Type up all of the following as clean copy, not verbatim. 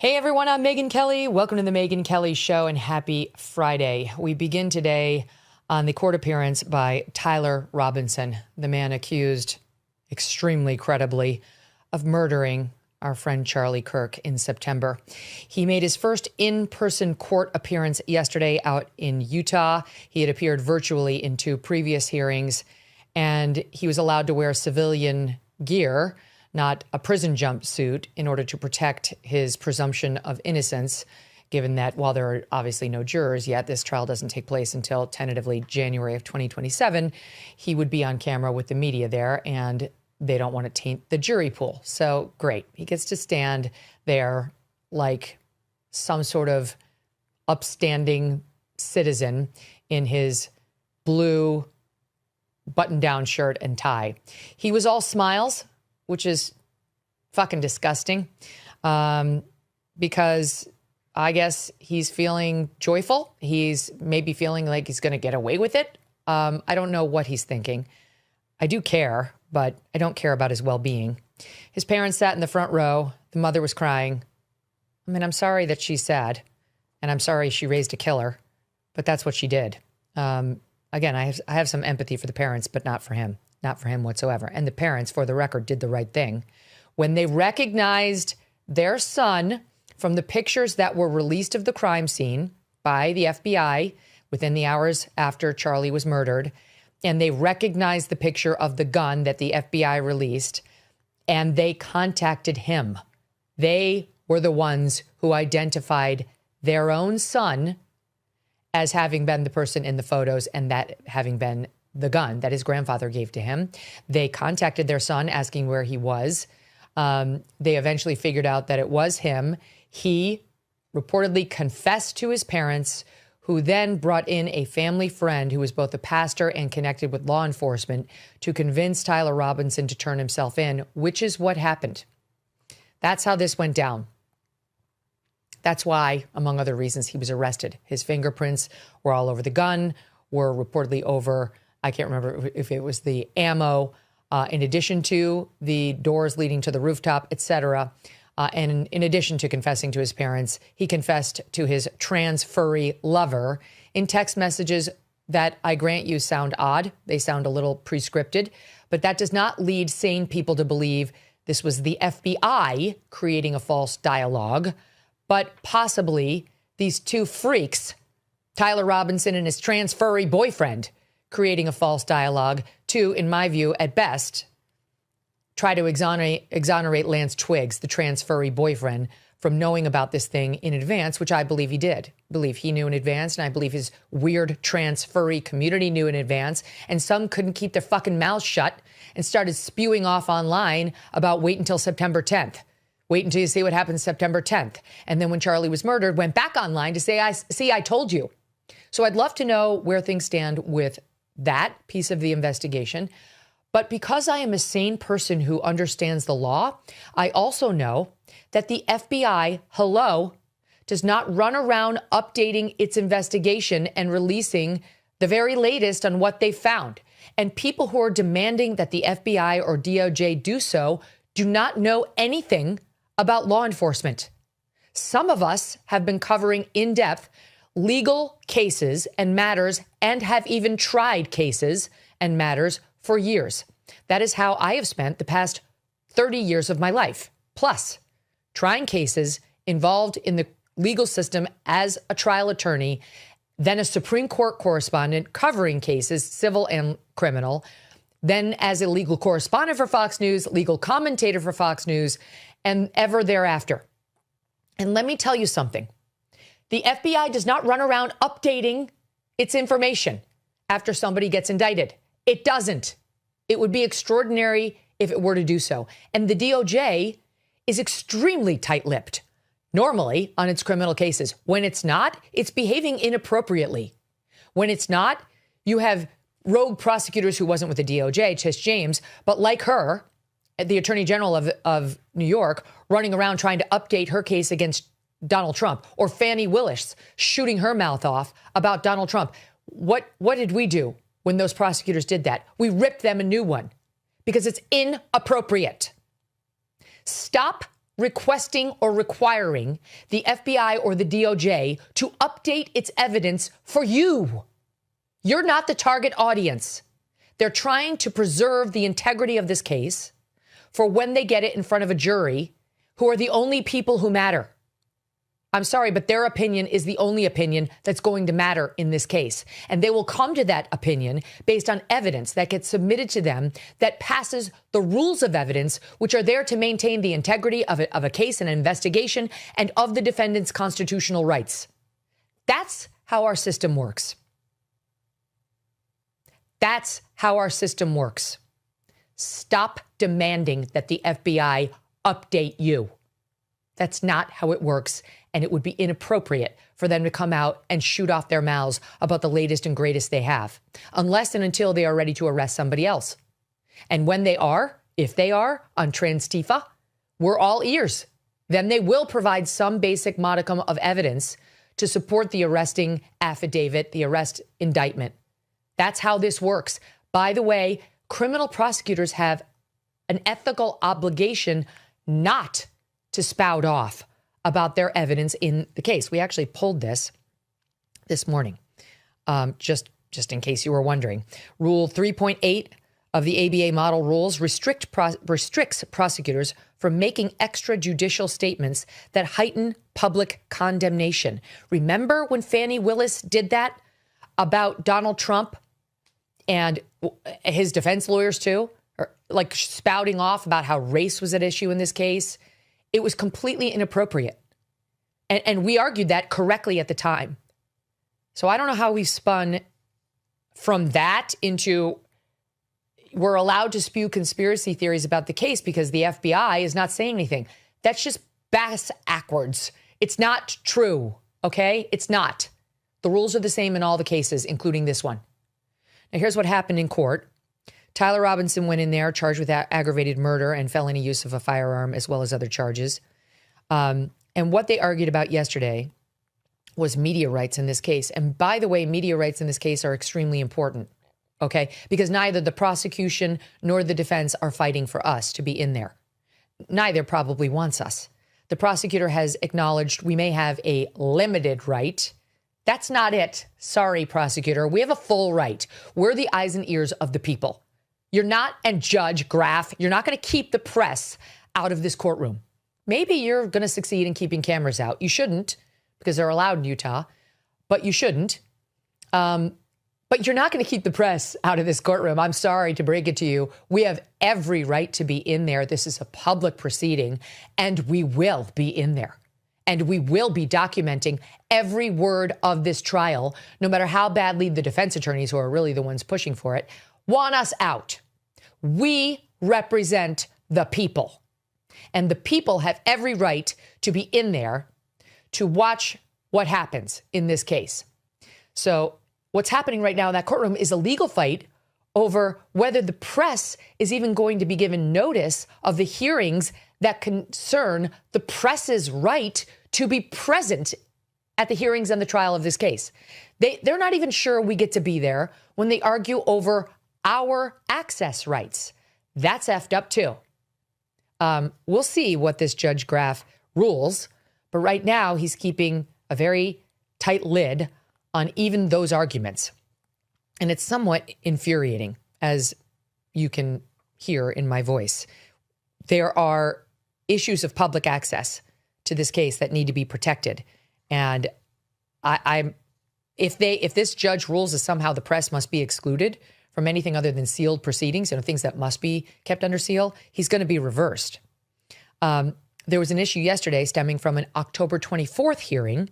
Hey everyone, I'm Megyn Kelly. Welcome to the Megyn Kelly Show and happy Friday. We begin today on the court appearance by Tyler Robinson, the man accused extremely credibly of murdering our friend Charlie Kirk in September. He made his first in-person court appearance yesterday out in Utah. He had appeared virtually in two previous hearings, and he was allowed to wear civilian gear, not a prison jumpsuit, in order to protect his presumption of innocence, given that while there are obviously no jurors yet, this trial doesn't take place until tentatively January of 2027, he would be on camera with the media there, and they don't want to taint the jury pool. So great. He gets to stand there like some sort of upstanding citizen in his blue button-down shirt and tie. He was all smiles, which is fucking disgusting, because I guess he's feeling joyful. He's maybe feeling like he's going to get away with it. I don't know what he's thinking. I do care, but I don't care about his well-being. His parents sat in the front row. The mother was crying. I mean, I'm sorry that she's sad, and I'm sorry she raised a killer, but that's what she did. Again, I have some empathy for the parents, but not for him. Not for him whatsoever. And the parents, for the record, did the right thing. When they recognized their son from the pictures that were released of the crime scene by the FBI within the hours after Charlie was murdered, and they recognized the picture of the gun that the FBI released, and they contacted him. They were the ones who identified their own son as having been the person in the photos and that having been the gun that his grandfather gave to him. They contacted their son asking where he was. They eventually figured out that it was him. He reportedly confessed to his parents, who then brought in a family friend who was both a pastor and connected with law enforcement to convince Tyler Robinson to turn himself in, which is what happened. That's how this went down. That's why, among other reasons, he was arrested. His fingerprints were all over the gun, were reportedly over, I can't remember if it was the ammo, in addition to the doors leading to the rooftop, etc. And in addition to confessing to his parents, he confessed to his trans furry lover in text messages that, I grant you, sound odd. They sound a little prescripted, but that does not lead sane people to believe this was the FBI creating a false dialogue, but possibly these two freaks, Tyler Robinson and his trans furry boyfriend, creating a false dialogue to, in my view, at best, try to exonerate Lance Twiggs, the trans furry boyfriend, from knowing about this thing in advance, which I believe he did. I believe he knew in advance, and I believe his weird trans furry community knew in advance, and some couldn't keep their fucking mouths shut and started spewing off online about wait until September 10th. Wait until you see what happens September 10th. And then when Charlie was murdered, went back online to say, I told you. So I'd love to know where things stand with that piece of the investigation. But because I am a sane person who understands the law, I also know that the FBI, does not run around updating its investigation and releasing the very latest on what they found. And people who are demanding that the FBI or DOJ do so do not know anything about law enforcement. Some of us have been covering in depth legal cases and matters and have even tried cases and matters for years. That is how I have spent the past 30 years of my life, plus trying cases involved in the legal system as a trial attorney, then a Supreme Court correspondent covering cases, civil and criminal, then as a legal correspondent for Fox News, legal commentator for Fox News, and ever thereafter. And let me tell you something. The FBI does not run around updating its information after somebody gets indicted. It doesn't. It would be extraordinary if it were to do so. And the DOJ is extremely tight-lipped, normally, on its criminal cases. When it's not, it's behaving inappropriately. When it's not, you have rogue prosecutors who wasn't with the DOJ, Tish James, but like her, the Attorney General of New York, running around trying to update her case against Donald Trump, or Fani Willis shooting her mouth off about Donald Trump. What did we do when those prosecutors did that? We ripped them a new one because it's inappropriate. Stop requesting or requiring the FBI or the DOJ to update its evidence for you. You're not the target audience. They're trying to preserve the integrity of this case for when they get it in front of a jury who are the only people who matter. I'm sorry, but their opinion is the only opinion that's going to matter in this case. And they will come to that opinion based on evidence that gets submitted to them that passes the rules of evidence, which are there to maintain the integrity of a case and an investigation and of the defendant's constitutional rights. That's how our system works. That's how our system works. Stop demanding that the FBI update you. That's not how it works. And it would be inappropriate for them to come out and shoot off their mouths about the latest and greatest they have, unless and until they are ready to arrest somebody else. And when they are, if they are, on Transtifa, we're all ears. Then they will provide some basic modicum of evidence to support the arresting affidavit, the arrest indictment. That's how this works. By the way, criminal prosecutors have an ethical obligation not to spout off about their evidence in the case. We actually pulled this morning, just in case you were wondering. Rule 3.8 of the ABA model rules restricts prosecutors from making extrajudicial statements that heighten public condemnation. Remember when Fani Willis did that about Donald Trump and his defense lawyers too, or like spouting off about how race was at issue in this case? It was completely inappropriate. And we argued that correctly at the time. So I don't know how we spun from that into we're allowed to spew conspiracy theories about the case because the FBI is not saying anything. That's just backwards. It's not true, okay? It's not. The rules are the same in all the cases, including this one. Now, here's what happened in court. Tyler Robinson went in there charged with aggravated murder and felony use of a firearm, as well as other charges. And what they argued about yesterday was media rights in this case. And by the way, media rights in this case are extremely important, okay? Because neither the prosecution nor the defense are fighting for us to be in there. Neither probably wants us. The prosecutor has acknowledged we may have a limited right. That's not it. Sorry, prosecutor. We have a full right. We're the eyes and ears of the people. You're not, and Judge Graff, you're not going to keep the press out of this courtroom. Maybe you're going to succeed in keeping cameras out. You shouldn't, because they're allowed in Utah, but you shouldn't. But you're not going to keep the press out of this courtroom. I'm sorry to break it to you. We have every right to be in there. This is a public proceeding, and we will be in there. And we will be documenting every word of this trial, no matter how badly the defense attorneys, who are really the ones pushing for it, want us out. We represent the people. And the people have every right to be in there to watch what happens in this case. So what's happening right now in that courtroom is a legal fight over whether the press is even going to be given notice of the hearings that concern the press's right to be present at the hearings and the trial of this case. They're not even sure we get to be there when they argue over our access rights. That's effed up too. We'll see what this Judge Graff rules, but right now he's keeping a very tight lid on even those arguments. And it's somewhat infuriating, as you can hear in my voice. There are issues of public access to this case that need to be protected. And if this judge rules that somehow the press must be excluded from anything other than sealed proceedings, things that must be kept under seal, he's going to be reversed. There was an issue yesterday stemming from an October 24th hearing,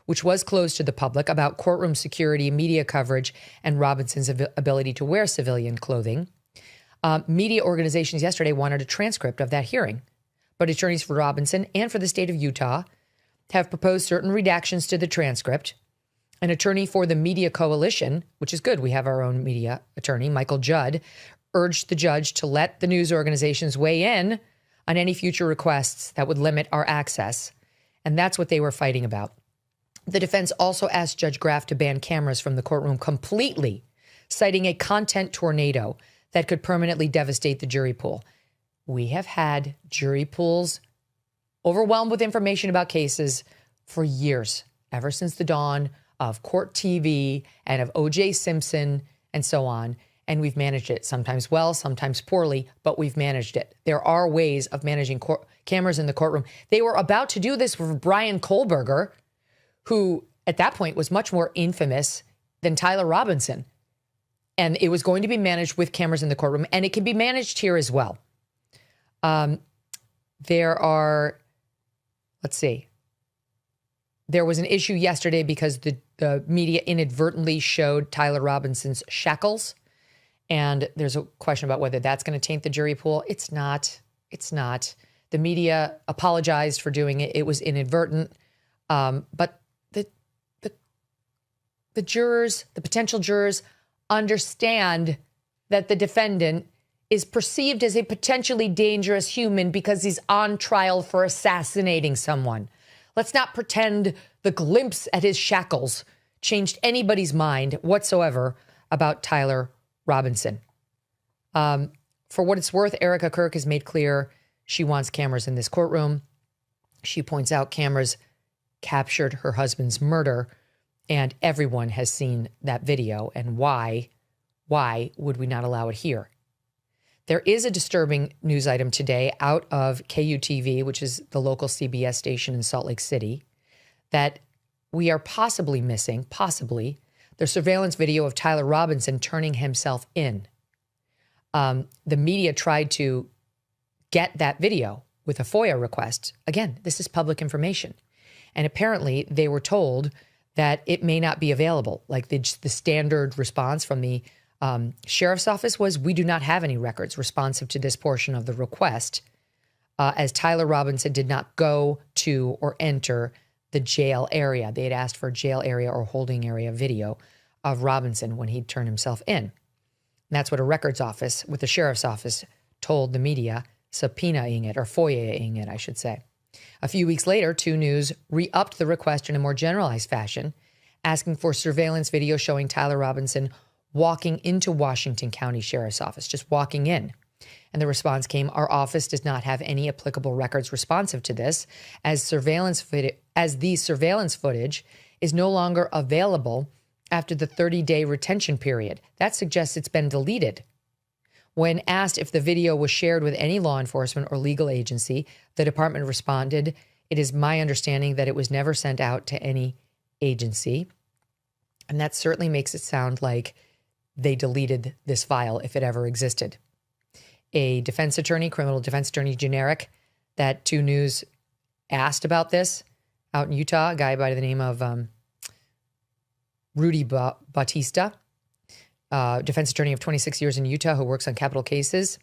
which was closed to the public, about courtroom security, media coverage, and Robinson's ability to wear civilian clothing. Media organizations yesterday wanted a transcript of that hearing, but attorneys for Robinson and for the state of Utah have proposed certain redactions to the transcript. An attorney for the Media Coalition, which is good, we have our own media attorney, Michael Judd, urged the judge to let the news organizations weigh in on any future requests that would limit our access. And that's what they were fighting about. The defense also asked Judge Graff to ban cameras from the courtroom completely, citing a content tornado that could permanently devastate the jury pool. We have had jury pools overwhelmed with information about cases for years, ever since the dawn of court TV and of O.J. Simpson and so on. And we've managed it, sometimes well, sometimes poorly, but we've managed it. There are ways of managing cameras in the courtroom. They were about to do this with Brian Kohlberger, who at that point was much more infamous than Tyler Robinson. And it was going to be managed with cameras in the courtroom, and it can be managed here as well. There are, let's see. There was an issue yesterday because the media inadvertently showed Tyler Robinson's shackles. And there's a question about whether that's going to taint the jury pool. It's not. It's not. The media apologized for doing it. It was inadvertent. But the jurors, the potential jurors, understand that the defendant is perceived as a potentially dangerous human because he's on trial for assassinating someone. Let's not pretend the glimpse at his shackles changed anybody's mind whatsoever about Tyler Robinson. For what it's worth, Erica Kirk has made clear she wants cameras in this courtroom. She points out cameras captured her husband's murder, and everyone has seen that video. And why would we not allow it here? There is a disturbing news item today out of KUTV, which is the local CBS station in Salt Lake City, that we are possibly missing, the surveillance video of Tyler Robinson turning himself in. The media tried to get that video with a FOIA request. Again, this is public information. And apparently they were told that it may not be available. Like the standard response from the sheriff's office was, we do not have any records responsive to this portion of the request, as Tyler Robinson did not go to or enter the jail area. They had asked for jail area or holding area video of Robinson when he'd turned himself in. And that's what a records office with the sheriff's office told the media, subpoenaing it, or FOIA-ing it, I should say. A few weeks later, 2 News re-upped the request in a more generalized fashion, asking for surveillance video showing Tyler Robinson walking into Washington County Sheriff's Office, just walking in. And the response came, our office does not have any applicable records responsive to this, as the surveillance footage is no longer available after the 30-day retention period. That suggests it's been deleted. When asked if the video was shared with any law enforcement or legal agency, the department responded, it is my understanding that it was never sent out to any agency. And that certainly makes it sound like they deleted this file if it ever existed. A defense attorney, criminal defense attorney generic, that 2 News asked about this out in Utah, a guy by the name of Rudy Bautista, defense attorney of 26 years in Utah who works on capital cases,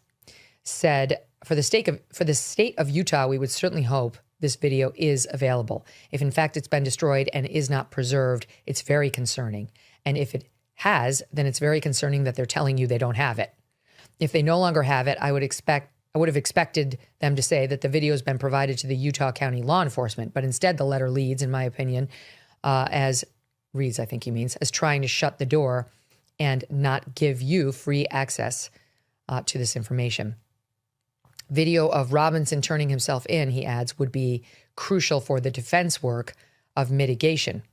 said, for the state of Utah, we would certainly hope this video is available. If in fact it's been destroyed and is not preserved, it's very concerning. And if it has, then it's very concerning that they're telling you they don't have it. If they no longer have it, I would have expected them to say that the video has been provided to the Utah County law enforcement, but instead the letter leads, in my opinion, as trying to shut the door and not give you free access to this information. Video of Robinson turning himself in, he adds, would be crucial for the defense work of mitigation.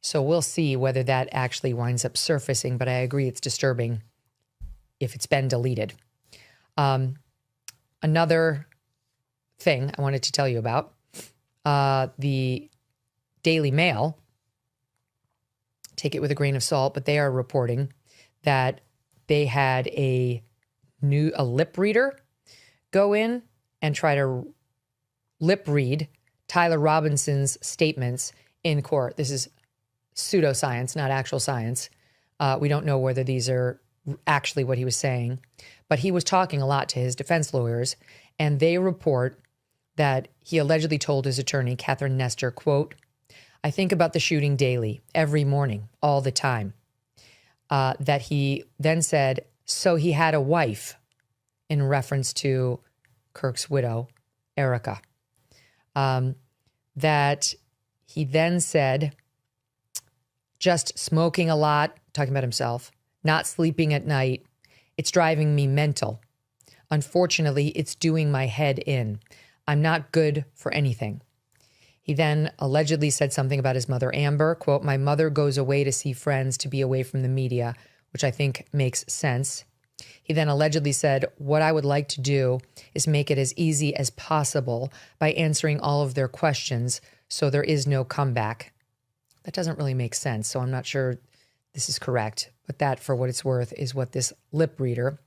So we'll see whether that actually winds up surfacing, but I agree it's disturbing if it's been deleted. Another thing I wanted to tell you about, the Daily Mail, take it with a grain of salt, but they are reporting that they had a lip reader go in and try to lip read Tyler Robinson's statements in court. This is pseudoscience, not actual science. We don't know whether these are actually what he was saying, but he was talking a lot to his defense lawyers, and they report that he allegedly told his attorney, Catherine Nestor, quote, I think about the shooting daily, every morning, all the time. That he then said, so he had a wife, in reference to Kirk's widow, Erica. That he then said, just smoking a lot, talking about himself, not sleeping at night, it's driving me mental. Unfortunately, it's doing my head in. I'm not good for anything. He then allegedly said something about his mother, Amber, quote, my mother goes away to see friends to be away from the media, which I think makes sense. He then allegedly said, what I would like to do is make it as easy as possible by answering all of their questions so there is no comeback. That doesn't really make sense, so I'm not sure this is correct. But that, for what it's worth, is what this lip reader,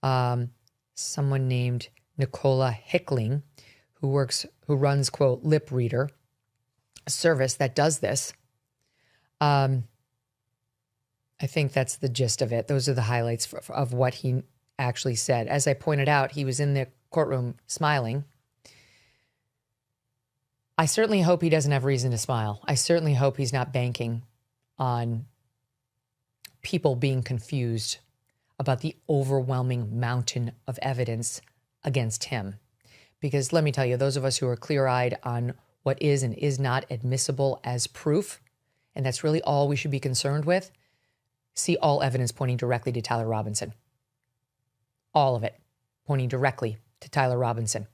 someone named Nicola Hickling, who runs, quote, Lip Reader, a service that does this. I think that's the gist of it. Those are the highlights of what he actually said. As I pointed out, he was in the courtroom smiling. I certainly hope he doesn't have reason to smile. I certainly hope he's not banking on people being confused about the overwhelming mountain of evidence against him. Because let me tell you, those of us who are clear-eyed on what is and is not admissible as proof, and that's really all we should be concerned with, see all evidence pointing directly to Tyler Robinson. All of it pointing directly to Tyler Robinson.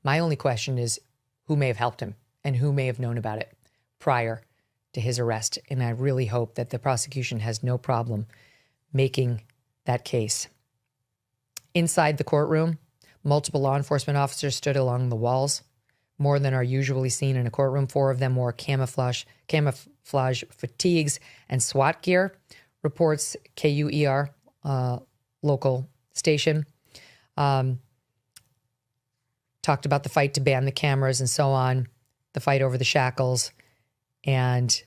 My only question is who may have helped him and who may have known about it prior to his arrest. And I really hope that the prosecution has no problem making that case. Inside the courtroom, multiple law enforcement officers stood along the walls, more than are usually seen in a courtroom. 4 of them wore camouflage fatigues and SWAT gear, reports KUER, local station. Talked about the fight to ban the cameras and so on, the fight over the shackles. And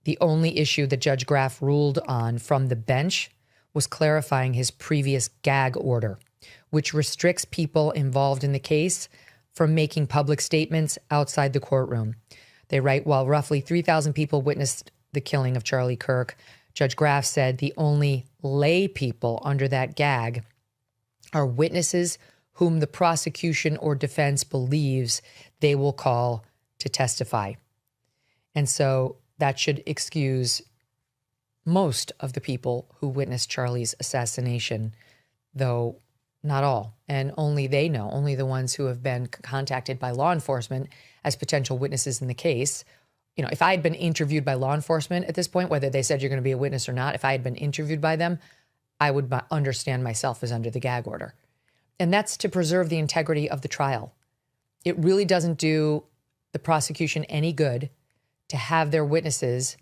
the only issue that Judge Graff ruled on from the bench was clarifying his previous gag order, which restricts people involved in the case from making public statements outside the courtroom. They write, while roughly 3,000 people witnessed the killing of Charlie Kirk, Judge Graff said the only lay people under that gag are witnesses whom the prosecution or defense believes they will call to testify. And so that should excuse most of the people who witnessed Charlie's assassination, though not all. And only they know, only the ones who have been contacted by law enforcement as potential witnesses in the case. You know, if I had been interviewed by law enforcement at this point, whether they said you're going to be a witness or not, if I had been interviewed by them, I would understand myself as under the gag order. And that's to preserve the integrity of the trial. It really doesn't do the prosecution any good to have their witnesses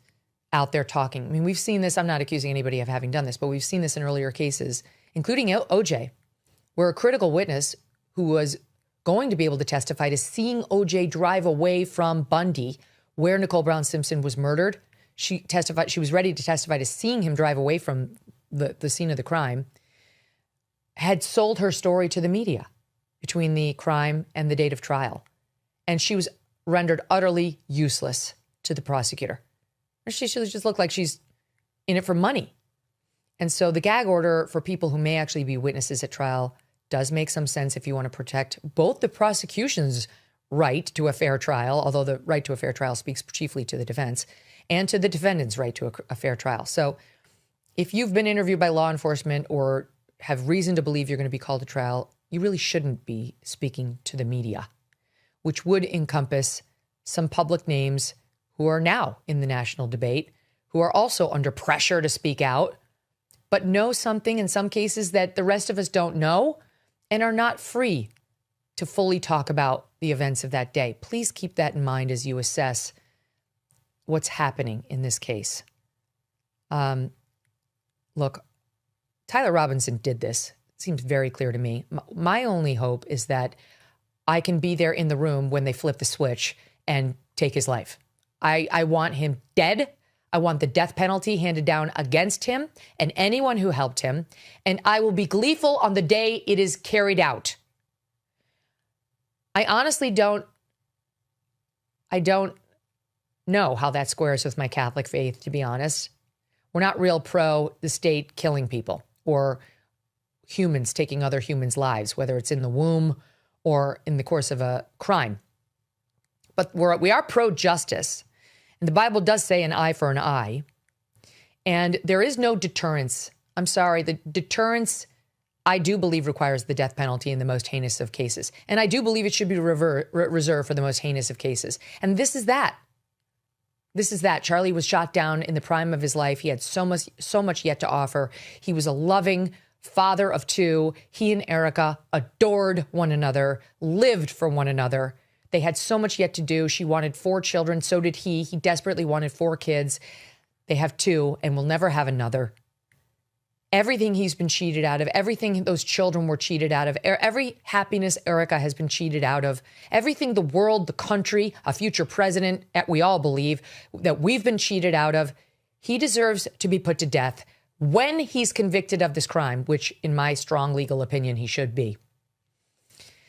out there talking. I mean, we've seen this. I'm not accusing anybody of having done this, but we've seen this in earlier cases, including OJ, where a critical witness who was going to be able to testify to seeing OJ drive away from Bundy, where Nicole Brown Simpson was murdered. She was ready to testify to seeing him drive away from the scene of the crime, had sold her story to the media between the crime and the date of trial. And she was rendered utterly useless to the prosecutor. She just looked like she's in it for money. And so the gag order for people who may actually be witnesses at trial does make some sense if you want to protect both the prosecution's right to a fair trial, although the right to a fair trial speaks chiefly to the defense, and to the defendant's right to a fair trial. So if you've been interviewed by law enforcement or have reason to believe you're going to be called to trial, you really shouldn't be speaking to the media, which would encompass some public names who are now in the national debate, who are also under pressure to speak out, but know something in some cases that the rest of us don't know and are not free to fully talk about the events of that day. Please keep that in mind as you assess what's happening in this case. Look, Tyler Robinson did this. It seems very clear to me. My only hope is that I can be there in the room when they flip the switch and take his life. I want him dead. I want the death penalty handed down against him and anyone who helped him. And I will be gleeful on the day it is carried out. I honestly don't know how that squares with my Catholic faith, to be honest. We're not real pro the state killing people or humans taking other humans' lives, whether it's in the womb or in the course of a crime. But we are pro-justice. And the Bible does say an eye for an eye. And there is no deterrence. I'm sorry, the deterrence I do believe requires the death penalty in the most heinous of cases. And I do believe it should be reserved for the most heinous of cases. And this is that. This is that. Charlie was shot down in the prime of his life. He had so much yet to offer. He was a loving father of two. He and Erica adored one another, lived for one another. They had so much yet to do. She wanted 4 children. So did he. He desperately wanted 4 kids. They have 2 and will never have another. Everything he's been cheated out of, everything those children were cheated out of, every happiness Erica has been cheated out of, everything the world, the country, a future president, we all believe, that we've been cheated out of, he deserves to be put to death when he's convicted of this crime, which in my strong legal opinion, he should be.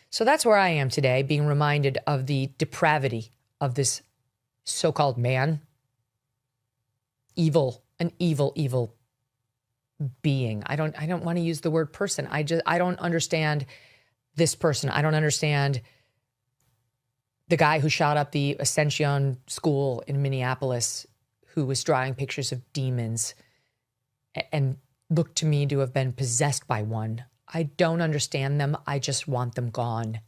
So that's where I am today, being reminded of the depravity of this so-called man. Evil, an evil being. I don't want to use the word person. I don't understand this person. I don't understand the guy who shot up the Ascension school in Minneapolis, who was drawing pictures of demons and looked to me to have been possessed by one. I don't understand them. I just want them gone.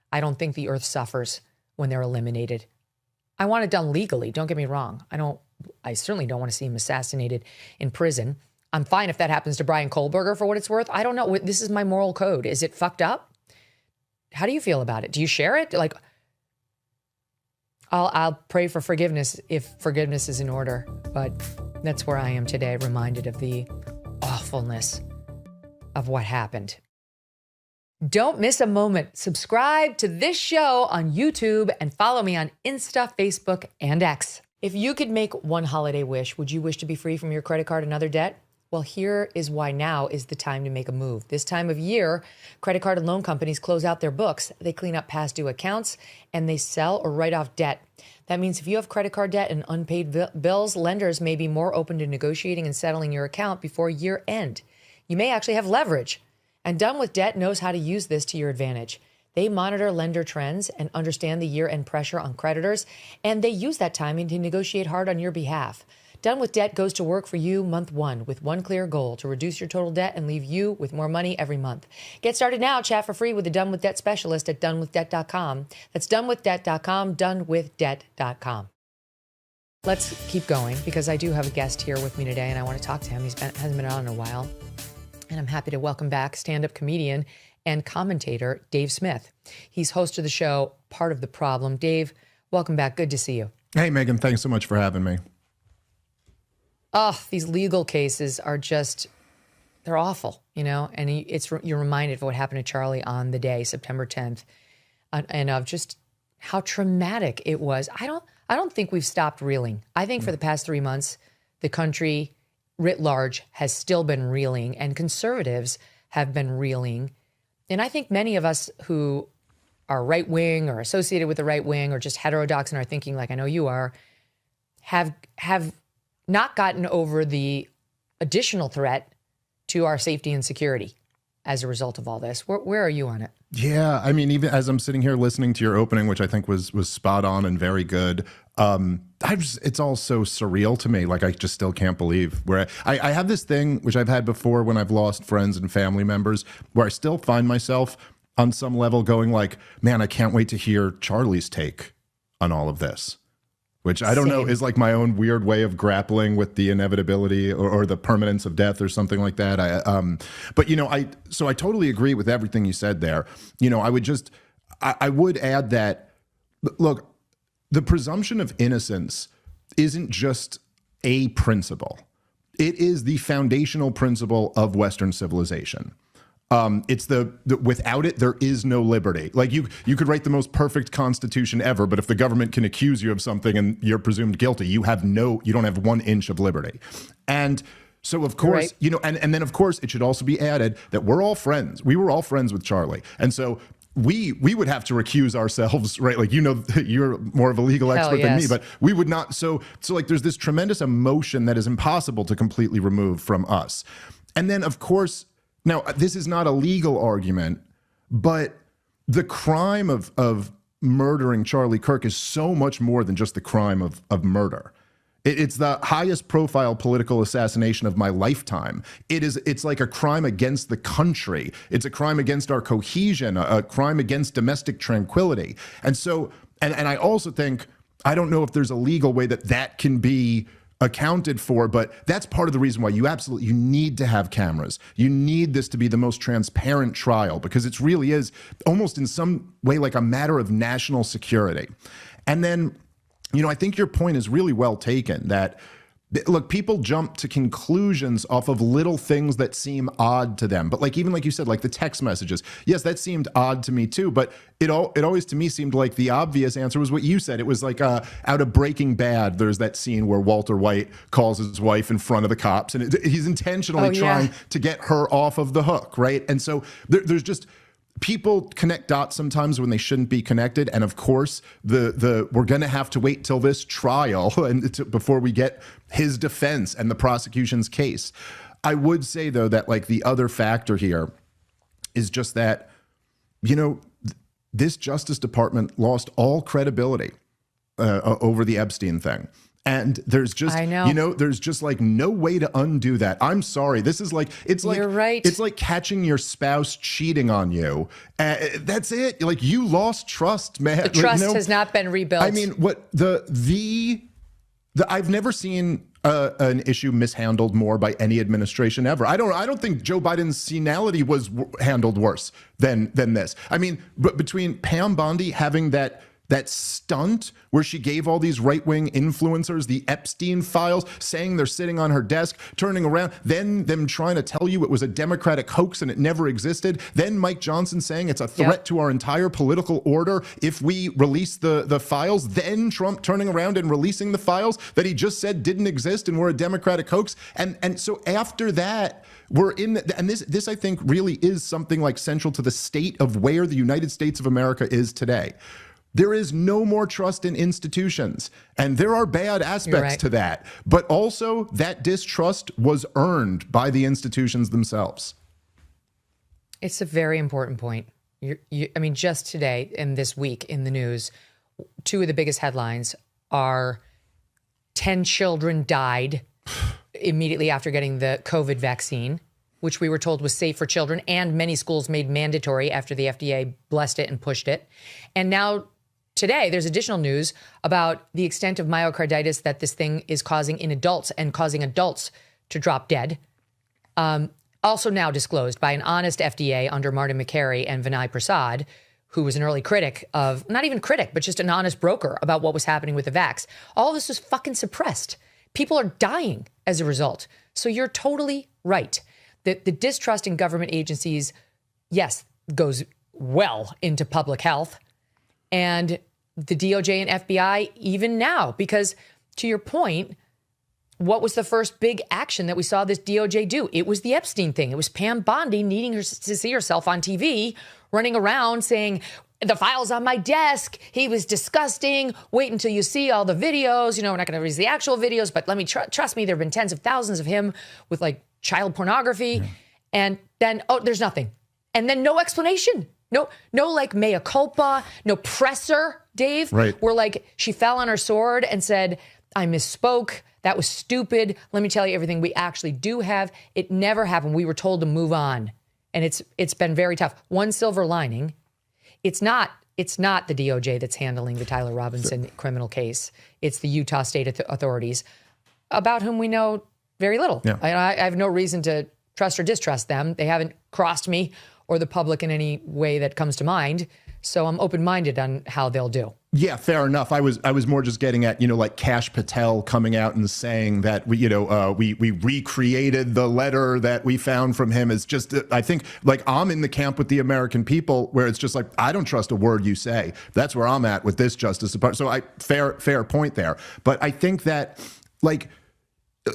I don't think the earth suffers when they're eliminated. I want it done legally. Don't get me wrong. I certainly don't want to see him assassinated in prison. I'm fine if that happens to Brian Kohlberger for what it's worth. I don't know. This is my moral code. Is it fucked up? How do you feel about it? Do you share it? Like, I'll pray for forgiveness if forgiveness is in order. But that's where I am today, reminded of the awfulness of what happened. Don't miss a moment. Subscribe to this show on YouTube and follow me on Insta, Facebook, and X. If you could make one holiday wish, would you wish to be free from your credit card and other debt? Well, here is why now is the time to make a move. This time of year, credit card and loan companies close out their books. They clean up past due accounts and they sell or write off debt. That means if you have credit card debt and unpaid bills, lenders may be more open to negotiating and settling your account before year end. You may actually have leverage. And Done With Debt knows how to use this to your advantage. They monitor lender trends and understand the year-end pressure on creditors, and they use that timing to negotiate hard on your behalf. Done With Debt goes to work for you month 1 with one clear goal: to reduce your total debt and leave you with more money every month. Get started now. Chat for free with the Done With Debt specialist at donewithdebt.com. That's donewithdebt.com, donewithdebt.com. Let's keep going because I do have a guest here with me today, and I want to talk to him. Hasn't been on in a while, and I'm happy to welcome back stand-up comedian and commentator Dave Smith. He's host of the show Part of the Problem. Dave, welcome back. Good to see you. Hey, Megan. Thanks so much for having me. Oh, these legal cases are just, they're awful, you know, and you're reminded of what happened to Charlie on the day, September 10th, and of just how traumatic it was. I don't think we've stopped reeling. I think for the past 3 months, the country writ large has still been reeling, and conservatives have been reeling. And I think many of us who are right wing or associated with the right wing or just heterodox in our thinking, like I know you are, have not gotten over the additional threat to our safety and security as a result of all this. Where are you on it? Yeah, I mean, even as I'm sitting here listening to your opening, which I think was spot on and very good, it's all so surreal to me. Like, I just still can't believe where I have this thing, which I've had before when I've lost friends and family members, where I still find myself on some level going like, man, I can't wait to hear Charlie's take on all of this. Which I don't know is like my own weird way of grappling with the inevitability or the permanence of death or something like that. But you know, I totally agree with everything you said there. You know, I would add that, look, the presumption of innocence isn't just a principle. It is the foundational principle of Western civilization. It's without it, there is no liberty. Like you could write the most perfect constitution ever, but if the government can accuse you of something and you're presumed guilty, you don't have 1 inch of liberty. And so of course, right. You know, and then of course it should also be added that we're all friends. We were all friends with Charlie. And so we would have to recuse ourselves, right? Like, you know, you're more of a legal expert than me, but we would not. So like there's this tremendous emotion that is impossible to completely remove from us. And then of course, now, this is not a legal argument, but the crime of murdering Charlie Kirk is so much more than just the crime of murder. It's the highest profile political assassination of my lifetime. It's like a crime against the country. It's a crime against our cohesion, a crime against domestic tranquility. And so, and I also think, I don't know if there's a legal way that can be accounted for, but that's part of the reason why you need to have cameras. You need this to be the most transparent trial, because it really is almost in some way like a matter of national security. And then, I think your point is really well taken, that look, people jump to conclusions off of little things that seem odd to them. But even like you said, like the text messages, yes, that seemed odd to me too. But it always to me seemed like the obvious answer was what you said. It was like out of Breaking Bad, there's that scene where Walter White calls his wife in front of the cops, and he's intentionally trying to get her off of the hook, right? And so there's just, people connect dots sometimes when they shouldn't be connected. And of course, we're going to have to wait till this trial before we get his defense and the prosecution's case. I would say, though, that the other factor here is just that, this Justice Department lost all credibility over the Epstein thing. And there's just, there's just no way to undo that. I'm sorry. This is you're right. It's like catching your spouse cheating on you. That's it. You lost trust, man. The trust has not been rebuilt. I mean, what I've never seen an issue mishandled more by any administration ever. I don't think Joe Biden's senility was handled worse than this. I mean, but between Pam Bondi having that stunt where she gave all these right-wing influencers the Epstein files, saying they're sitting on her desk, turning around, then them trying to tell you it was a Democratic hoax and it never existed, then Mike Johnson saying it's a threat to our entire political order if we release the files, then Trump turning around and releasing the files that he just said didn't exist and were a Democratic hoax. And so after that, we're in, and this I think really is something central to the state of where the United States of America is today. There is no more trust in institutions, and there are bad aspects to that. But also, that distrust was earned by the institutions themselves. It's a very important point. I mean, just today and this week in the news, two of the biggest headlines are 10 children died immediately after getting the COVID vaccine, which we were told was safe for children, and many schools made mandatory after the FDA blessed it and pushed it. And now, today, there's additional news about the extent of myocarditis that this thing is causing in adults and causing adults to drop dead. Also now disclosed by an honest FDA under Martin McCary and Vinay Prasad, who was an early critic of, not even critic, but just an honest broker about what was happening with the vax. All of this was fucking suppressed. People are dying as a result. So you're totally right. The distrust in government agencies, yes, goes well into public health. And the DOJ and FBI even now, because to your point, what was the first big action that we saw this DOJ do? It was the Epstein thing. It was Pam Bondi needing to see herself on TV, running around saying, the file's on my desk. He was disgusting. Wait until you see all the videos. We're not going to release the actual videos, but let me trust me. There have been tens of thousands of him with child pornography. Yeah. And then, there's nothing. And then no explanation. No mea culpa, no presser, Dave. Right. Where she fell on her sword and said, I misspoke. That was stupid. Let me tell you everything we actually do have. It never happened. We were told to move on. And it's been very tough. One silver lining, it's not the DOJ that's handling the Tyler Robinson criminal case. It's the Utah state authorities, about whom we know very little. Yeah. I have no reason to trust or distrust them. They haven't crossed me or the public in any way that comes to mind. So I'm open-minded on how they'll do. Yeah, fair enough. I was more just getting at, Kash Patel coming out and saying that we recreated the letter that we found from him. Is just, I think, I'm in the camp with the American people where it's just I don't trust a word you say. That's where I'm at with this Justice Department. So fair point there. But I think that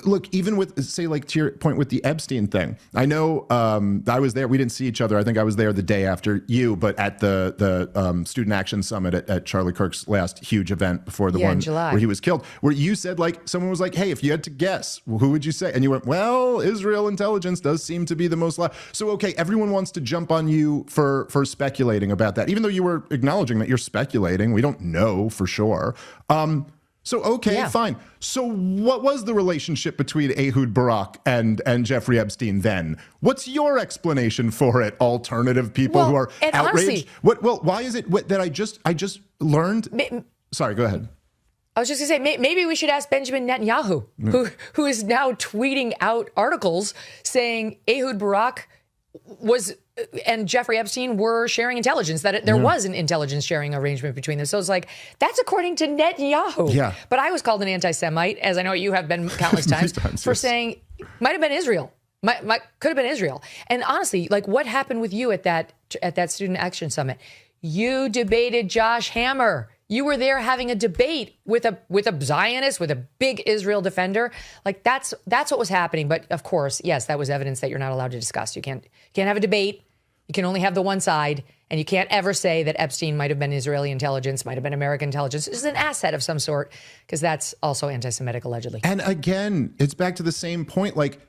look, even with, say, to your point with the Epstein thing, I know I was there. We didn't see each other. I think I was there the day after you, but at the Student Action Summit at Charlie Kirk's last huge event before the one where he was killed, where you said, someone was hey, if you had to guess, who would you say? And you went, well, Israel intelligence does seem to be the most. So, okay, everyone wants to jump on you for speculating about that, even though you were acknowledging that you're speculating. We don't know for sure. So, okay, Yeah. fine. So what was the relationship between Ehud Barak and Jeffrey Epstein then? What's your explanation for it, alternative people who are and outraged? honestly, Why is it that I just learned? Sorry, go ahead. I was just going to say, maybe we should ask Benjamin Netanyahu, who is now tweeting out articles saying Ehud Barak and Jeffrey Epstein were sharing intelligence, that there was an intelligence sharing arrangement between them. So it's like, that's according to Netanyahu. Yeah. But I was called an anti-Semite, as I know you have been countless times, for saying, might have been Israel. Could have been Israel. And honestly, like, what happened with you at that Student Action Summit? You debated Josh Hammer. You were there having a debate with a Zionist, with a big Israel defender. Like, that's what was happening. But of course, yes, that was evidence that you're not allowed to discuss. You can't have a debate. You can only have the one side, and you can't ever say that Epstein might have been Israeli intelligence, might have been American intelligence. This is an asset of some sort, because that's also anti-Semitic, allegedly. And again, it's back to the same point. Like,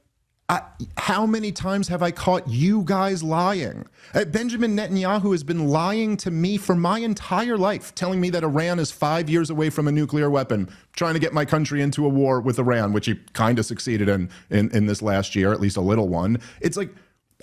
how many times have I caught you guys lying? Benjamin Netanyahu has been lying to me for my entire life, telling me that Iran is 5 years away from a nuclear weapon, trying to get my country into a war with Iran, which he kind of succeeded in this last year, at least a little one. It's like,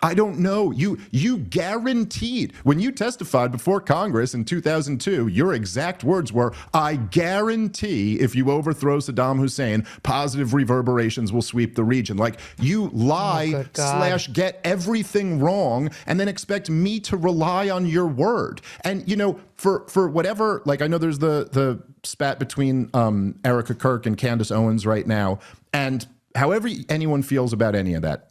I don't know. You guaranteed, when you testified before Congress in 2002, your exact words were, I guarantee if you overthrow Saddam Hussein, positive reverberations will sweep the region. Like, you lie / get everything wrong and then expect me to rely on your word. And, you know, for whatever, like, I know there's the spat between Erica Kirk and Candace Owens right now. And however anyone feels about any of that,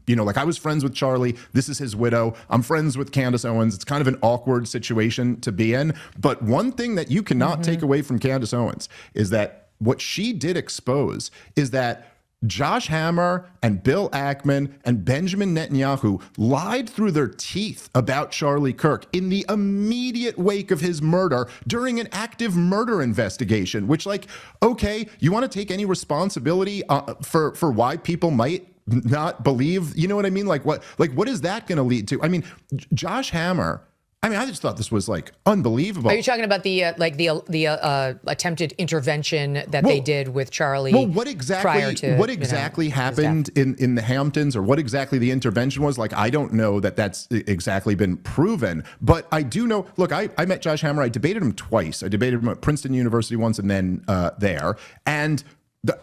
you know, like, I was friends with Charlie. This is his widow. I'm friends with Candace Owens. It's kind of an awkward situation to be in. But one thing that you cannot take away from Candace Owens is that what she did expose is that Josh Hammer and Bill Ackman and Benjamin Netanyahu lied through their teeth about Charlie Kirk in the immediate wake of his murder during an active murder investigation, which, like, okay, you want to take any responsibility for why people might not believe, you know what I mean? Like, what is that going to lead to? I mean, Josh Hammer, I mean, I just thought this was, like, unbelievable. Are you talking about the attempted intervention that they did with Charlie? Well, what exactly happened in the Hamptons, or what exactly the intervention was? Like, I don't know that that's exactly been proven, but I do know. Look, I met Josh Hammer. I debated him twice. I debated him at Princeton University once, and then there. And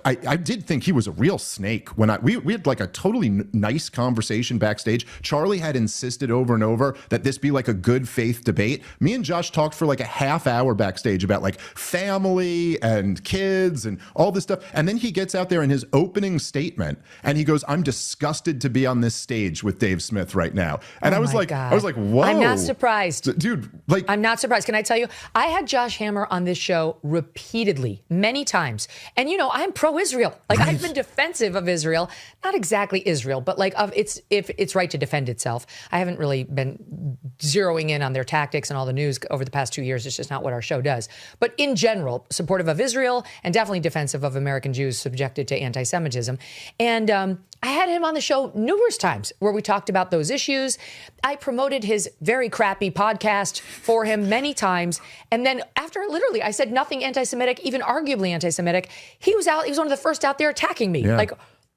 I did think he was a real snake when we had like a totally nice conversation backstage. Charlie had insisted over and over that this be like a good faith debate. Me and Josh talked for like a half hour backstage about like family and kids and all this stuff. And then he gets out there in his opening statement and he goes, I'm disgusted to be on this stage with Dave Smith right now. And I was like, whoa. I'm not surprised. Dude, like, I'm not surprised. Can I tell you, I had Josh Hammer on this show repeatedly, many times. And, you know, I'm pro-Israel. Like, I've been defensive of Israel, not exactly Israel, but like of its right to defend itself. I haven't really been zeroing in on their tactics and all the news over the past 2 years. It's just not what our show does. But in general, supportive of Israel and definitely defensive of American Jews subjected to anti-Semitism. And I had him on the show numerous times where we talked about those issues. I promoted his very crappy podcast for him many times. And then after literally I said nothing anti-Semitic, even arguably anti-Semitic, he was one of the first out there attacking me. Yeah. Like,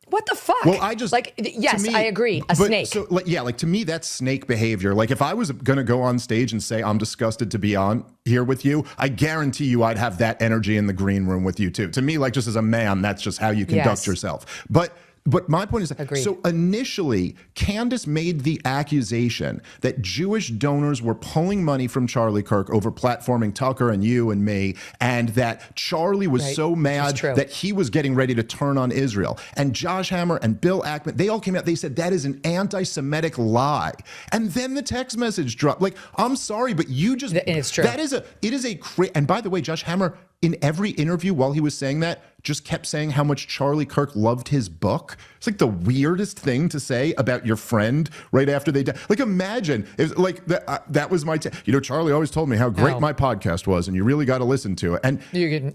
what the fuck? Well, I just, like, yes, I agree. A snake. So, like, yeah, like, to me, that's snake behavior. Like, if I was going to go on stage and say, I'm disgusted to be on here with you, I guarantee you I'd have that energy in the green room with you too. To me, like, just as a man, that's just how you conduct yourself. But my point is, so initially, Candace made the accusation that Jewish donors were pulling money from Charlie Kirk over platforming Tucker and you and me, and that Charlie was so mad that he was getting ready to turn on Israel. And Josh Hammer and Bill Ackman, they all came out, they said that is an anti-Semitic lie. And then the text message dropped. Like, I'm sorry, but you just, it's true. And by the way, Josh Hammer, in every interview while he was saying that, just kept saying how much Charlie Kirk loved his book. It's like the weirdest thing to say about your friend right after they died. Like, imagine if like that was my, you know, Charlie always told me how great my podcast was, and you really got to listen to it. And you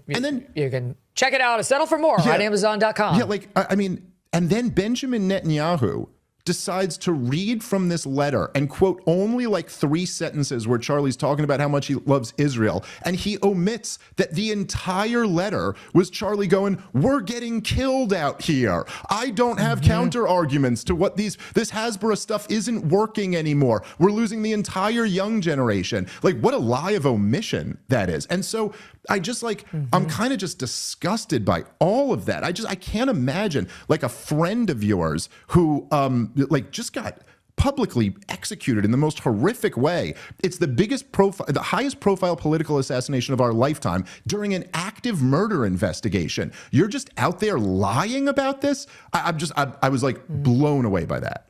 can check it out. Settle for more on Amazon.com. Yeah, like, I mean, and then Benjamin Netanyahu decides to read from this letter and quote only like 3 sentences where Charlie's talking about how much he loves Israel. And he omits that the entire letter was Charlie going, we're getting killed out here. I don't have counter arguments to what this Hasbro stuff isn't working anymore. We're losing the entire young generation. Like, what a lie of omission that is. And so I just like, I'm kind of just disgusted by all of that. I can't imagine like a friend of yours who like just got publicly executed in the most horrific way. It's the biggest profile, the highest profile political assassination of our lifetime during an active murder investigation. You're just out there lying about this. I was like blown away by that.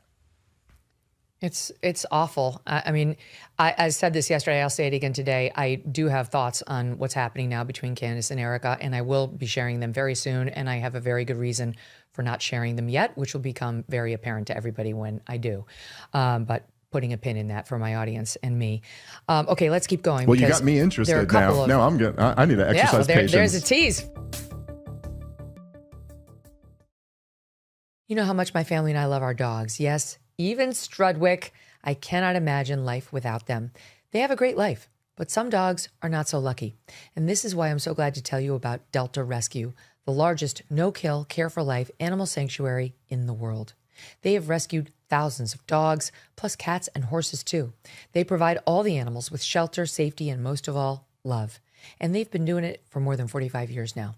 It's awful. I mean, I said this yesterday. I'll say it again today. I do have thoughts on what's happening now between Candace and Erica, and I will be sharing them very soon. And I have a very good reason for not sharing them yet, which will become very apparent to everybody when I do. But putting a pin in that for my audience and me. Okay, let's keep going. Well, you got me interested now. No, I'm good. I need to exercise patience. There's a tease. You know how much my family and I love our dogs. Yes. Even Strudwick, I cannot imagine life without them. They have a great life, but some dogs are not so lucky. And this is why I'm so glad to tell you about Delta Rescue, the largest no-kill, care-for-life animal sanctuary in the world. They have rescued thousands of dogs, plus cats and horses too. They provide all the animals with shelter, safety, and most of all, love. And they've been doing it for more than 45 years now.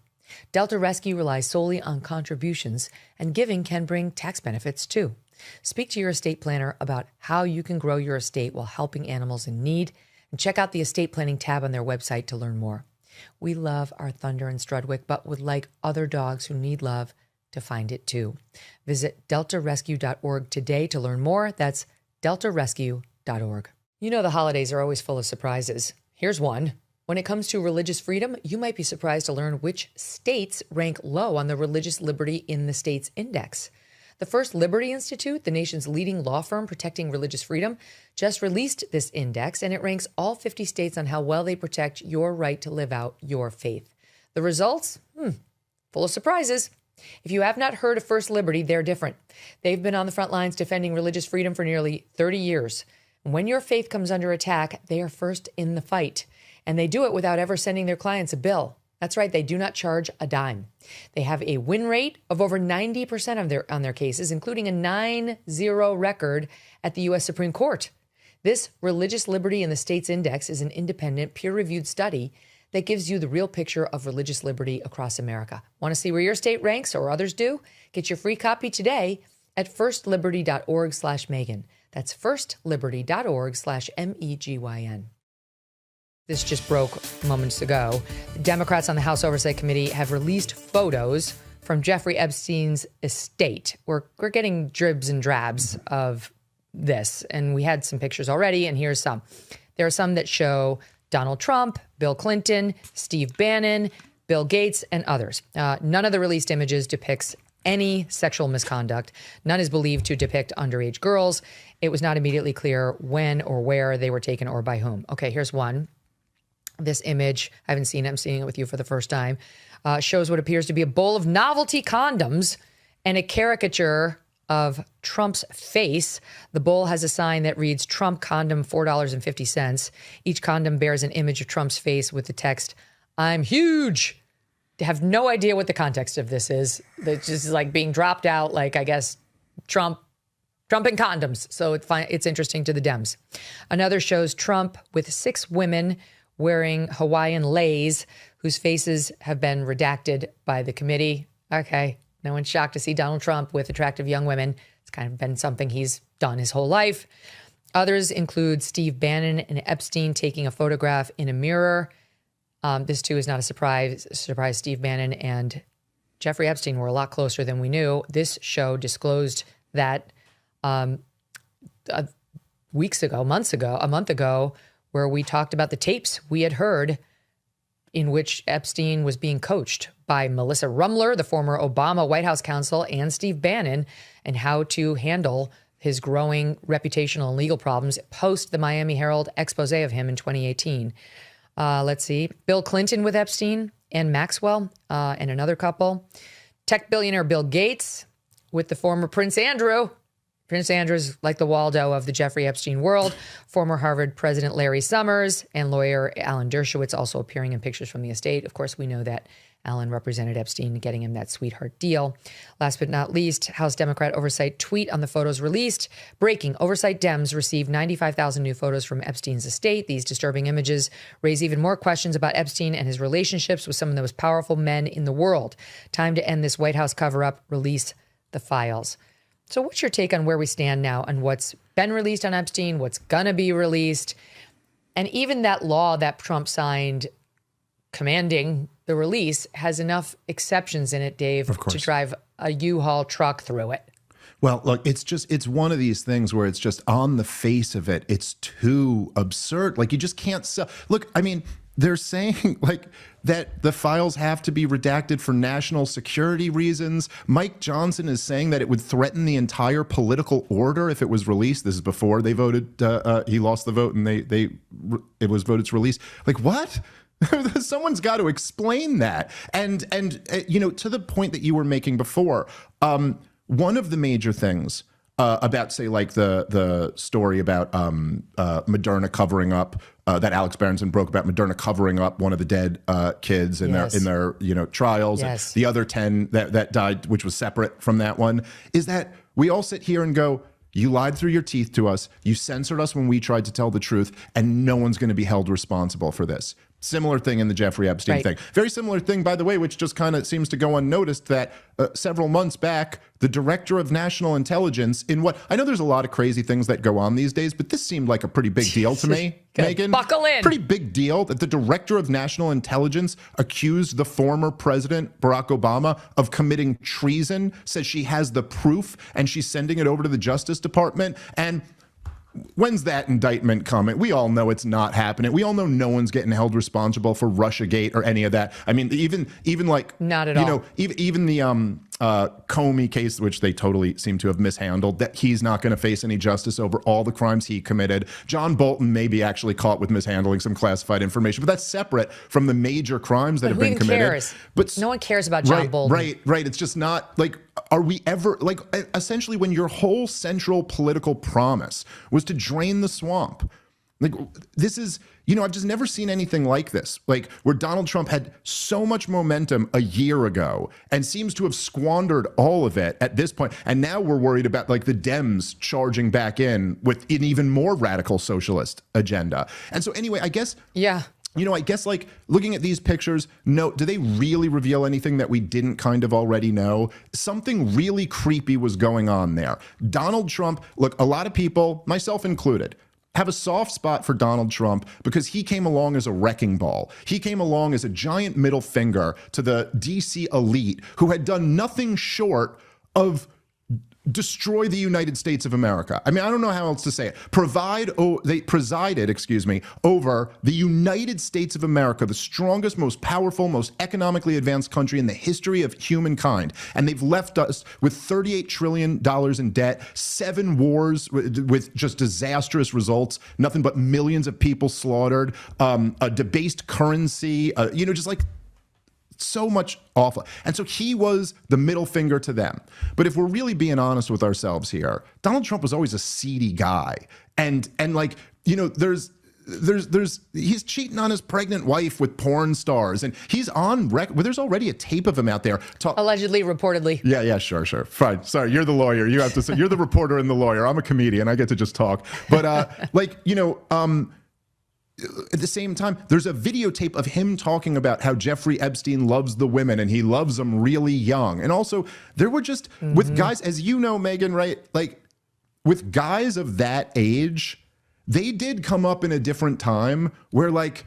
Delta Rescue relies solely on contributions, and giving can bring tax benefits too. Speak to your estate planner about how you can grow your estate while helping animals in need, and check out the estate planning tab on their website to learn more. We love our Thunder and Strudwick, but would like other dogs who need love to find it too. Visit deltarescue.org today to learn more. That's deltarescue.org. You know the holidays are always full of surprises. Here's one. When it comes to religious freedom, you might be surprised to learn which states rank low on the Religious Liberty in the States Index. The First Liberty Institute, the nation's leading law firm protecting religious freedom, just released this index, and it ranks all 50 states on how well they protect your right to live out your faith. The results? Full of surprises. If you have not heard of First Liberty, they're different. They've been on the front lines defending religious freedom for nearly 30 years. When your faith comes under attack, they are first in the fight, and they do it without ever sending their clients a bill. That's right, they do not charge a dime. They have a win rate of over 90% on their cases, including a 9-0 record at the U.S. Supreme Court. This Religious Liberty in the States Index is an independent, peer-reviewed study that gives you the real picture of religious liberty across America. Want to see where your state ranks or others do? Get your free copy today at firstliberty.org/Megyn. That's firstliberty.org/MEGYN. This just broke moments ago. Democrats on the House Oversight Committee have released photos from Jeffrey Epstein's estate. We're getting dribs and drabs of this, and we had some pictures already, and here's some. There are some that show Donald Trump, Bill Clinton, Steve Bannon, Bill Gates, and others. None of the released images depicts any sexual misconduct. None is believed to depict underage girls. It was not immediately clear when or where they were taken or by whom. Okay, here's one. This image, I haven't seen it, I'm seeing it with you for the first time, shows what appears to be a bowl of novelty condoms and a caricature of Trump's face. The bowl has a sign that reads, Trump condom, $4.50. Each condom bears an image of Trump's face with the text, I'm huge. I have no idea what the context of this is. It's just like being dropped out, like, I guess, Trump and condoms. So it's interesting to the Dems. Another shows Trump with 6 women wearing Hawaiian leis whose faces have been redacted by the committee. Okay, no one's shocked to see Donald Trump with attractive young women. It's kind of been something he's done his whole life. Others include Steve Bannon and Epstein taking a photograph in a mirror. This, too, is not a surprise. Steve Bannon and Jeffrey Epstein were a lot closer than we knew. This show disclosed that months ago, where we talked about the tapes we had heard in which Epstein was being coached by Melissa Rumler, the former Obama White House counsel, and Steve Bannon, and how to handle his growing reputational and legal problems post the Miami Herald expose of him in 2018. Let's see. Bill Clinton with Epstein and Maxwell and another couple. Tech billionaire Bill Gates with the former Prince Andrew. Prince Andrew's like the Waldo of the Jeffrey Epstein world. Former Harvard President Larry Summers and lawyer Alan Dershowitz also appearing in pictures from the estate. Of course, we know that Alan represented Epstein, getting him that sweetheart deal. Last but not least, House Democrat Oversight tweet on the photos released. Breaking: Oversight Dems received 95,000 new photos from Epstein's estate. These disturbing images raise even more questions about Epstein and his relationships with some of the most powerful men in the world. Time to end this White House cover-up. Release the files. So what's your take on where we stand now and what's been released on Epstein, what's going to be released? And even that law that Trump signed commanding the release has enough exceptions in it, Dave, to drive a U-Haul truck through it. Well, look, it's one of these things where it's just on the face of it, it's too absurd. Like, you just can't sell. Look, I mean, they're saying like that the files have to be redacted for national security reasons. Mike Johnson is saying that it would threaten the entire political order if it was released. This is before they voted. He lost the vote and it was voted to release. Like, what? Someone's got to explain that. And you know, to the point that you were making before, one of the major things about, say, like the story about Moderna covering up that Alex Berenson broke about Moderna covering up one of the dead kids in their you know, trials. Yes. The other 10 that died, which was separate from that one, is that we all sit here and go, you lied through your teeth to us. You censored us when we tried to tell the truth, and no one's going to be held responsible for this. Similar thing in the Jeffrey Epstein thing. Very similar thing, by the way, which just kind of seems to go unnoticed, that several months back, the director of national intelligence in what, I know there's a lot of crazy things that go on these days, but this seemed like a pretty big deal to me, Megyn. Buckle in. Pretty big deal that the director of national intelligence accused the former president, Barack Obama, of committing treason, says she has the proof, and she's sending it over to the Justice Department. And when's that indictment coming? We all know it's not happening. We all know no one's getting held responsible for Russiagate or any of that. I mean, even like, not at all. You know, even the Comey case, which they totally seem to have mishandled, that he's not going to face any justice over all the crimes he committed. John Bolton may be actually caught with mishandling some classified information, but that's separate from the major crimes that have been committed. Cares? But no one cares about John Bolton. Right. It's just not like, are we ever, like, essentially when your whole central political promise was to drain the swamp. Like, this is, you know, I've just never seen anything like this, like where Donald Trump had so much momentum a year ago and seems to have squandered all of it at this point. And now we're worried about like the Dems charging back in with an even more radical socialist agenda. And so anyway, I guess, you know, I guess like looking at these pictures, do they really reveal anything that we didn't kind of already know? Something really creepy was going on there. Donald Trump, look, a lot of people, myself included, have a soft spot for Donald Trump because he came along as a wrecking ball. He came along as a giant middle finger to the DC elite who had done nothing short of destroy the United States of America. I mean, I don't know how else to say it. They presided, over the United States of America, the strongest, most powerful, most economically advanced country in the history of humankind. And they've left us with $38 trillion in debt, 7 wars with just disastrous results, nothing but millions of people slaughtered, a debased currency, you know, just like so much awful. And so he was the middle finger to them. But if we're really being honest with ourselves here, Donald Trump was always a seedy guy. And like, you know, he's cheating on his pregnant wife with porn stars, and he's on record. Well, there's already a tape of him out there. Allegedly, reportedly. Yeah, sure. Fine. Sorry, you're the lawyer. You have to say, you're the reporter and the lawyer. I'm a comedian. I get to just talk. But like, you know, at the same time, there's a videotape of him talking about how Jeffrey Epstein loves the women and he loves them really young. And also, there were just, with guys, as you know, Megyn, right? Like, with guys of that age, they did come up in a different time where, like,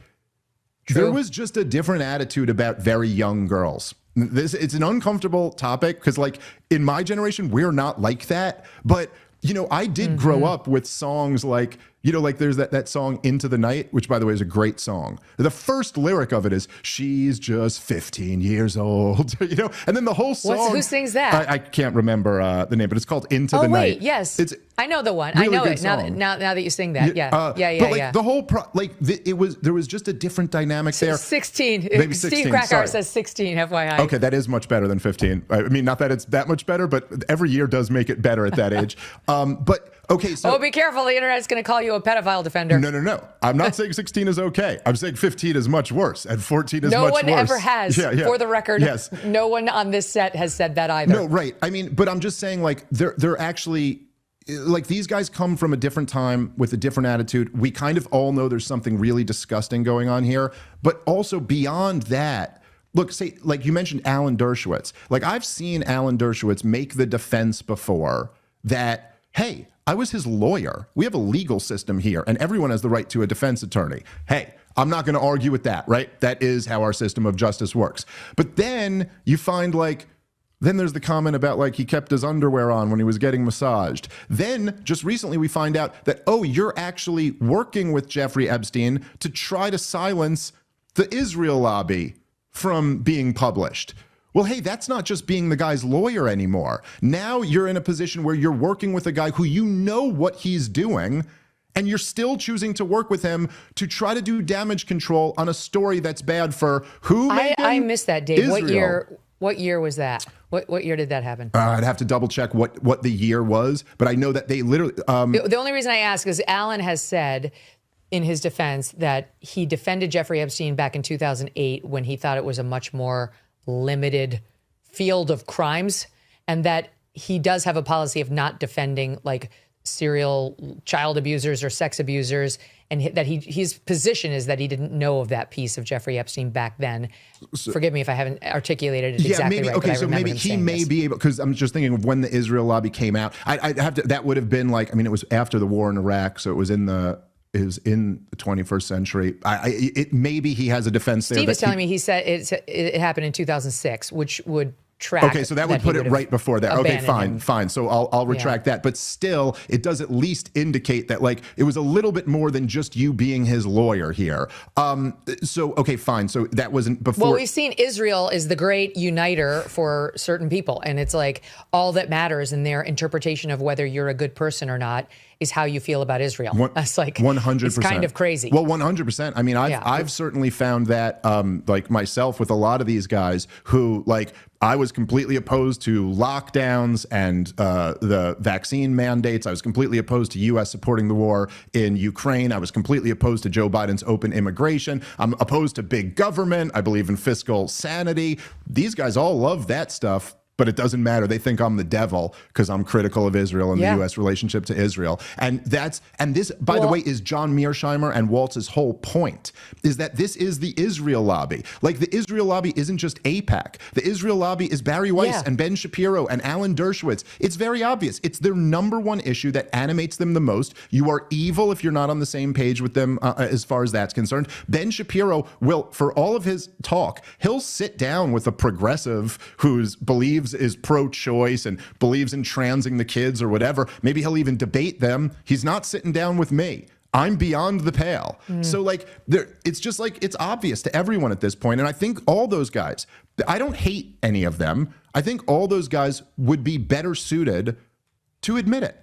there was just a different attitude about very young girls. It's an uncomfortable topic because, like, in my generation, we're not like that. But, you know, I did grow up with songs like, you know, like there's that song Into the Night, which, by the way, is a great song. The first lyric of it is, she's just 15 years old, you know? And then the whole song. Who sings that? I can't remember the name, but it's called Into the Night. Yes. I know the one. Really I know good it song. now that you sing that. Yeah. But like the whole there was just a different dynamic there. 16. Maybe Steve 16. Krakauer Sorry. says 16. FYI. Okay, that is much better than 15. I mean, not that it's that much better, but every year does make it better at that age. But okay, so be careful. The internet's going to call you a pedophile defender. No. I'm not saying 16 is okay. I'm saying 15 is much worse, and 14 is no much one worse. ever has. For the record, yes. No one on this set has said that either. No, right. I mean, but I'm just saying, like, they're actually, like, these guys come from a different time with a different attitude. We kind of all know there's something really disgusting going on here, but also beyond that, look, say, like you mentioned Alan Dershowitz. Like, I've seen Alan Dershowitz make the defense before that, hey, I was his lawyer. We have a legal system here, and everyone has the right to a defense attorney. Hey, I'm not going to argue with that, right? That is how our system of justice works. But then you find, like, then there's the comment about, like, he kept his underwear on when he was getting massaged. Then just recently we find out that, oh, you're actually working with Jeffrey Epstein to try to silence the Israel lobby from being published. Well, hey, that's not just being the guy's lawyer anymore. Now you're in a position where you're working with a guy who you know what he's doing, and you're still choosing to work with him to try to do damage control on a story that's bad for who? I missed that, Dave. Israel. What year was that? What year did that happen? I'd have to double check what the year was, but I know that they literally. The only reason I ask is Alan has said in his defense that he defended Jeffrey Epstein back in 2008 when he thought it was a much more limited field of crimes, and that he does have a policy of not defending like serial child abusers or sex abusers, and that his position is that he didn't know of that piece of Jeffrey Epstein back then. Forgive me if I haven't articulated it exactly maybe, right. Okay, so maybe he may be able, because I'm just thinking of when the Israel lobby came out. I'd have to. That would have been like, I mean, it was after the war in Iraq, so it was in the 21st century. Maybe he has a defense there. Steve is telling me he said it happened in 2006, which would track. Okay, so that would put it right before that. Okay, fine. So I'll retract that. But still, it does at least indicate that, like, it was a little bit more than just you being his lawyer here. So, okay, fine. So that wasn't before. Well, we've seen Israel is the great uniter for certain people. And it's like all that matters in their interpretation of whether you're a good person or not is how you feel about Israel. That's like 100%. It's kind of crazy. Well, 100%. I mean, I've certainly found that, like myself, with a lot of these guys who, like, I was completely opposed to lockdowns and the vaccine mandates. I was completely opposed to U.S. supporting the war in Ukraine. I was completely opposed to Joe Biden's open immigration. I'm opposed to big government. I believe in fiscal sanity. These guys all love that stuff. But it doesn't matter. They think I'm the devil because I'm critical of Israel and the U.S. relationship to Israel. And this, by the way, is John Mearsheimer and Waltz's whole point, is that this is the Israel lobby. Like, the Israel lobby isn't just AIPAC. The Israel lobby is Barry Weiss and Ben Shapiro and Alan Dershowitz. It's very obvious. It's their number one issue that animates them the most. You are evil if you're not on the same page with them as far as that's concerned. Ben Shapiro will, for all of his talk, he'll sit down with a progressive who believes is pro-choice and believes in transing the kids or whatever. Maybe he'll even debate them. He's not sitting down with me. I'm beyond the pale. So, like, it's just like, it's obvious to everyone at this point. And I think all those guys, I don't hate any of them. I think all those guys would be better suited to admit it.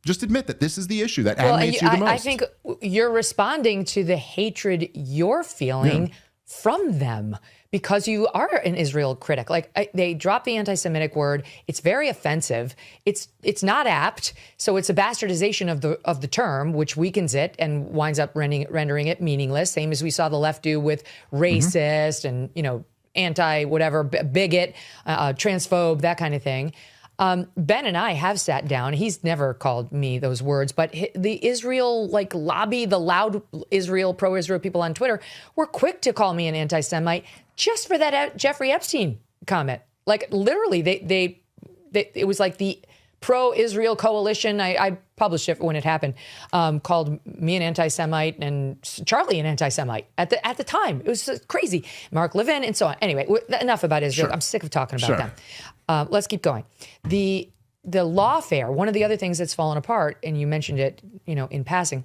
Just admit that this is the issue that animates you the most. I think you're responding to the hatred you're feeling from them because you are an Israel critic. Like, they drop the anti-Semitic word. It's very offensive. It's not apt. So it's a bastardization of the term, which weakens it and winds up rendering it meaningless. Same as we saw the left do with racist and, anti-whatever, bigot, transphobe, that kind of thing. Ben and I have sat down. He's never called me those words, but the Israel lobby, the loud Israel, pro-Israel people on Twitter were quick to call me an anti-Semite just for that Jeffrey Epstein comment. Like, literally, they it was like the pro-Israel coalition. I published it when it happened. Called me an anti-Semite and Charlie an anti-Semite at the time. It was crazy. Mark Levin and so on. Anyway, enough about Israel. Sure. I'm sick of talking about them. Let's keep going. The lawfare, one of the other things that's fallen apart, and you mentioned it, in passing,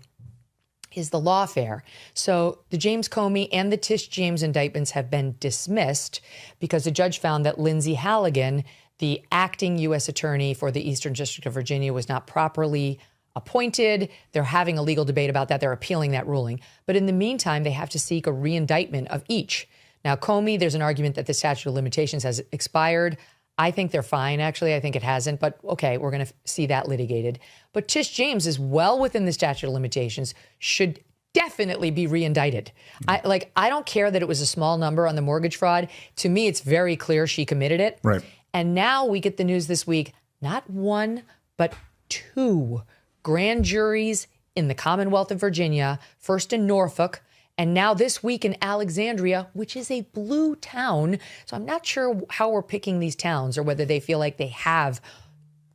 is the lawfare. So the James Comey and the Tish James indictments have been dismissed because the judge found that Lindsay Halligan, the acting U.S. attorney for the Eastern District of Virginia was not properly appointed. They're having a legal debate about that. They're appealing that ruling. But in the meantime, they have to seek a reindictment of each. Now, Comey, there's an argument that the statute of limitations has expired. I think they're fine, actually. I think it hasn't. But okay, we're going to see that litigated. But Tish James is well within the statute of limitations, should definitely be reindicted. I don't care that it was a small number on the mortgage fraud. To me, it's very clear she committed it. Right. And now we get the news this week, not one, but two grand juries in the Commonwealth of Virginia, first in Norfolk, and now this week in Alexandria, which is a blue town. So I'm not sure how we're picking these towns or whether they feel like they have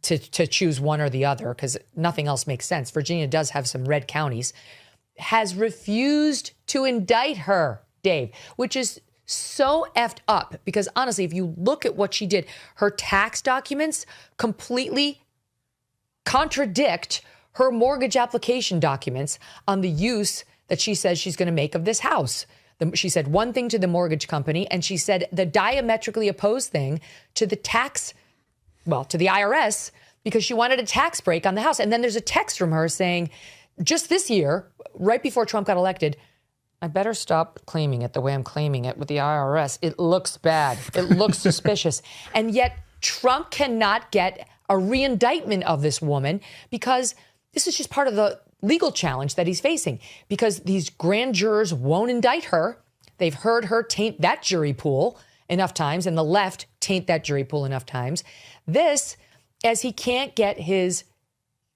to choose one or the other, because nothing else makes sense. Virginia does have some red counties. Has refused to indict her, Dave, which is so effed up, because honestly, if you look at what she did, her tax documents completely contradict her mortgage application documents on the use that she says she's going to make of this house. She said one thing to the mortgage company, and she said the diametrically opposed thing to the to the IRS, because she wanted a tax break on the house. And then there's a text from her saying, just this year, right before Trump got elected, I better stop claiming it the way I'm claiming it with the IRS. It looks bad. It looks suspicious. And yet Trump cannot get a reindictment of this woman, because this is just part of the legal challenge that he's facing, because these grand jurors won't indict her. They've heard her taint that jury pool enough times, and the left taint that jury pool enough times. This, as he can't get his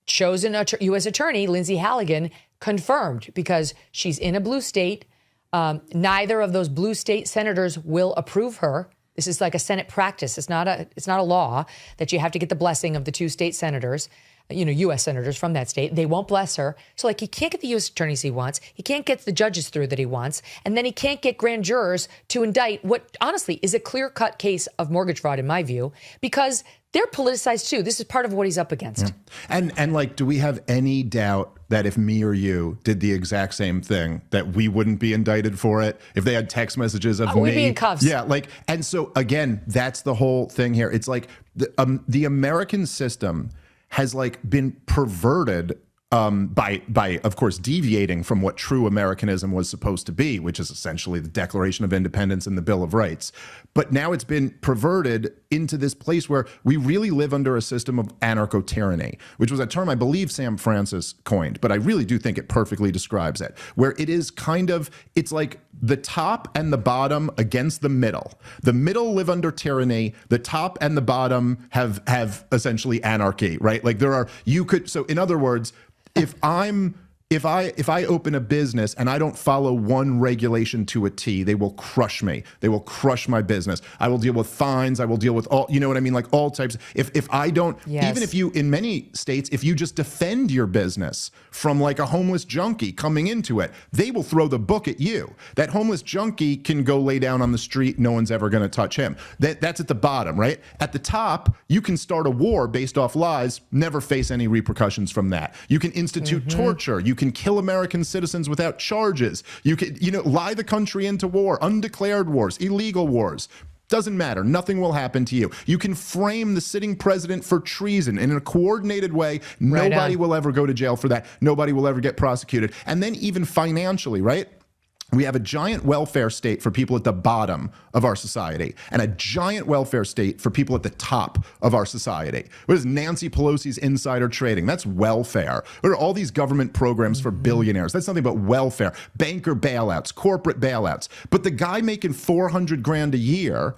chosen U.S. attorney, Lindsay Halligan, confirmed, because she's in a blue state. Neither of those blue state senators will approve her. This is like a Senate practice. It's not a law that you have to get the blessing of the two state senators, U.S. senators from that state. They won't bless her. So he can't get the U.S. attorneys he wants. He can't get the judges through that he wants. And then he can't get grand jurors to indict what honestly is a clear-cut case of mortgage fraud, in my view, because they're politicized too. This is part of what he's up against. Yeah. And do we have any doubt that if me or you did the exact same thing, that we wouldn't be indicted for it? If they had text messages of me, we'd be in cuffs. Yeah, and so again, that's the whole thing here. It's like the American system has been perverted by of course deviating from what true Americanism was supposed to be, which is essentially the Declaration of Independence and the Bill of Rights. But now it's been perverted into this place where we really live under a system of anarcho-tyranny, which was a term I believe Sam Francis coined, but I really do think it perfectly describes it, where it is it's like the top and the bottom against the middle. The middle live under tyranny. The top and the bottom have essentially anarchy, right? So in other words, if I open a business and I don't follow one regulation to a T, they will crush me. They will crush my business. I will deal with fines. I will deal with all, you know what I mean? All types. If I don't, even if you, in many states, if you just defend your business from a homeless junkie coming into it, they will throw the book at you. That homeless junkie can go lay down on the street. No one's ever going to touch him. That's at the bottom, right? At the top, you can start a war based off lies, never face any repercussions from that. You can institute torture. You can kill American citizens without charges. You can, lie the country into war, undeclared wars, illegal wars. Doesn't matter. Nothing will happen to you. You can frame the sitting president for treason in a coordinated way. Nobody will ever go to jail for that. Nobody will ever get prosecuted. And then even financially, right? We have a giant welfare state for people at the bottom of our society and a giant welfare state for people at the top of our society. What is Nancy Pelosi's insider trading? That's welfare. What are all these government programs for billionaires? That's nothing but welfare. Banker bailouts, corporate bailouts. But the guy making $400 grand a year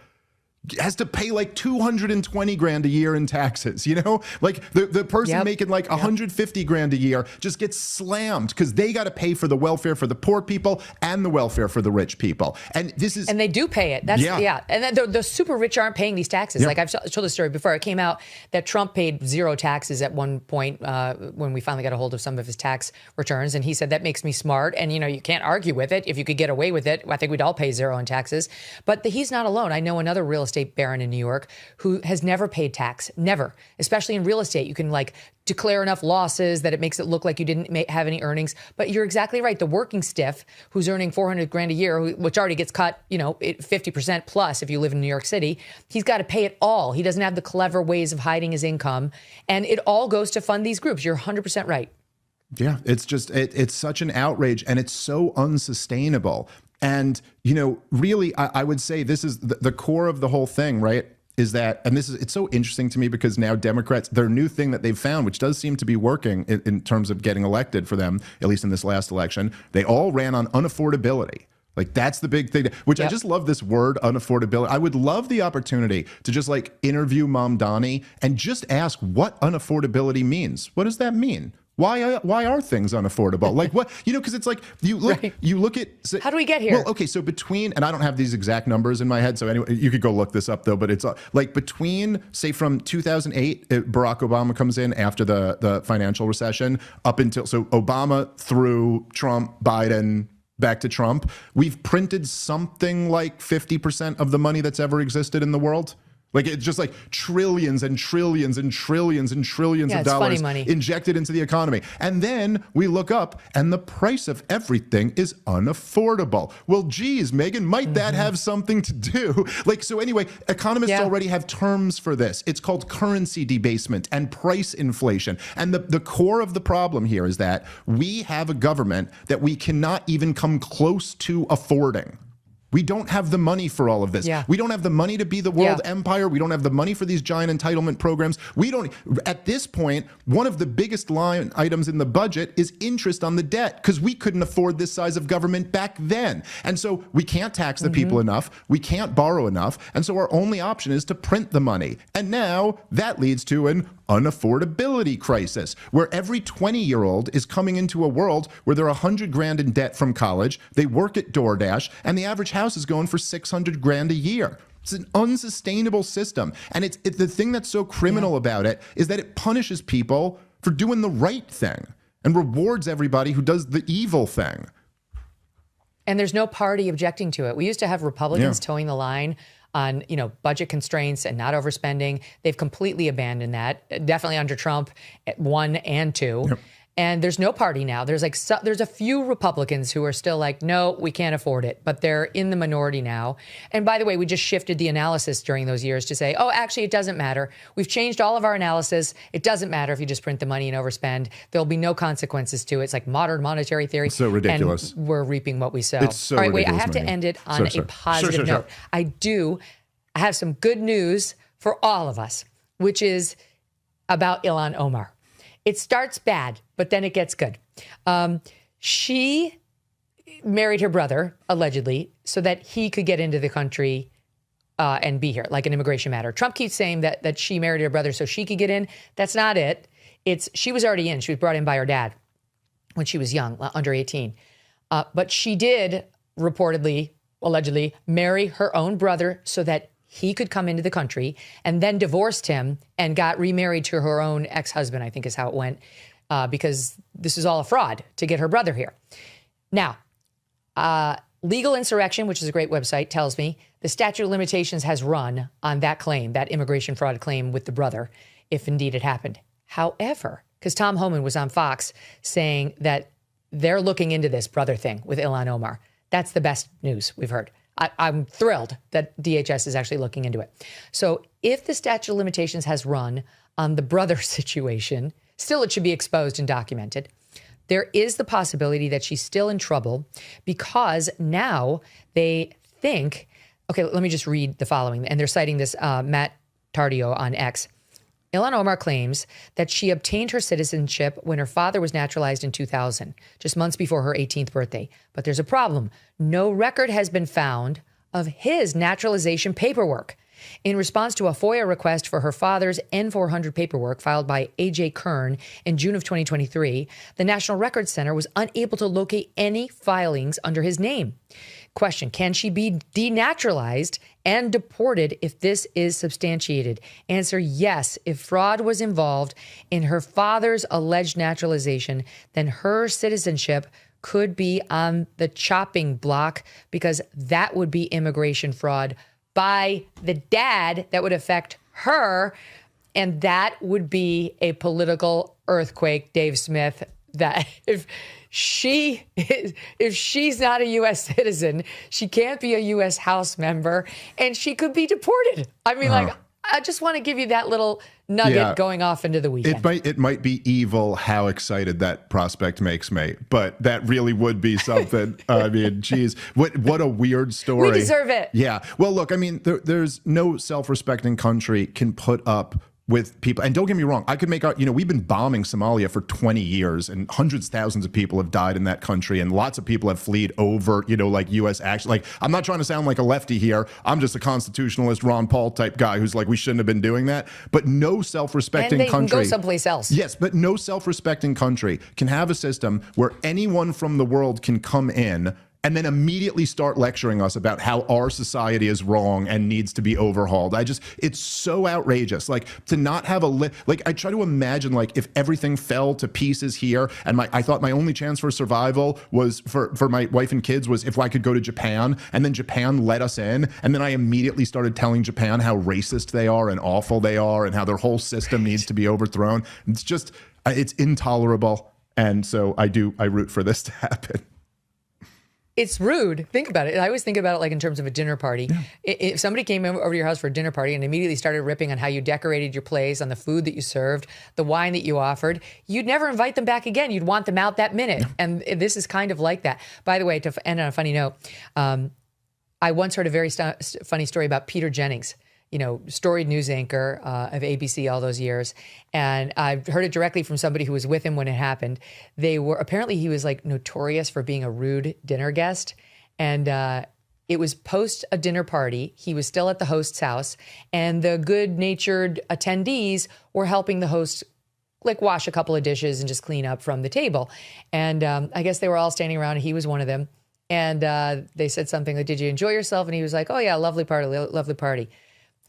has to pay $220 grand a year in taxes, the person making $150 grand a year just gets slammed because they got to pay for the welfare for the poor people and the welfare for the rich people. And they do pay it. That's And then the super rich aren't paying these taxes. I've told the story before. It came out that Trump paid zero taxes at one point when we finally got a hold of some of his tax returns. And he said, that makes me smart. And, you can't argue with it. If you could get away with it, I think we'd all pay zero in taxes. But he's not alone. I know another real estate estate baron in New York who has never paid tax, never, especially in real estate. You can like declare enough losses that it makes it look like you didn't have any earnings. But you're exactly right. The working stiff who's earning $400,000 a year, which already gets cut, 50% plus if you live in New York City, he's got to pay it all. He doesn't have the clever ways of hiding his income. And it all goes to fund these groups. You're 100% right. Yeah, it's just, it's such an outrage and it's so unsustainable. And, really, I would say this is the core of the whole thing, right? Is that, and it's so interesting to me because now Democrats, their new thing that they've found, which does seem to be working in terms of getting elected for them, at least in this last election, they all ran on unaffordability. Like that's the big thing, which I just love this word unaffordability. I would love the opportunity to just like interview Mom Donnie and just ask what unaffordability means. What does that mean? Why are things unaffordable? Like what, because it's like you look at. How do we get here? Well, okay, so between, and I don't have these exact numbers in my head, so anyway, you could go look this up though, but it's like between, say from 2008, Barack Obama comes in after the financial recession up until, so Obama through Trump, Biden, back to Trump, we've printed something like 50% of the money that's ever existed in the world. Like it's just like trillions and trillions and trillions and trillions of dollars injected into the economy. And then we look up and the price of everything is unaffordable. Well, geez, Megyn, might that have something to do? Like, so anyway, economists already have terms for this. It's called currency debasement and price inflation. And the core of the problem here is that we have a government that we cannot even come close to affording. We don't have the money for all of this. Yeah. We don't have the money to be the world empire. We don't have the money for these giant entitlement programs. We don't, at this point, one of the biggest line items in the budget is interest on the debt because we couldn't afford this size of government back then. And so we can't tax the people enough. We can't borrow enough. And so our only option is to print the money. And now that leads to an unaffordability crisis where every 20-year-old is coming into a world where they're $100,000 in debt from college. They work at DoorDash and the average house is going for $600,000 a year. It's an unsustainable system. And it's the thing that's so criminal about it is that it punishes people for doing the right thing and rewards everybody who does the evil thing. And there's no party objecting to it. We used to have Republicans towing the line on, budget constraints and not overspending. They've completely abandoned that, definitely under Trump at 1 and 2. Yep. And there's no party now. There's there's a few Republicans who are still like, no, we can't afford it, but they're in the minority now. And by the way, we just shifted the analysis during those years to say, oh, actually, it doesn't matter. We've changed all of our analysis. It doesn't matter if you just print the money and overspend. There'll be no consequences to it. It's like modern monetary theory. It's so ridiculous. And we're reaping what we sow. It's so all right, ridiculous. Wait, I have to end it on a positive note. I have some good news for all of us, which is about Ilhan Omar. It starts bad, but then it gets good. She married her brother, allegedly, so that he could get into the country and be here, like an immigration matter. Trump keeps saying that she married her brother so she could get in. That's not it. She was already in. She was brought in by her dad when she was young, under 18. But she did reportedly, allegedly, marry her own brother so that he could come into the country, and then divorced him and got remarried to her own ex-husband, I think is how it went, because this is all a fraud to get her brother here. Now, Legal Insurrection, which is a great website, tells me the statute of limitations has run on that claim, that immigration fraud claim with the brother, if indeed it happened. However, because Tom Homan was on Fox saying that they're looking into this brother thing with Ilhan Omar. That's the best news we've heard. I'm thrilled that DHS is actually looking into it. So if the statute of limitations has run on the brother situation, still it should be exposed and documented. There is the possibility that she's still in trouble because now they think, okay, let me just read the following. And they're citing this Matt Tardio on X. Ilhan Omar claims that she obtained her citizenship when her father was naturalized in 2000, just months before her 18th birthday. But there's a problem. No record has been found of his naturalization paperwork. In response to a FOIA request for her father's N-400 paperwork filed by A.J. Kern in June of 2023, the National Records Center was unable to locate any filings under his name. Question, can she be denaturalized and deported if this is substantiated? Answer, yes. If fraud was involved in her father's alleged naturalization, then her citizenship could be on the chopping block because that would be immigration fraud by the dad that would affect her. And that would be a political earthquake, Dave Smith, that if she's not a U.S. citizen, she can't be a U.S. House member, and she could be deported. I mean, like, I just want to give you that little nugget going off into the weekend. It might be evil how excited that prospect makes me, but that really would be something. I mean, geez, what a weird story. We deserve it. Yeah. Well, look, I mean, there's no self-respecting country can put up with people. And don't get me wrong, I could make out, we've been bombing Somalia for 20 years and hundreds of thousands of people have died in that country and lots of people have fled over, like U.S. action. Like, I'm not trying to sound like a lefty here. I'm just a constitutionalist Ron Paul type guy who's like, we shouldn't have been doing that. But no self-respecting country. And they can go someplace else. Yes, but no self-respecting country can have a system where anyone from the world can come in and then immediately start lecturing us about how our society is wrong and needs to be overhauled. It's so outrageous. Like, to not have I try to imagine, like, if everything fell to pieces here and I thought my only chance for survival was for my wife and kids was if I could go to Japan, and then Japan let us in, and then I immediately started telling Japan how racist they are and awful they are and how their whole system needs to be overthrown. It's just, it's intolerable. And so I root for this to happen. It's rude. Think about it. I always think about it like in terms of a dinner party. Yeah. If somebody came over to your house for a dinner party and immediately started ripping on how you decorated your place, on the food that you served, the wine that you offered, you'd never invite them back again. You'd want them out that minute. Yeah. And this is kind of like that. By the way, to end on a funny note, I once heard a very funny story about Peter Jennings, storied news anchor of ABC all those years. And I've heard it directly from somebody who was with him when it happened. Apparently he was like notorious for being a rude dinner guest. And it was post a dinner party. He was still at the host's house, and the good-natured attendees were helping the host like wash a couple of dishes and just clean up from the table. And I guess they were all standing around, and he was one of them. And they said something like, "Did you enjoy yourself?" And he was like, "Oh yeah, lovely party.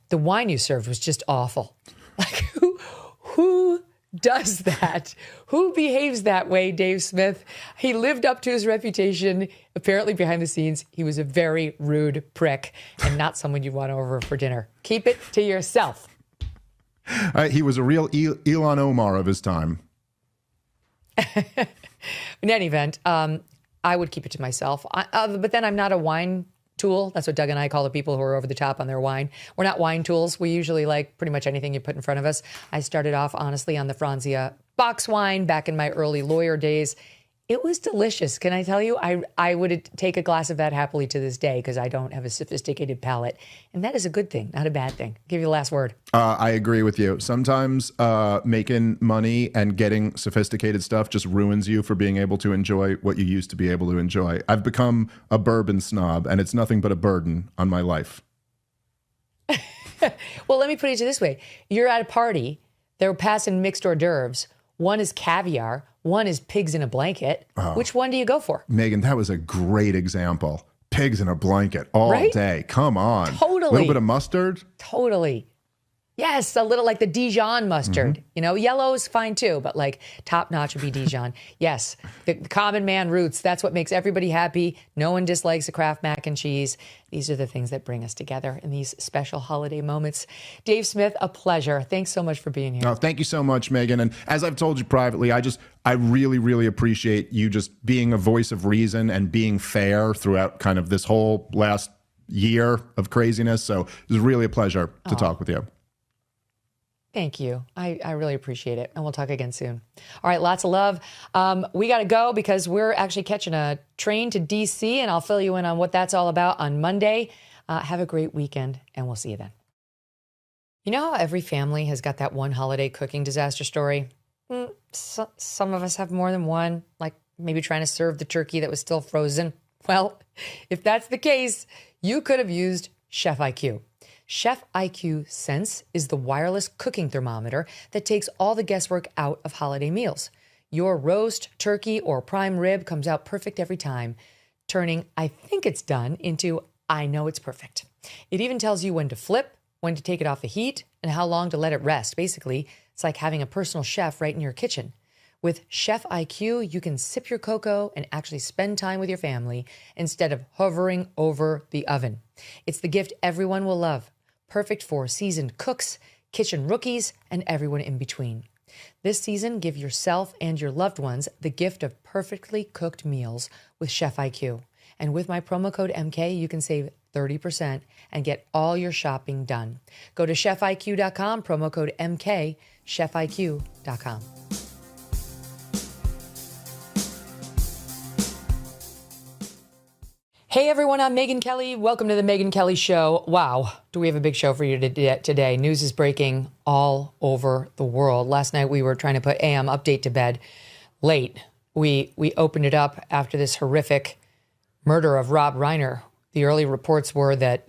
The wine you served was just awful." Like, who does that? Who behaves that way, Dave Smith? He lived up to his reputation. Apparently, behind the scenes, he was a very rude prick and not someone you'd want over for dinner. Keep it to yourself. He was a real Elon Omar of his time. In any event, I would keep it to myself. But then I'm not a wine tool. That's what Doug and I call the people who are over the top on their wine. We're not wine tools. We usually like pretty much anything you put in front of us. I started off, honestly, on the Franzia box wine back in my early lawyer days. It was delicious. Can I tell you? I would take a glass of that happily to this day because I don't have a sophisticated palate. And that is a good thing, not a bad thing. I'll give you the last word. I agree with you. Sometimes making money and getting sophisticated stuff just ruins you for being able to enjoy what you used to be able to enjoy. I've become a bourbon snob, and it's nothing but a burden on my life. Well, let me put it this way. You're at a party. They're passing mixed hors d'oeuvres. One is caviar. One is pigs in a blanket. Oh. Which one do you go for? Megyn, that was a great example. Pigs in a blanket all day. Come on. Totally. A little bit of mustard. Totally. Yes, a little like the Dijon mustard. Mm-hmm. Yellow is fine too, but like top notch would be Dijon. Yes, the common man roots. That's what makes everybody happy. No one dislikes a Kraft mac and cheese. These are the things that bring us together in these special holiday moments. Dave Smith, a pleasure. Thanks so much for being here. Oh, thank you so much, Megyn. And as I've told you privately, I really, really appreciate you just being a voice of reason and being fair throughout kind of this whole last year of craziness. So it was really a pleasure to talk with you. Thank you. I really appreciate it. And we'll talk again soon. All right. Lots of love. We got to go because we're actually catching a train to D.C. and I'll fill you in on what that's all about on Monday. Have a great weekend and we'll see you then. You know how every family has got that one holiday cooking disaster story? Some of us have more than one, like maybe trying to serve the turkey that was still frozen. Well, if that's the case, you could have used Chef IQ. Chef IQ Sense is the wireless cooking thermometer that takes all the guesswork out of holiday meals. Your roast, turkey, or prime rib comes out perfect every time, turning "I think it's done" into "I know it's perfect." It even tells you when to flip, when to take it off the heat, and how long to let it rest. Basically, it's like having a personal chef right in your kitchen. With Chef IQ, you can sip your cocoa and actually spend time with your family instead of hovering over the oven. It's the gift everyone will love, perfect for seasoned cooks, kitchen rookies, and everyone in between. This season, give yourself and your loved ones the gift of perfectly cooked meals with Chef IQ. And with my promo code MK, you can save 30% and get all your shopping done. Go to chefiq.com, promo code MK, chefiq.com. Hey everyone, I'm Megyn Kelly. Welcome to the Megyn Kelly Show. Wow, do we have a big show for you today. News is breaking all over the world. Last night we were trying to put AM Update to bed late. We opened it up after this horrific murder of Rob Reiner. The early reports were that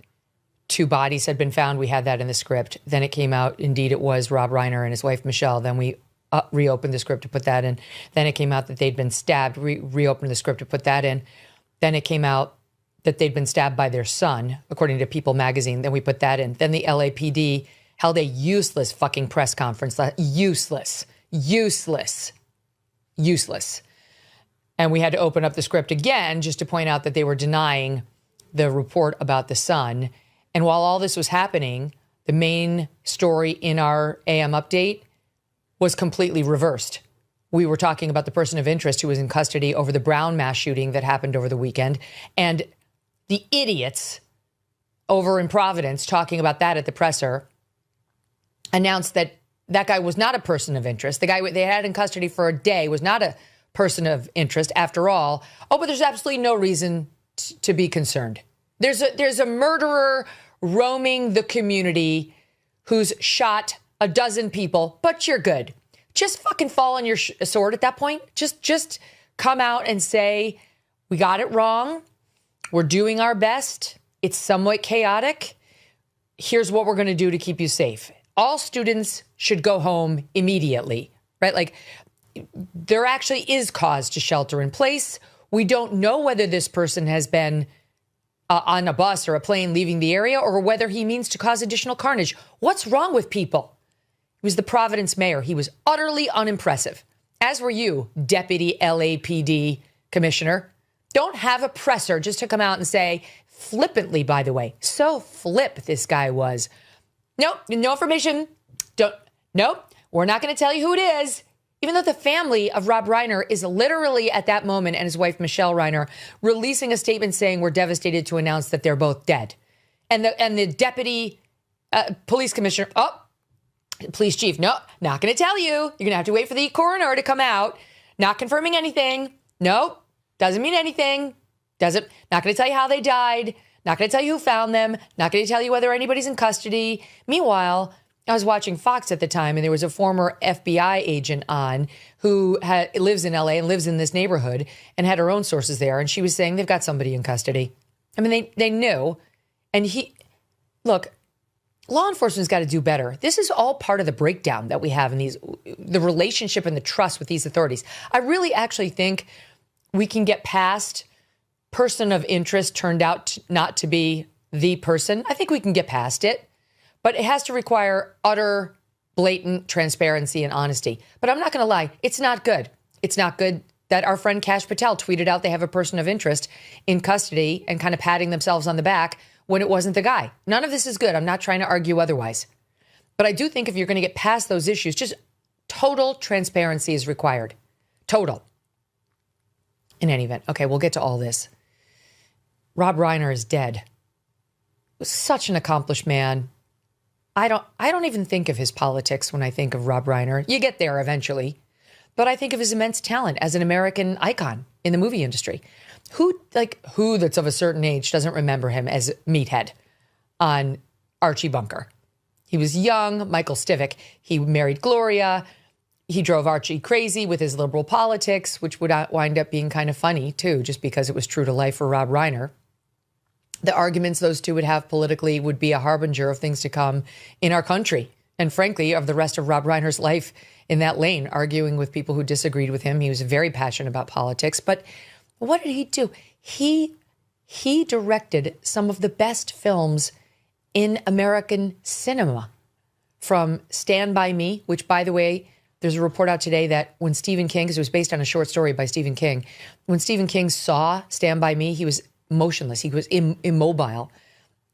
2 bodies had been found. We had that in the script. Then it came out, indeed, it was Rob Reiner and his wife, Michelle. Then we reopened the script to put that in. Then it came out that they'd been stabbed. Reopened the script to put that in. Then it came out that they'd been stabbed by their son, according to People magazine. Then we put that in. Then the LAPD held a useless fucking press conference. Useless. And we had to open up the script again just to point out that they were denying the report about the son. And while all this was happening, the main story in our AM update was completely reversed. We were talking about the person of interest who was in custody over the Brown mass shooting that happened over the weekend. And the idiots over in Providence talking about that at the presser announced that that guy was not a person of interest. The guy they had in custody for a day was not a person of interest after all. Oh, but there's absolutely no reason to be concerned. There's a murderer roaming the community who's shot a dozen people, but you're good. Just fucking fall on your sword at that point. Just come out and say, we got it wrong. We're doing our best. It's somewhat chaotic. Here's what we're going to do to keep you safe. All students should go home immediately, right? Like, there actually is cause to shelter in place. We don't know whether this person has been on a bus or a plane leaving the area or whether he means to cause additional carnage. What's wrong with people? He was the Providence mayor. He was utterly unimpressive, as were you, Deputy LAPD Commissioner. Don't have a presser just to come out and say, flippantly, by the way, so flip this guy was. Nope, no information. Nope, we're not going to tell you who it is. Even though the family of Rob Reiner is literally at that moment, and his wife, Michelle Reiner, releasing a statement saying we're devastated to announce that they're both dead. And the deputy police commissioner, police chief, no, not going to tell you. You're going to have to wait for the coroner to come out. Not confirming anything. Nope. Doesn't mean anything. Not going to tell you how they died. Not going to tell you who found them. Not going to tell you whether anybody's in custody. Meanwhile, I was watching Fox at the time, and there was a former FBI agent on who lives in LA and lives in this neighborhood and had her own sources there. And she was saying they've got somebody in custody. I mean, they knew. And look, law enforcement's got to do better. This is all part of the breakdown that we have in the relationship and the trust with these authorities. I really actually think we can get past person of interest turned out not to be the person. I think we can get past it, but it has to require utter, blatant transparency and honesty. But I'm not going to lie. It's not good. It's not good that our friend Kash Patel tweeted out they have a person of interest in custody and kind of patting themselves on the back when it wasn't the guy. None of this is good. I'm not trying to argue otherwise. But I do think if you're going to get past those issues, just total transparency is required. Total. In any event, okay, we'll get to all this. Rob Reiner is dead. Was such an accomplished man. I don't even think of his politics when I think of Rob Reiner. You get there eventually. But I think of his immense talent as an American icon in the movie industry. Who that's of a certain age doesn't remember him as Meathead on Archie Bunker? He was young, Michael Stivic. He married Gloria. He drove Archie crazy with his liberal politics, which would wind up being kind of funny, too, just because it was true to life for Rob Reiner. The arguments those two would have politically would be a harbinger of things to come in our country. And frankly, of the rest of Rob Reiner's life in that lane, arguing with people who disagreed with him. He was very passionate about politics. But what did he do? He directed some of the best films in American cinema, from Stand By Me, which, by the way, There's a report out today that when Stephen King, because it was based on a short story by Stephen King, when Stephen King saw Stand By Me, he was motionless. He was immobile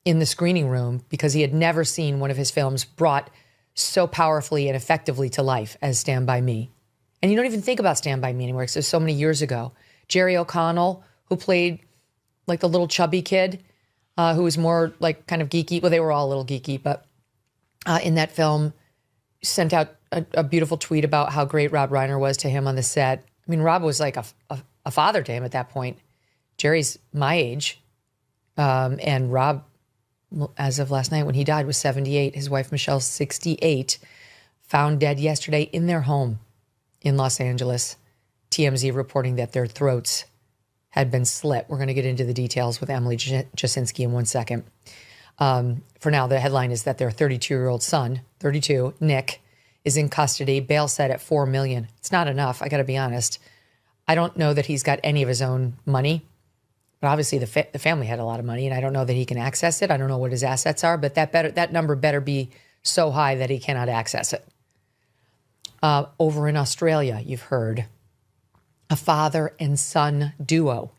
in the screening room because he had never seen one of his films brought so powerfully and effectively to life as Stand By Me. And you don't even think about Stand By Me anymore because it was so many years ago. Jerry O'Connell, who played like the little chubby kid, who was more like kind of geeky. Well, they were all a little geeky, but in that film, sent out a beautiful tweet about how great Rob Reiner was to him on the set. I mean, Rob was like a father to him at that point. Jerry's my age. And Rob, as of last night when he died, was 78. His wife, Michelle, 68, found dead yesterday in their home in Los Angeles. TMZ reporting that their throats had been slit. We're going to get into the details with Emily Jasinski in 1 second. For now, the headline is that their 32-year-old son, 32, Nick, is in custody, bail set at $4 million. It's not enough, I got to be honest. I don't know that he's got any of his own money, but obviously the family had a lot of money, and I don't know that he can access it. I don't know what his assets are, but that number better be so high that he cannot access it. Over in Australia, you've heard, a father and son duo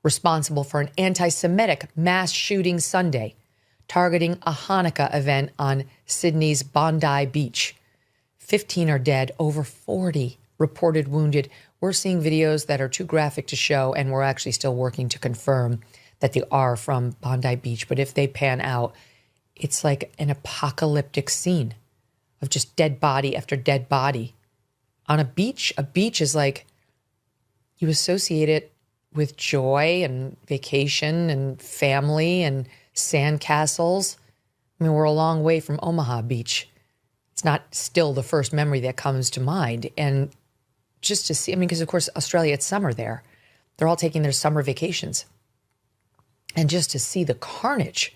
responsible for an anti-Semitic mass shooting Sunday, targeting a Hanukkah event on Sydney's Bondi Beach. 15 are dead, over 40 reported wounded. We're seeing videos that are too graphic to show, and we're actually still working to confirm that they are from Bondi Beach. But if they pan out, it's like an apocalyptic scene of just dead body after dead body on a beach. A beach is like, you associate it with joy and vacation and family and sandcastles. I mean, we're a long way from Omaha Beach. It's not still the first memory that comes to mind. And just to see, I mean, because of course, Australia, it's summer there. They're all taking their summer vacations. And just to see the carnage,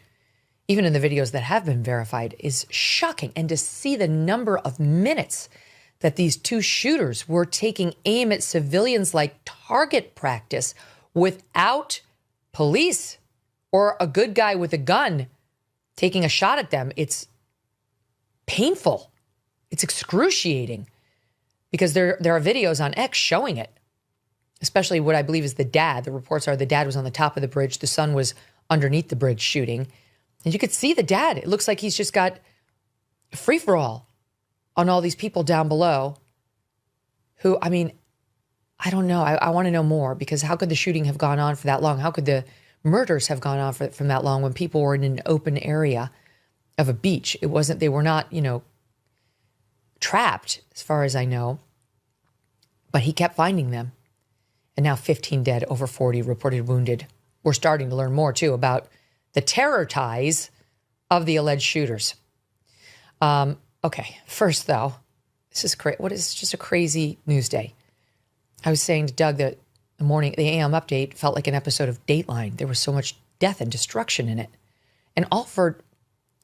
even in the videos that have been verified, is shocking. And to see the number of minutes that these two shooters were taking aim at civilians like target practice without police or a good guy with a gun taking a shot at them, it's painful. It's excruciating because there are videos on X showing it, especially what I believe is the dad. The reports are the dad was on the top of the bridge. The son was underneath the bridge shooting. And you could see the dad. It looks like he's just got free-for-all on all these people down below who, I mean, I don't know. I want to know more because how could the shooting have gone on for that long? How could the murders have gone on from that long when people were in an open area of a beach? It wasn't, they were not, trapped as far as I know, but he kept finding them. And now 15 dead, over 40 reported wounded. We're starting to learn more too about the terror ties of the alleged shooters. Okay, first though, this is what is just a crazy news day. I was saying to Doug that the AM update felt like an episode of Dateline. There was so much death and destruction in it, and all for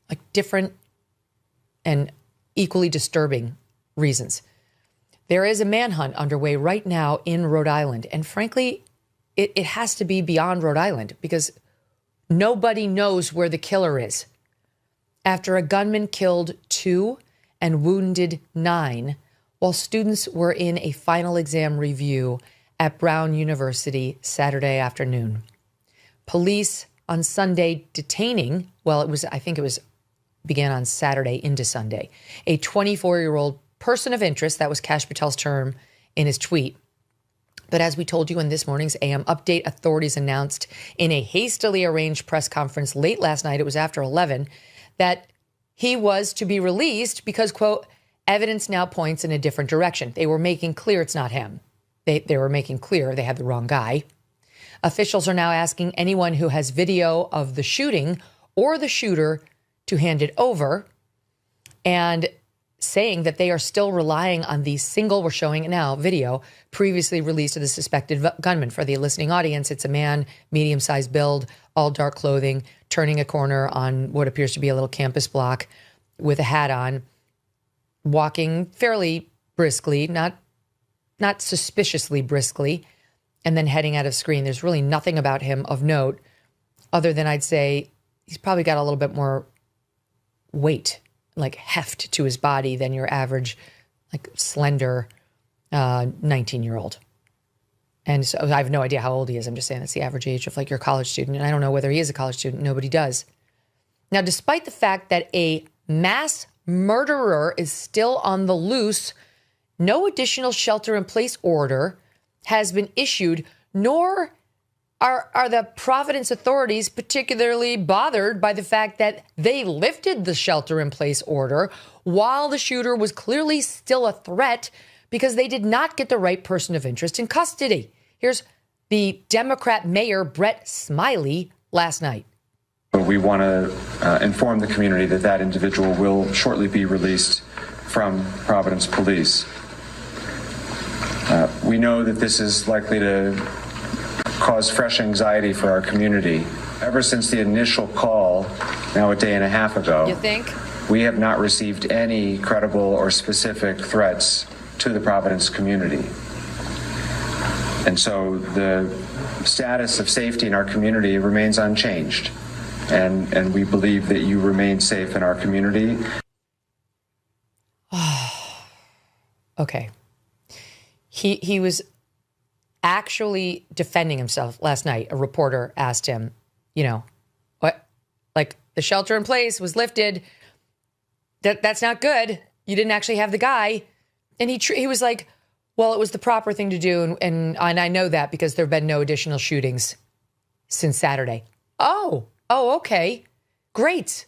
like different and equally disturbing reasons. There is a manhunt underway right now in Rhode Island, and frankly, it has to be beyond Rhode Island because nobody knows where the killer is. After a gunman killed 2 and wounded 9 while students were in a final exam review at Brown University Saturday afternoon. Police on Sunday detaining, began on Saturday into Sunday, a 24-year-old person of interest. That was Kash Patel's term in his tweet. But as we told you in this morning's AM update, authorities announced in a hastily arranged press conference late last night, it was after 11, that he was to be released because, quote, evidence now points in a different direction. They were making clear it's not him. They were making clear they had the wrong guy. Officials are now asking anyone who has video of the shooting or the shooter to hand it over, and saying that they are still relying on the single, we're showing it now, video previously released of the suspected gunman. For the listening audience, it's a man, medium-sized build, all dark clothing, turning a corner on what appears to be a little campus block with a hat on, walking fairly briskly, not suspiciously briskly, and then heading out of screen. There's really nothing about him of note other than I'd say he's probably got a little bit more weight, like heft to his body than your average like slender 19-year-old. And so I have no idea how old he is. I'm just saying that's the average age of like your college student. And I don't know whether he is a college student. Nobody does. Now, despite the fact that a mass murderer is still on the loose, no additional shelter-in-place order has been issued, nor are the Providence authorities particularly bothered by the fact that they lifted the shelter-in-place order while the shooter was clearly still a threat because they did not get the right person of interest in custody. Here's the Democrat mayor, Brett Smiley, last night. We want to inform the community that that individual will shortly be released from Providence Police. We know that this is likely to cause fresh anxiety for our community. Ever since the initial call, now a day and a half ago, you think? We have not received any credible or specific threats to the Providence community. And so the status of safety in our community remains unchanged. And we believe that you remain safe in our community. Okay. He was actually defending himself last night. A reporter asked him, you know, what, like the shelter in place was lifted. That's not good. You didn't actually have the guy. And he was like, well, it was the proper thing to do. And I know that because there have been no additional shootings since Saturday. Oh, okay. Great.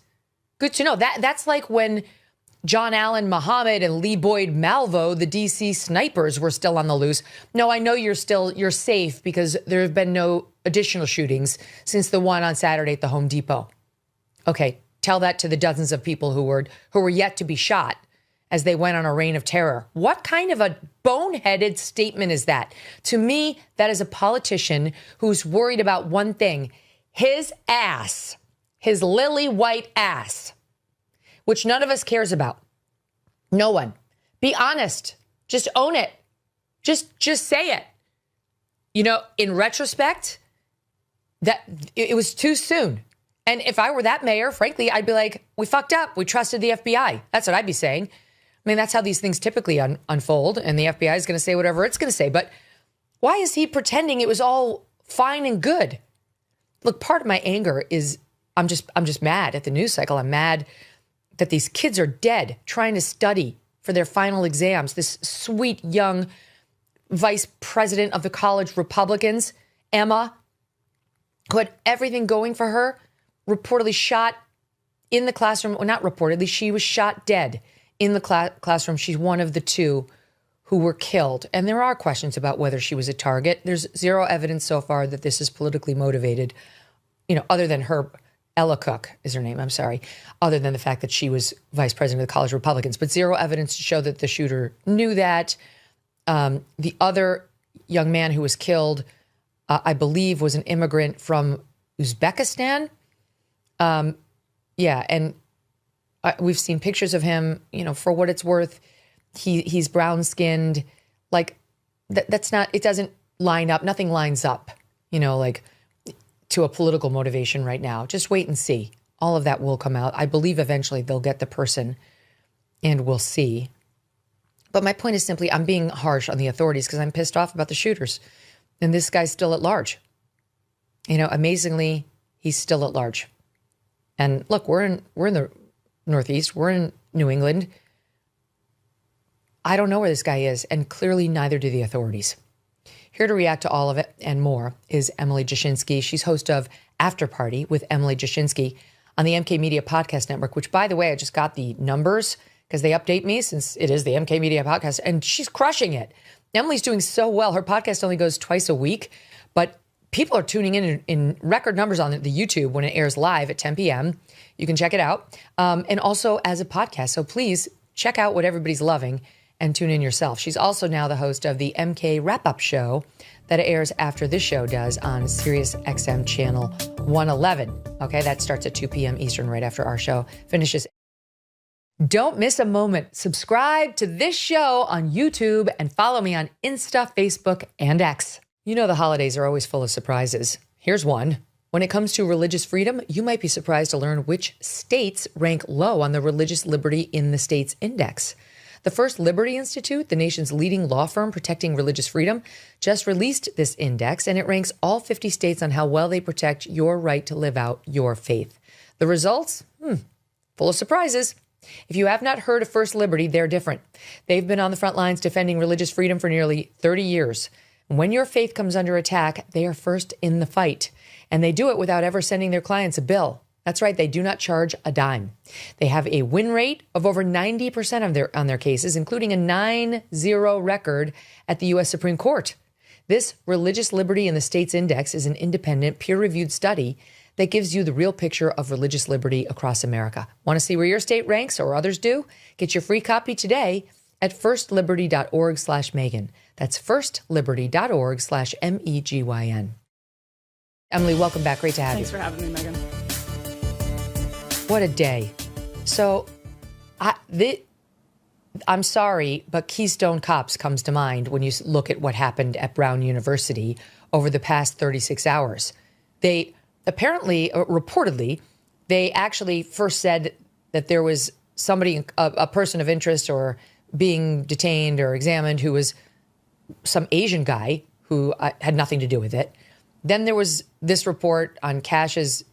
Good to know. That's like when John Allen Muhammad and Lee Boyd Malvo, the DC snipers, were still on the loose. No, I know you're safe because there have been no additional shootings since the one on Saturday at the Home Depot. Okay, tell that to the dozens of people who were yet to be shot as they went on a reign of terror. What kind of a boneheaded statement is that? To me, that is a politician who's worried about one thing, his ass, his lily white ass, which none of us cares about. No one. Be honest. Just own it. Just say it. You know, in retrospect, that it was too soon. And if I were that mayor, frankly, I'd be like, we fucked up. We trusted the FBI. That's what I'd be saying. I mean, that's how these things typically unfold. And the FBI is going to say whatever it's going to say. But why is he pretending it was all fine and good? Look, part of my anger is I'm just mad at the news cycle. I'm mad that these kids are dead trying to study for their final exams. This sweet young vice president of the college Republicans, Emma, who had everything going for her, reportedly shot in the classroom. Well, not reportedly, she was shot dead in the classroom. She's one of the two who were killed. And there are questions about whether she was a target. There's zero evidence so far that this is politically motivated, you know, other than her, Ella Cook is her name, I'm sorry, other than the fact that she was vice president of the college Republicans, but zero evidence to show that the shooter knew that. The other young man who was killed, I believe, was an immigrant from Uzbekistan. Yeah, and we've seen pictures of him, you know, for what it's worth. He's brown-skinned. Like, that's not, it doesn't line up. Nothing lines up, you know, like to a political motivation right now. Just wait and see. All of that will come out. I believe eventually they'll get the person and we'll see. But my point is simply, I'm being harsh on the authorities because I'm pissed off about the shooters. And this guy's still at large. You know, amazingly, he's still at large. And look, we're in the Northeast. We're in New England. I don't know where this guy is, and clearly neither do the authorities. Here to react to all of it and more is Emily Jashinsky. She's host of After Party with Emily Jashinsky on the MK Media Podcast Network, which, by the way, I just got the numbers because they update me since it is the MK Media Podcast, and she's crushing it. Emily's doing so well. Her podcast only goes twice a week, but people are tuning in record numbers on the YouTube when it airs live at 10 p.m. You can check it out. And also as a podcast. So please check out what everybody's loving and tune in yourself. She's also now the host of the MK Wrap-Up Show that airs after this show does on Sirius XM Channel 111. Okay, that starts at 2 p.m. Eastern right after our show finishes. Don't miss a moment. Subscribe to this show on YouTube and follow me on Insta, Facebook, and X. You know the holidays are always full of surprises. Here's one. When it comes to religious freedom, you might be surprised to learn which states rank low on the Religious Liberty in the States Index. The First Liberty Institute, the nation's leading law firm protecting religious freedom, just released this index, and it ranks all 50 states on how well they protect your right to live out your faith. The results? Full of surprises. If you have not heard of First Liberty, they're different. They've been on the front lines defending religious freedom for nearly 30 years. When your faith comes under attack, they are first in the fight. And they do it without ever sending their clients a bill. That's right, they do not charge a dime. They have a win rate of over 90% on their cases, including a 9-0 record at the U.S. Supreme Court. This Religious Liberty in the States Index is an independent, peer-reviewed study that gives you the real picture of religious liberty across America. Want to see where your state ranks or others do? Get your free copy today at firstliberty.org/Megyn. That's firstliberty.org/MEGYN. Emily, welcome back. Great to have you. Thanks for having me, Megyn. What a day. So I'm sorry, but Keystone Cops comes to mind when you look at what happened at Brown University over the past 36 hours. They apparently, reportedly, they actually first said that there was somebody, a person of interest or being detained or examined who was some Asian guy who had nothing to do with it. Then there was this report on Cash's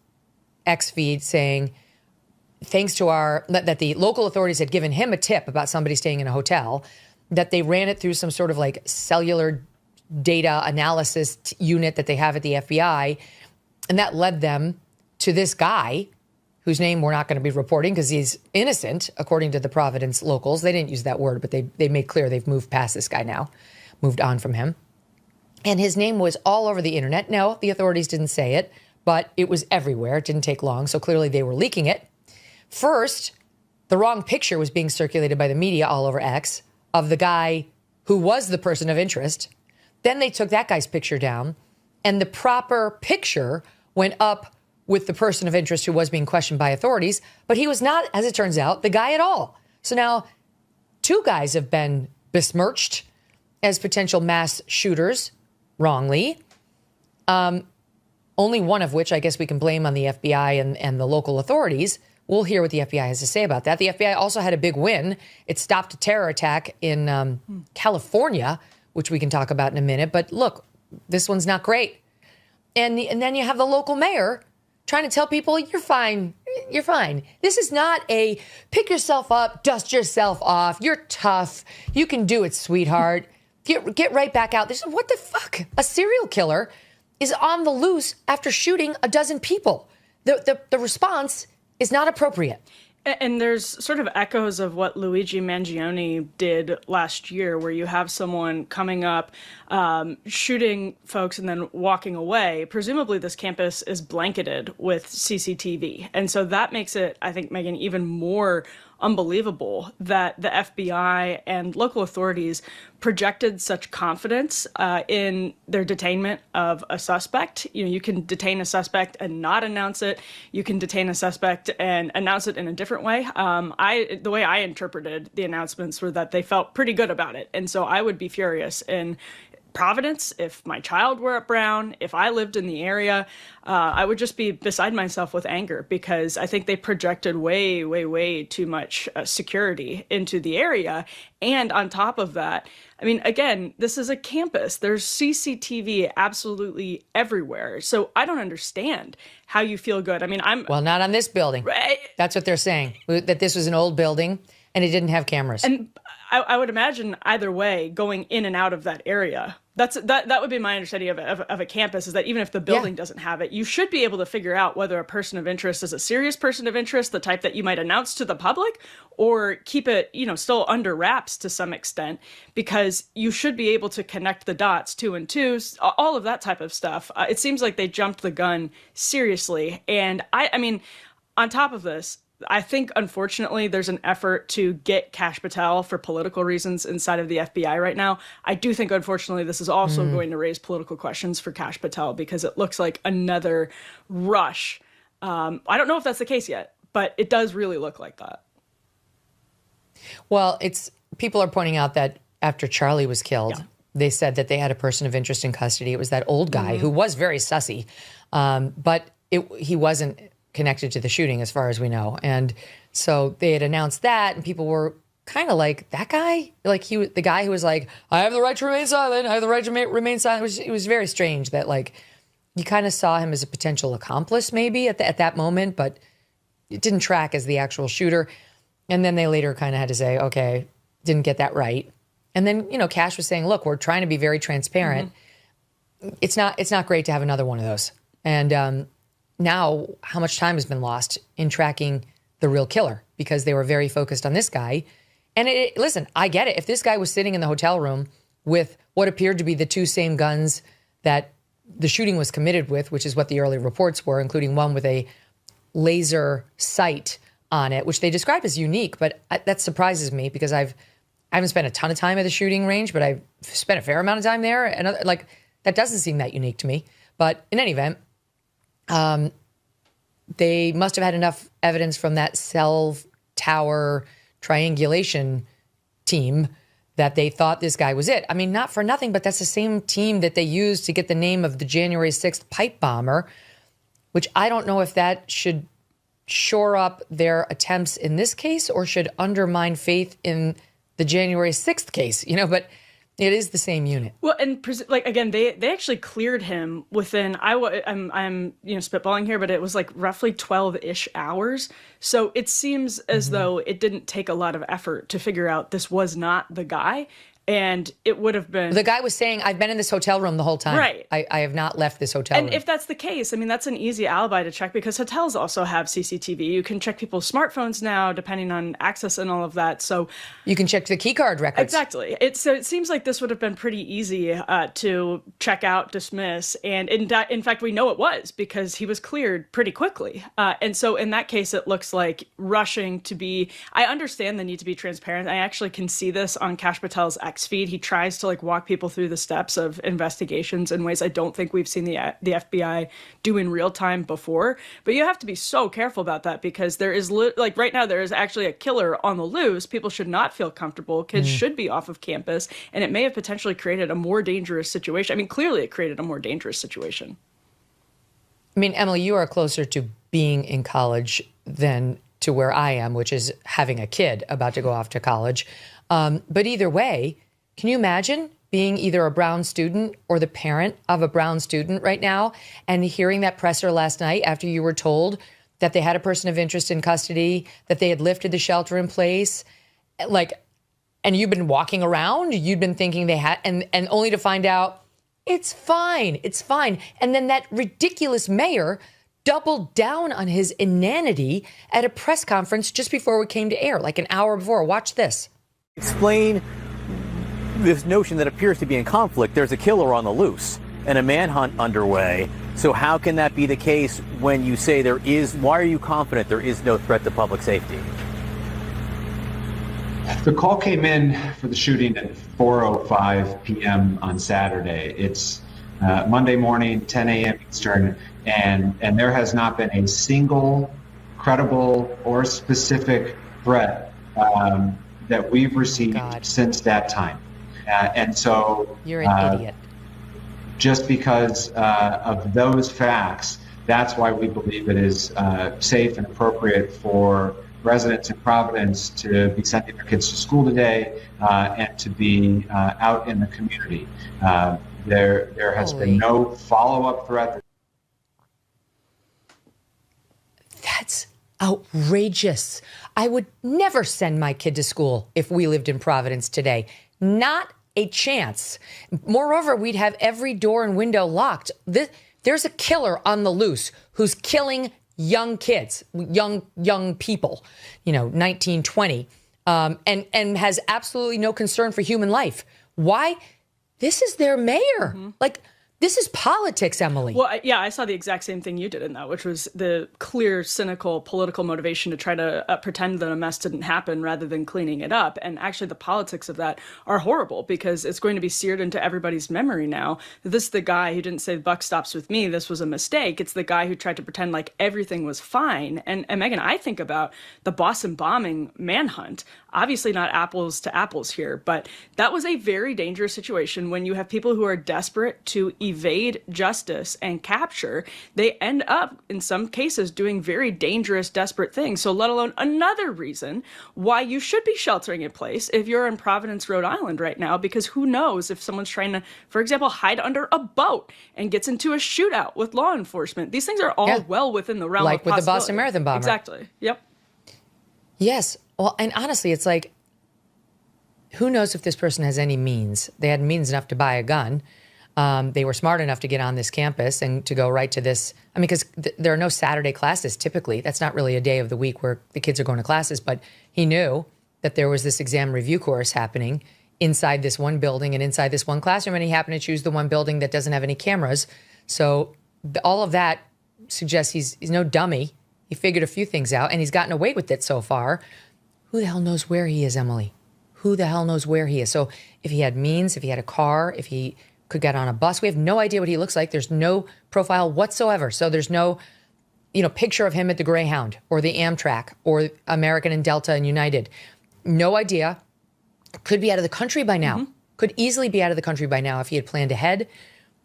X feed saying, thanks to that the local authorities had given him a tip about somebody staying in a hotel, that they ran it through some sort of like cellular data analysis unit that they have at the FBI. And that led them to this guy whose name we're not going to be reporting because he's innocent, according to the Providence locals. They didn't use that word, but they made clear they've moved past this guy now, moved on from him. And his name was all over the internet. No, the authorities didn't say it, but it was everywhere. It didn't take long, so clearly they were leaking it. First, the wrong picture was being circulated by the media all over X of the guy who was the person of interest. Then they took that guy's picture down, and the proper picture went up with the person of interest who was being questioned by authorities, but he was not, as it turns out, the guy at all. So now 2 guys have been besmirched as potential mass shooters wrongly. Only one of which I guess we can blame on the FBI and the local authorities. We'll hear what the FBI has to say about that. The FBI also had a big win. It stopped a terror attack in California, which we can talk about in a minute. But look, this one's not great. And then you have the local mayor trying to tell people, you're fine. You're fine. This is not a pick yourself up, dust yourself off. You're tough. You can do it, sweetheart. Get right back out. What the fuck? A serial killer is on the loose after shooting a dozen people. The response is not appropriate. And there's sort of echoes of what Luigi Mangione did last year, where you have someone coming up, shooting folks and then walking away. Presumably this campus is blanketed with CCTV. And so that makes it, I think, Megyn, even more unbelievable that the FBI and local authorities projected such confidence in their detainment of a suspect. You know, you can detain a suspect and not announce it. You can detain a suspect and announce it in a different way. The way I interpreted the announcements were that they felt pretty good about it. And so I would be furious in Providence, if my child were at Brown, if I lived in the area, I would just be beside myself with anger, because I think they projected way, way, way too much security into the area. And on top of that, I mean, again, this is a campus. There's CCTV absolutely everywhere. So I don't understand how you feel good. I mean, Well, not on this building. Right. That's what they're saying, that this was an old building and it didn't have cameras. And I would imagine either way, going in and out of that area, that would be my understanding of a campus, is that even if the building doesn't have it, you should be able to figure out whether a person of interest is a serious person of interest, the type that you might announce to the public, or keep it, still under wraps to some extent, because you should be able to connect the dots 2 and 2, all of that type of stuff. It seems like they jumped the gun seriously. And I mean, on top of this, I think, unfortunately, there's an effort to get Kash Patel for political reasons inside of the FBI right now. I do think, unfortunately, this is also going to raise political questions for Kash Patel, because it looks like another rush. I don't know if that's the case yet, but it does really look like that. Well, people are pointing out that after Charlie was killed, they said that they had a person of interest in custody. It was that old guy who was very sussy, but he wasn't connected to the shooting as far as we know. And so they had announced that, and people were kind of like that guy, like the guy who was like, I have the right to remain silent. I have the right to remain silent. It was very strange that like you kind of saw him as a potential accomplice maybe at that moment, but it didn't track as the actual shooter. And then they later kind of had to say, okay, didn't get that right. And then, Cash was saying, look, we're trying to be very transparent. It's not great to have another one of those. And now how much time has been lost in tracking the real killer because they were very focused on this guy. And listen, I get it. If this guy was sitting in the hotel room with what appeared to be the two same guns that the shooting was committed with, which is what the early reports were, including one with a laser sight on it, which they described as unique, but that surprises me because I haven't spent a ton of time at the shooting range, but I've spent a fair amount of time there, and that doesn't seem that unique to me. But in any event, they must have had enough evidence from that cell tower triangulation team that they thought this guy was it. I mean, not for nothing, but that's the same team that they used to get the name of the January 6th pipe bomber, which I don't know if that should shore up their attempts in this case or should undermine faith in the January 6th case, but it is the same unit. Well, and again, they actually cleared him within, I'm spitballing here, but it was like roughly 12-ish hours. So it seems as though it didn't take a lot of effort to figure out this was not the guy. And it would have been... The guy was saying, I've been in this hotel room the whole time. Right. I have not left this hotel room. And if that's the case, I mean, that's an easy alibi to check because hotels also have CCTV. You can check people's smartphones now, depending on access and all of that. So you can check the key card records. Exactly. So it seems like this would have been pretty easy to check out, dismiss. And in fact, we know it was because he was cleared pretty quickly. And so in that case, it looks like rushing to be... I understand the need to be transparent. I actually can see this on Kash Patel's feed. He tries to walk people through the steps of investigations in ways I don't think we've seen the FBI do in real time before. But you have to be so careful about that because there is right now there is actually a killer on the loose. People should not feel comfortable. Kids should be off of campus, and it may have potentially created a more dangerous situation. I mean, clearly it created a more dangerous situation. I mean, Emily, you are closer to being in college than to where I am, which is having a kid about to go off to college. But either way, can you imagine being either a Brown student or the parent of a Brown student right now and hearing that presser last night after you were told that they had a person of interest in custody, that they had lifted the shelter in place, and you've been walking around, you'd been thinking they had, and only to find out it's fine. And then that ridiculous mayor doubled down on his inanity at a press conference just before it came to air, like an hour before. Watch this. Explain this notion that appears to be in conflict. There's a killer on the loose and a manhunt underway. So how can that be the case when you say there is? Why are you confident there is no threat to public safety? The call came in for the shooting at 4:05 p.m. on Saturday. It's Monday morning, 10 a.m. Eastern, and there has not been a single credible or specific threat that we've received since that time. And so you're an idiot. Just because of those facts, that's why we believe it is safe and appropriate for residents in Providence to be sending their kids to school today and to be out in the community. There has been no follow-up threat. That's outrageous. I would never send my kid to school if we lived in Providence today. Not a chance. Moreover, we'd have every door and window locked. There's a killer on the loose who's killing young kids, young people, 19, 20, and has absolutely no concern for human life. Why? This is their mayor. Mm-hmm. This is politics, Emily. Well, yeah, I saw the exact same thing you did in that, which was the clear, cynical political motivation to try to pretend that a mess didn't happen rather than cleaning it up. And actually, the politics of that are horrible because it's going to be seared into everybody's memory now. This is the guy who didn't say the buck stops with me. This was a mistake. It's the guy who tried to pretend like everything was fine. And Megyn, I think about the Boston bombing manhunt. obviously not apples to apples here, but that was a very dangerous situation when you have people who are desperate to evade justice and capture. They end up, in some cases, doing very dangerous, desperate things. So let alone another reason why you should be sheltering in place if you're in Providence, Rhode Island right now, because who knows if someone's trying to, for example, hide under a boat and gets into a shootout with law enforcement. These things are all well within the realm of possibility. Like with the Boston Marathon bomber. Exactly. Yep. Yes. Well, and honestly, it's like, who knows if this person has any means? They had means enough to buy a gun. They were smart enough to get on this campus and to go right to this. I mean, because there are no Saturday classes typically. That's not really a day of the week where the kids are going to classes. But he knew that there was this exam review course happening inside this one building and inside this one classroom. And he happened to choose the one building that doesn't have any cameras. So all of that suggests he's no dummy. He figured a few things out, and he's gotten away with it so far. Who the hell knows where he is, Emily? Who the hell knows where he is? So if he had means, if he had a car, if he could get on a bus, we have no idea what he looks like. There's no profile whatsoever. So there's no, picture of him at the Greyhound or the Amtrak or American and Delta and United. No idea. Could be out of the country by now. Could easily be out of the country by now if he had planned ahead,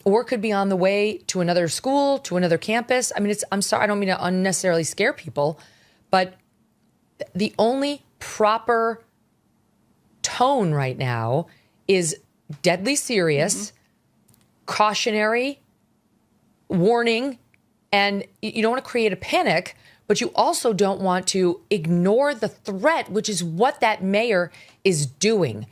or could be on the way to another school, to another campus. I mean, I'm sorry, I don't mean to unnecessarily scare people, but the only proper tone right now is deadly serious, cautionary, warning, and you don't want to create a panic, but you also don't want to ignore the threat, which is what that mayor is doing.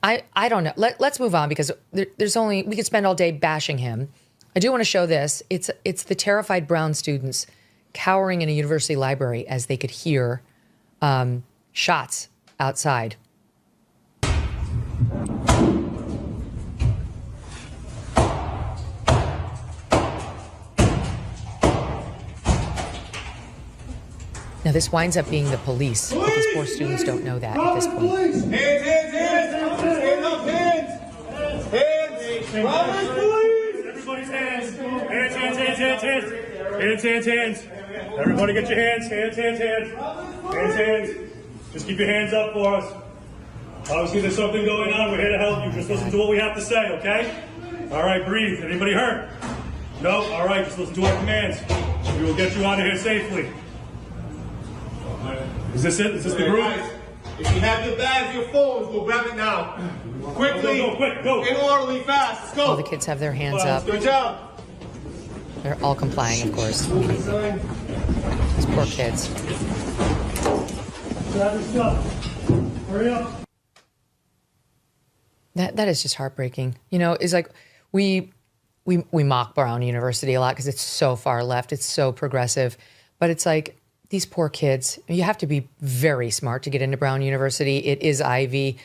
I don't know. Let's move on, because we could spend all day bashing him. I do want to show this. It's the terrified Brown students cowering in a university library as they could hear shots outside. Now, this winds up being the police, but these poor students don't know that at this point. Hands, hands up, hands! Hands! Police! Everybody's hands! Hands, hands, hands, hands, hands! Hands, hands, hands! Everybody get your hands, hands, hands, hands! Hands, hands! Just keep your hands up for us. Obviously, there's something going on. We're here to help you. Just listen to what we have to say, okay? All right, breathe. Anybody hurt? No? All right, just listen to our commands. We will get you out of here safely. Is this it? Is this the group? Guys, if you have your bags, your phones, go grab it now. Quickly, go, quick, go. In orderly, fast. Let's go. All the kids have their hands up. Good job. They're all complying, of course. These poor kids. Grab your stuff. Hurry up. That is just heartbreaking. It's like we mock Brown University a lot because it's so far left, it's so progressive, but it's like, these poor kids, you have to be very smart to get into Brown University. It is Ivy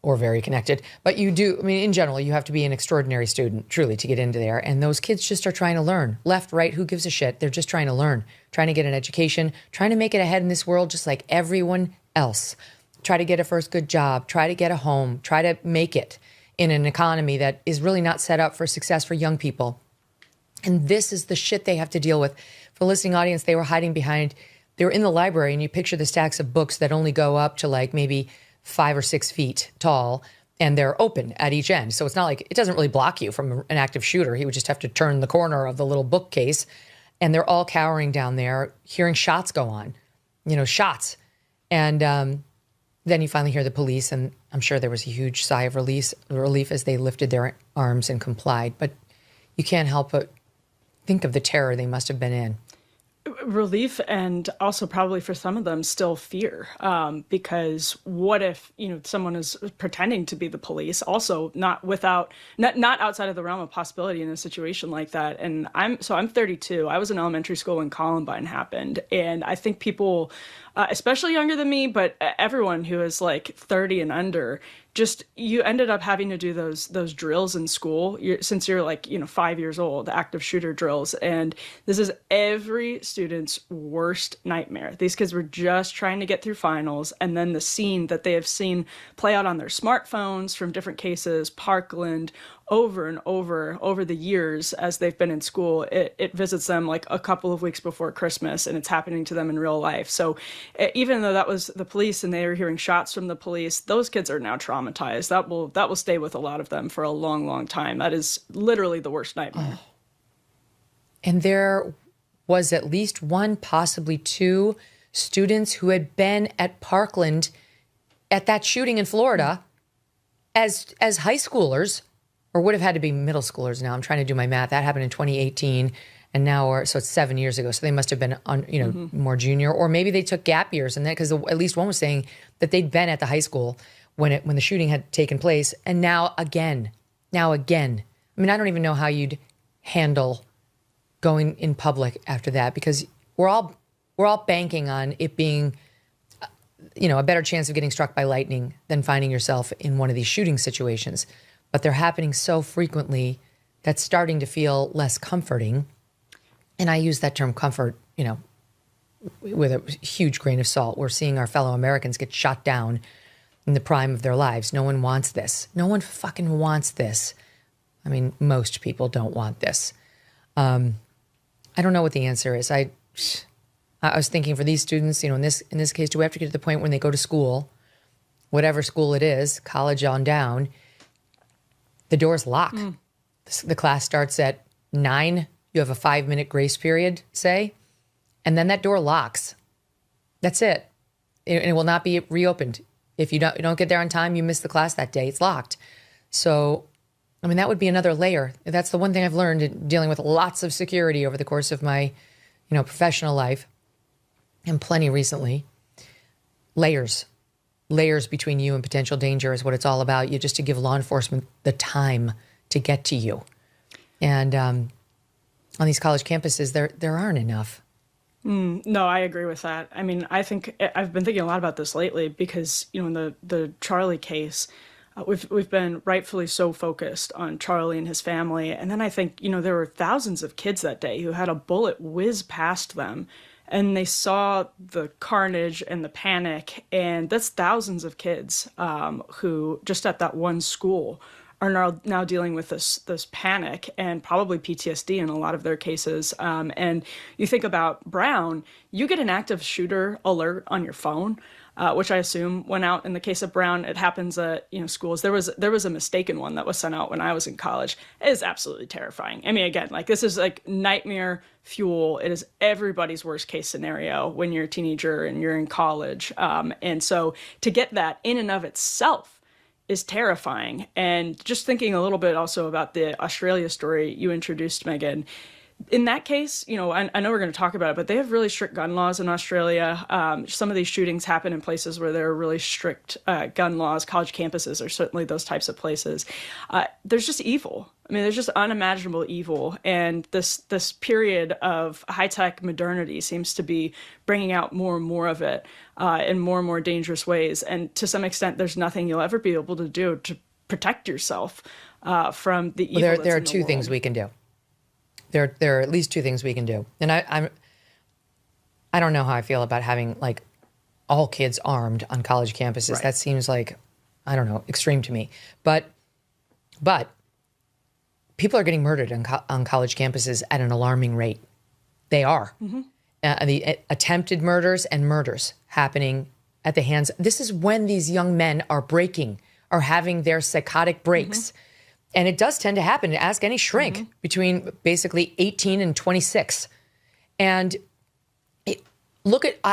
or very connected, but you do, in general, you have to be an extraordinary student, truly, to get into there. And those kids just are trying to learn. Left, right, who gives a shit? They're just trying to learn, trying to get an education, trying to make it ahead in this world just like everyone else. Try to get a first good job, try to get a home, try to make it in an economy that is really not set up for success for young people. And this is the shit they have to deal with. For the listening audience, they were in the library, and you picture the stacks of books that only go up to like maybe 5 or 6 feet tall, and they're open at each end. So it's not like, it doesn't really block you from an active shooter. He would just have to turn the corner of the little bookcase, and they're all cowering down there, hearing shots go on, shots. And then you finally hear the police, and I'm sure there was a huge sigh of relief as they lifted their arms and complied. But you can't help but think of the terror they must have been in. Relief, and also probably for some of them still fear, because what if someone is pretending to be the police, also not outside of the realm of possibility in a situation like that. And I'm 32. I was in elementary school when Columbine happened, and I think people, especially younger than me, but everyone who is like 30 and under, you ended up having to do those drills in school since you're like 5 years old, active shooter drills. And this is every student students' worst nightmare. These kids were just trying to get through finals, and then the scene that they have seen play out on their smartphones from different cases, Parkland, over and over the years as they've been in school, it visits them like a couple of weeks before Christmas, and it's happening to them in real life. So even though that was the police and they were hearing shots from the police, those kids are now traumatized. That will stay with a lot of them for a long, long time. That is literally the worst nightmare. Oh. And there was at least one, possibly two students who had been at Parkland at that shooting in Florida as high schoolers, or would have had to be middle schoolers now. I'm trying to do my math. That happened in 2018, and now, so it's 7 years ago. So they must have been, more junior, or maybe they took gap years, and that because at least one was saying that they'd been at the high school when the shooting had taken place, and now again. I mean, I don't even know how you'd handle going in public after that, because we're all banking on it being, a better chance of getting struck by lightning than finding yourself in one of these shooting situations. But they're happening so frequently that's starting to feel less comforting. And I use that term comfort, with a huge grain of salt. We're seeing our fellow Americans get shot down in the prime of their lives. No one wants this. No one fucking wants this. I mean, most people don't want this. I don't know what the answer is. I was thinking for these students, in this case, do we have to get to the point when they go to school, whatever school it is, college on down, the doors lock. The class starts at 9. You have a 5-minute grace period, say, and then that door locks. That's it. It will not be reopened. If you don't get there on time, you miss the class that day. It's locked. So, I mean, that would be another layer. That's the one thing I've learned in dealing with lots of security over the course of my, professional life, and plenty recently. Layers between you and potential danger is what it's all about. You just to give law enforcement the time to get to you. And on these college campuses, there aren't enough. No, I agree with that. I mean, I think I've been thinking a lot about this lately because, in the Charlie case, we've been rightfully so focused on Charlie and his family. And then I think, there were thousands of kids that day who had a bullet whiz past them, and they saw the carnage and the panic. And that's thousands of kids who just at that one school are now dealing with this panic and probably PTSD in a lot of their cases. And you think about Brown, you get an active shooter alert on your phone, which I assume went out in the case of Brown. It happens at schools. There was a mistaken one that was sent out when I was in college. It is absolutely terrifying. I mean, again, this is like nightmare fuel. It is everybody's worst case scenario when you're a teenager and you're in college. And so to get that in and of itself is terrifying. And just thinking a little bit also about the Australia story you introduced, Megyn. In that case, I know we're going to talk about it, but they have really strict gun laws in Australia. Some of these shootings happen in places where there are really strict gun laws. College campuses are certainly those types of places. There's just evil. I mean, there's just unimaginable evil. And this period of high-tech modernity seems to be bringing out more and more of it in more and more dangerous ways. And to some extent, there's nothing you'll ever be able to do to protect yourself from the evil that's in the world. There are two things we can do. There are at least two things we can do. And I don't know how I feel about having all kids armed on college campuses. Right. That seems like, I don't know, extreme to me. But people are getting murdered on college campuses at an alarming rate. They are. Mm-hmm. The attempted murders and murders happening at the hands. This is when these young men are having their psychotic breaks. Mm-hmm. And it does tend to happen. Ask any shrink between basically 18 and 26. And I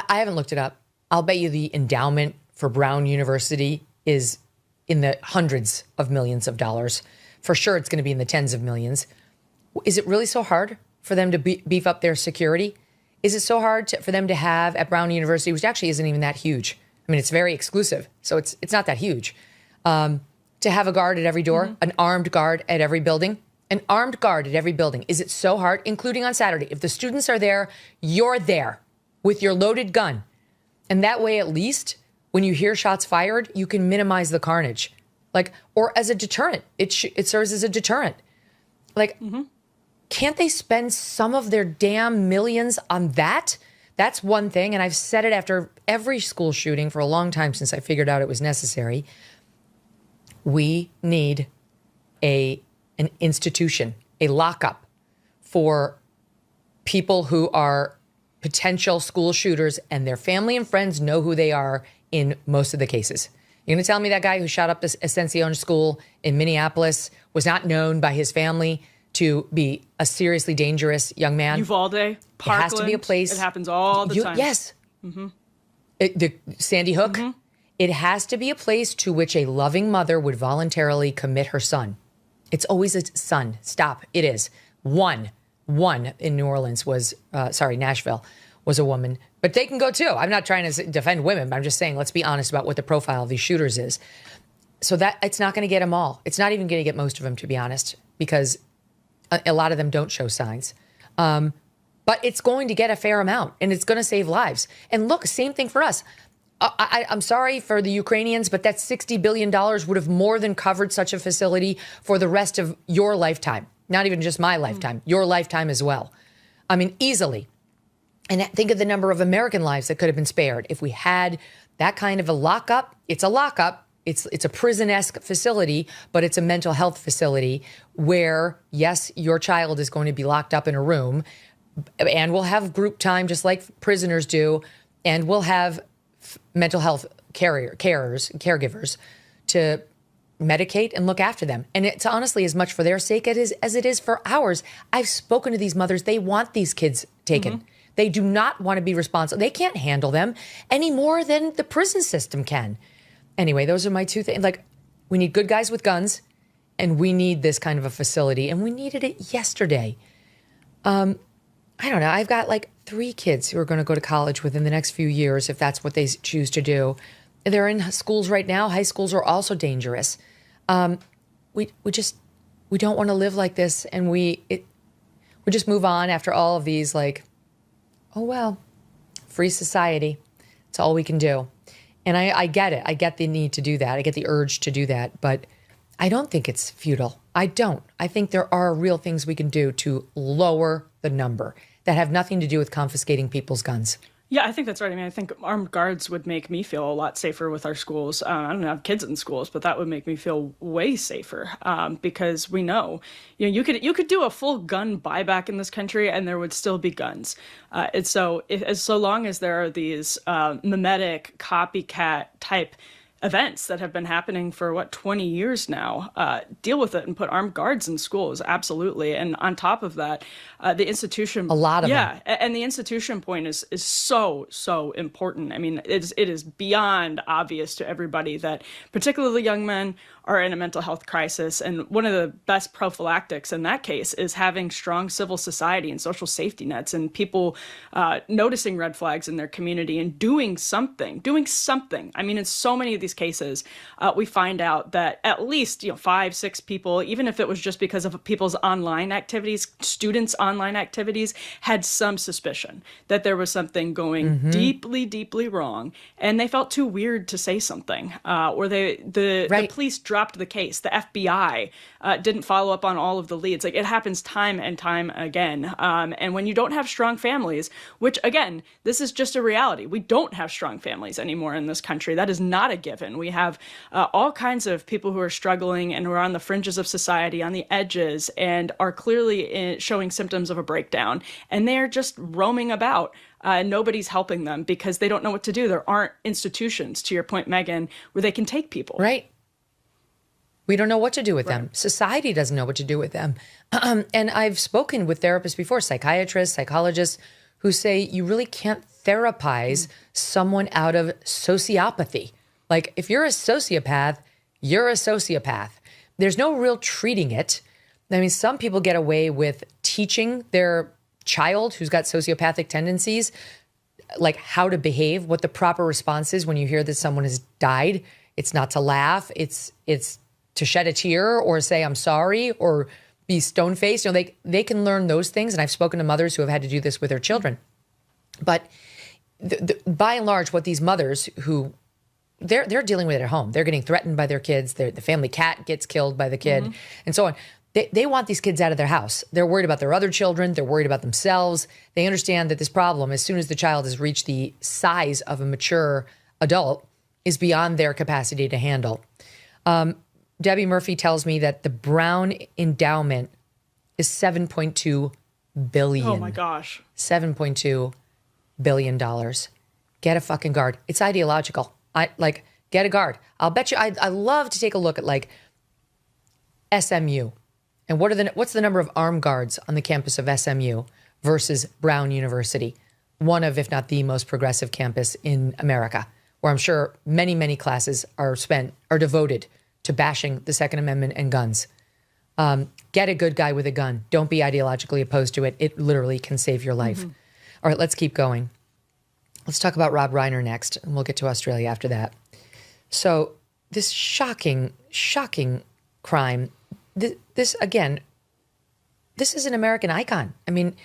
haven't looked it up. I'll bet you the endowment for Brown University is in the hundreds of millions of dollars. For sure, it's going to be in the tens of millions. Is it really so hard for them to beef up their security? Is it so hard for them to have at Brown University, which actually isn't even that huge? I mean, it's very exclusive, so it's not that huge. To have a guard at every door, an armed guard at every building, Is it so hard, including on Saturday? If the students are there, you're there with your loaded gun. And that way, at least, when you hear shots fired, you can minimize the carnage. Or as a deterrent. It serves as a deterrent. can't they spend some of their damn millions on that? That's one thing. And I've said it after every school shooting for a long time since I figured out it was necessary. We need an institution, a lockup for people who are potential school shooters, and their family and friends know who they are in most of the cases. You're going to tell me that guy who shot up this Ascension school in Minneapolis was not known by his family to be a seriously dangerous young man? Uvalde, Parkland. It has to be a place. It happens all the time. Yes. The Sandy Hook. It has to be a place to which a loving mother would voluntarily commit her son. It's always a son. Stop. It is. One in New Orleans was, Nashville was a woman. But they can go too. I'm not trying to defend women, but I'm just saying, let's be honest about what the profile of these shooters is. So that it's not going to get them all. It's not even going to get most of them, to be honest, because a lot of them don't show signs. But it's going to get a fair amount, and it's going to save lives. And look, same thing for us. I'm sorry for the Ukrainians, but that $60 billion would have more than covered such a facility for the rest of your lifetime. Not even just my lifetime, your lifetime as well. I mean, easily. And think of the number of American lives that could have been spared if we had that kind of a lockup. It's a lockup. It's a prison-esque facility, but it's a mental health facility where, yes, your child is going to be locked up in a room, and we'll have group time just like prisoners do, and we'll have mental health caregivers to medicate and look after them. And it's honestly as much for their sake as it is for ours. I've spoken to these mothers. They want these kids taken. They do not want to be responsible. They can't handle them any more than the prison system can. Anyway, those are my two things. Like, we need good guys with guns, and we need this kind of a facility, and we needed it yesterday. I don't know. I've got like 3 kids who are going to go to college within the next few years, if that's what they choose to do. They're in schools right now. High schools are also dangerous. We don't want to live like this, and we just move on after all of these. Like, oh well, free society. It's all we can do. And I get it. I get the need to do that. I get the urge to do that. But I don't think it's futile. I don't. I think there are real things we can do to lower the number that have nothing to do with confiscating people's guns. Yeah, I think that's right. I mean, I think armed guards would make me feel a lot safer with our schools. I don't have kids in schools, but that would make me feel way safer because we know, you could do a full gun buyback in this country and there would still be guns. And so long as there are these mimetic copycat type events that have been happening for 20 years now, deal with it and put armed guards in schools. Absolutely. And on top of that, the institution, a lot of them. And the institution point is so important. I mean, it is beyond obvious to everybody that particularly young men are in a mental health crisis. And one of the best prophylactics in that case is having strong civil society and social safety nets, and people noticing red flags in their community and doing something. I mean, in so many of these cases, we find out that at least 5-6 people, even if it was just because of people's online activities, students' online activities, had some suspicion that there was something going deeply wrong, and they felt too weird to say something, or the police dropped the case. The FBI didn't follow up on all of the leads. Like, it happens time and time again. And when you don't have strong families, which again, this is just a reality. We don't have strong families anymore in this country. That is not a given. We have all kinds of people who are struggling and who are on the fringes of society, on the edges, and are clearly showing symptoms of a breakdown. And they're just roaming about. Nobody's helping them because they don't know what to do. There aren't institutions, to your point, Megyn, where they can take people. Right. We don't know what to do with them. Society doesn't know what to do with them. And I've spoken with therapists before, psychiatrists, psychologists, who say you really can't therapize someone out of sociopathy. Like, if you're a sociopath, you're a sociopath. There's no real treating it. I mean, some people get away with teaching their child who's got sociopathic tendencies, like how to behave, what the proper response is when you hear that someone has died. It's not to laugh. It's to shed a tear or say, I'm sorry, or be stone-faced. They can learn those things. And I've spoken to mothers who have had to do this with their children. But by and large, what these mothers who they're dealing with at home, they're getting threatened by their kids. The family cat gets killed by the kid and so on. They want these kids out of their house. They're worried about their other children. They're worried about themselves. They understand that this problem, as soon as the child has reached the size of a mature adult, is beyond their capacity to handle. Debbie Murphy tells me that the Brown endowment is $7.2 billion. Oh my gosh. $7.2 billion. Get a fucking guard. It's ideological. Get a guard. I'll bet you, I love to take a look at like SMU. And what's the number of armed guards on the campus of SMU versus Brown University? One of, if not the most progressive campus in America, where I'm sure many, many classes are devoted to bashing the Second Amendment and guns. Get a good guy with a gun. Don't be ideologically opposed to it. It literally can save your life. All right, let's keep going. Let's talk about Rob Reiner next, and we'll get to Australia after that. So this shocking, shocking crime, this is an American icon. I mean,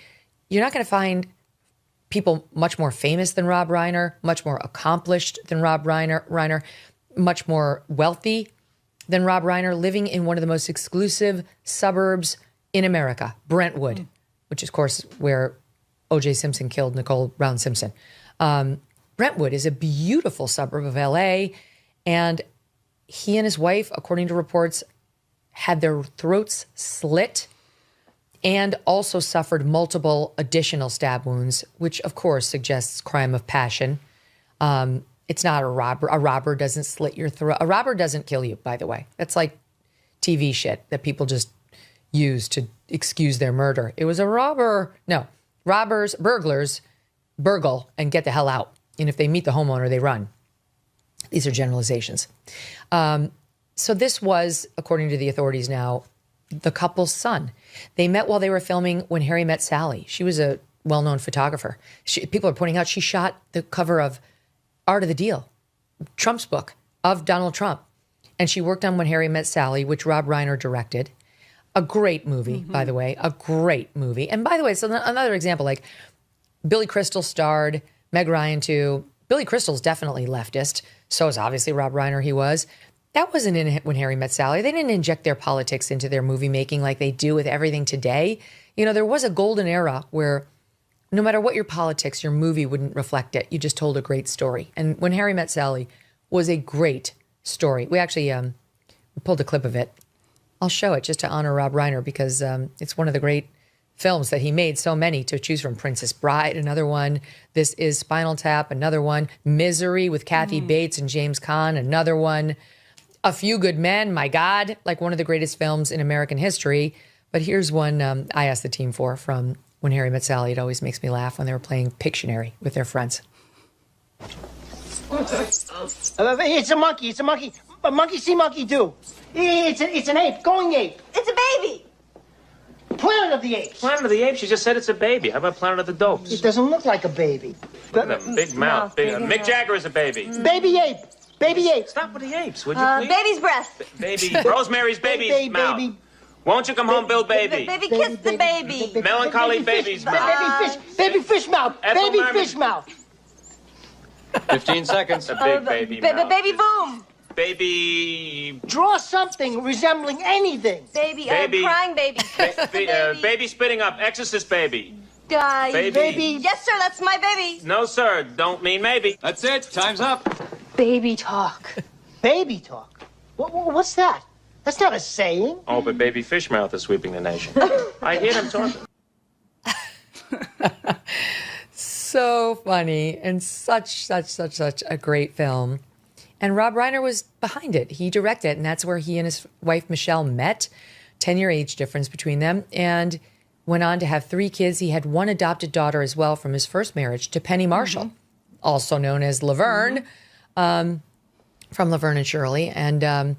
you're not going to find people much more famous than Rob Reiner, much more accomplished than Rob Reiner, much more wealthy than Rob Reiner, living in one of the most exclusive suburbs in America, Brentwood, which is, of course, where O.J. Simpson killed Nicole Brown Simpson. Brentwood is a beautiful suburb of L.A., and he and his wife, according to reports, had their throats slit and also suffered multiple additional stab wounds, which, of course, suggests crime of passion. It's not a robber. A robber doesn't slit your throat. A robber doesn't kill you, by the way. That's like TV shit that people just use to excuse their murder. It was a robber. No, burglars burgle and get the hell out. And if they meet the homeowner, they run. These are generalizations. So this was, according to the authorities now, the couple's son. They met while they were filming When Harry Met Sally. She was a well-known photographer. People are pointing out she shot the cover of Art of the Deal, Trump's book, of Donald Trump. And she worked on When Harry Met Sally, which Rob Reiner directed. A great movie, by the way. A great movie. And by the way, so another example, like Billy Crystal starred, Meg Ryan too. Billy Crystal's definitely leftist. So is obviously Rob Reiner, he was. That wasn't in When Harry Met Sally. They didn't inject their politics into their movie making like they do with everything today. You know, there was a golden era where no matter what your politics, your movie wouldn't reflect it. You just told a great story. And When Harry Met Sally was a great story. We actually we pulled a clip of it. I'll show it just to honor Rob Reiner because it's one of the great films that he made, so many to choose from. Princess Bride, another one. This Is Spinal Tap, another one. Misery with Kathy Bates and James Caan, another one. A Few Good Men, my God, like one of the greatest films in American history. But here's one I asked the team for from When Harry Met Sally. It always makes me laugh when they were playing Pictionary with their friends. It's a monkey. It's a monkey. A monkey see, monkey do. It's an ape, going ape. It's a baby. Planet of the Apes. Planet of the Apes? You just said it's a baby. How about Planet of the Dopes? It doesn't look like a baby. Look at that big mouth. Mick Jagger is a baby. Baby ape. Baby ape. Stop with the apes, would you please? Baby's breast. Baby. Rosemary's baby's mouth. Baby. Won't you come home, Bill Baby? Baby, kiss the baby. Melancholy baby's mouth. Baby fish mouth. Ethel Baby Merman. fish mouth. 15 seconds. A big baby mouth. Baby boom. Baby. Draw something resembling anything. Baby, Baby. crying baby. Kiss the baby. Baby spitting up. Exorcist baby. Baby. Yes, sir, that's my baby. No, sir. Don't mean maybe. That's it. Time's up. Baby talk. Baby talk. What's that? That's not a saying. Oh, but baby fish mouth is sweeping the nation. I hear them talking. So funny and such a great film. And Rob Reiner was behind it. He directed it, and that's where he and his wife, Michelle, met. 10-year age difference between them, and went on to have 3 kids. He had one adopted daughter as well from his first marriage to Penny Marshall, also known as Laverne, from Laverne and Shirley. And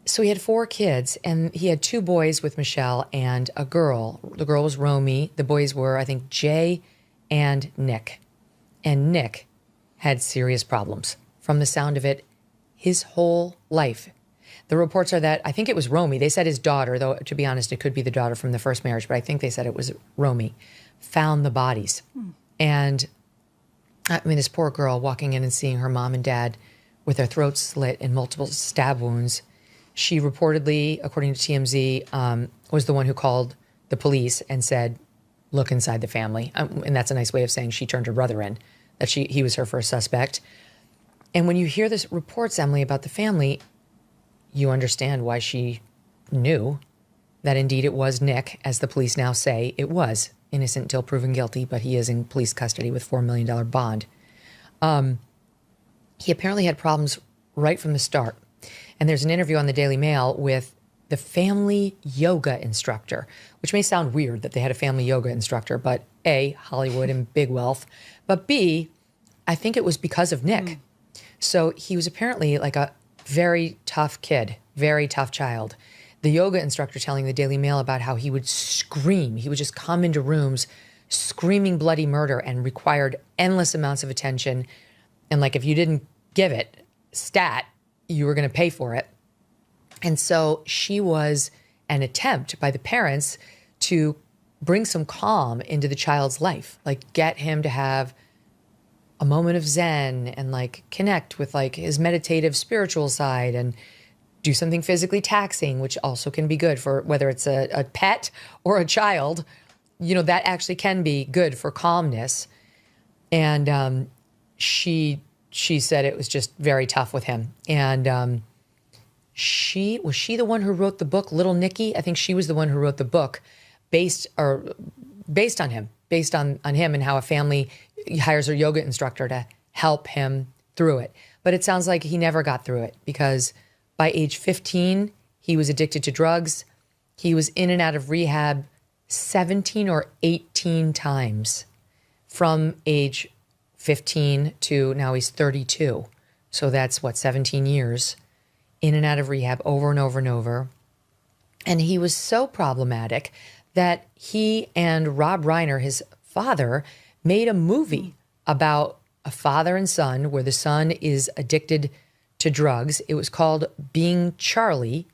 so he had 4 kids, and he had 2 boys with Michelle and a girl. The girl was Romy. The boys were, I think, Jay and Nick. And Nick had serious problems. From the sound of it, his whole life. The reports are that, I think it was Romy. They said his daughter, though, to be honest, it could be the daughter from the first marriage, but I think they said it was Romy, found the bodies. And, I mean, this poor girl walking in and seeing her mom and dad with their throats slit and multiple stab wounds. She reportedly, according to TMZ, was the one who called the police and said, look inside the family. And that's a nice way of saying she turned her brother in, that he was her first suspect. And when you hear this reports, Emily, about the family, you understand why she knew that indeed it was Nick, as the police now say it was. Innocent until proven guilty, but he is in police custody with $4 million bond. He apparently had problems right from the start. And there's an interview on the Daily Mail with the family yoga instructor, which may sound weird that they had a family yoga instructor, but A, Hollywood and big wealth, but B, I think it was because of Nick. So he was apparently like a very tough kid, very tough child. The yoga instructor telling the Daily Mail about how he would scream. He would just come into rooms screaming bloody murder and required endless amounts of attention. And like, if you didn't give it stat, you were going to pay for it. And so she was an attempt by the parents to bring some calm into the child's life, like get him to have a moment of zen and like connect with like his meditative spiritual side and do something physically taxing, which also can be good for whether it's a pet or a child. You know, that actually can be good for calmness. And she said it was just very tough with him. And was she the one who wrote the book, Little Nicky? I think she was the one who wrote the book based on him and how a family hires a yoga instructor to help him through it. But it sounds like he never got through it because by age 15, he was addicted to drugs. He was in and out of rehab 17 or 18 times from age 15 to now he's 32. So that's 17 years in and out of rehab over and over and over. And he was so problematic that he and Rob Reiner, his father, made a movie about a father and son where the son is addicted to drugs. It was called Being Charlie.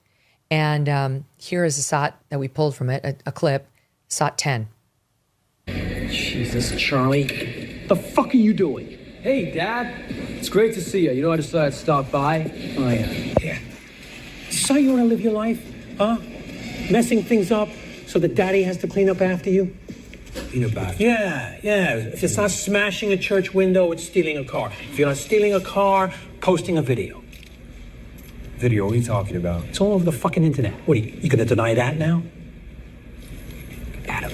And here is a shot that we pulled from it, a clip, shot 10. Jesus, Charlie. The fuck are you doing? Hey, Dad. It's great to see you. You know, I decided to stop by. Oh, yeah. Yeah. So you want to live your life, huh? Messing things up so that Daddy has to clean up after you? Clean up after you? Yeah. If it's not smashing a church window, it's stealing a car. If you're not stealing a car, posting a video. Video? What are you talking about? It's all over the fucking internet. What, are you gonna deny that now? Adam.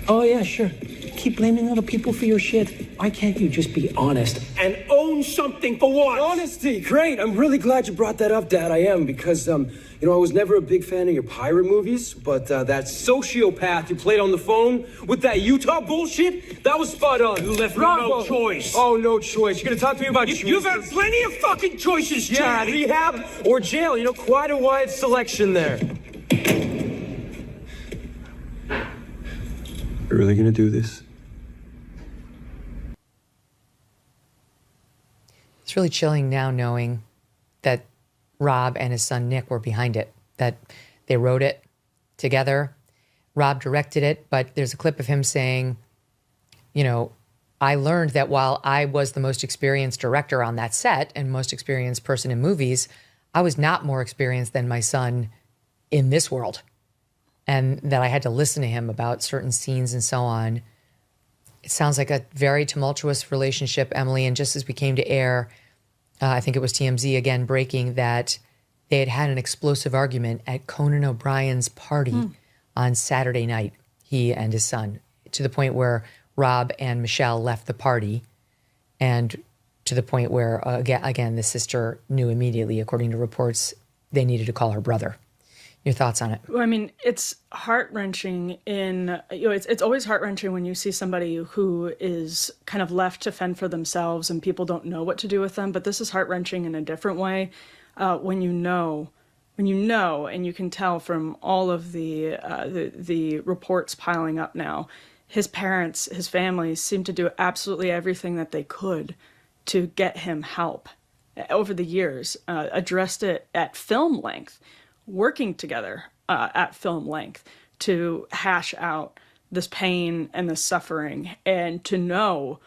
Oh, yeah, sure. Keep blaming other people for your shit. Why can't you just be honest and own something for once? Honesty, great. I'm really glad you brought that up, Dad. I am, because, I was never a big fan of your pirate movies, but that sociopath you played on the phone with that Utah bullshit, that was spot on. You left me no choice. Oh, no choice. You're gonna talk to me about You've had plenty of fucking choices, yeah, Chad. rehab or jail. Quite a wide selection there. You're really gonna do this? It's really chilling now knowing that Rob and his son Nick were behind it, that they wrote it together. Rob directed it, but there's a clip of him saying, I learned that while I was the most experienced director on that set and most experienced person in movies, I was not more experienced than my son in this world. And that I had to listen to him about certain scenes and so on. It sounds like a very tumultuous relationship, Emily. And just as we came to air, I think it was TMZ again breaking that they had had an explosive argument at Conan O'Brien's party on Saturday night, he and his son, to the point where Rob and Michelle left the party, and to the point where, again, the sister knew immediately, according to reports, they needed to call her brother. Your thoughts on it? Well, I mean, it's heart-wrenching it's always heart-wrenching when you see somebody who is kind of left to fend for themselves and people don't know what to do with them. But this is heart-wrenching in a different way when you know, and you can tell from all of the reports piling up now, his parents, his family seem to do absolutely everything that they could to get him help over the years, addressed it at film length, working together at film length to hash out this pain and this suffering, and to know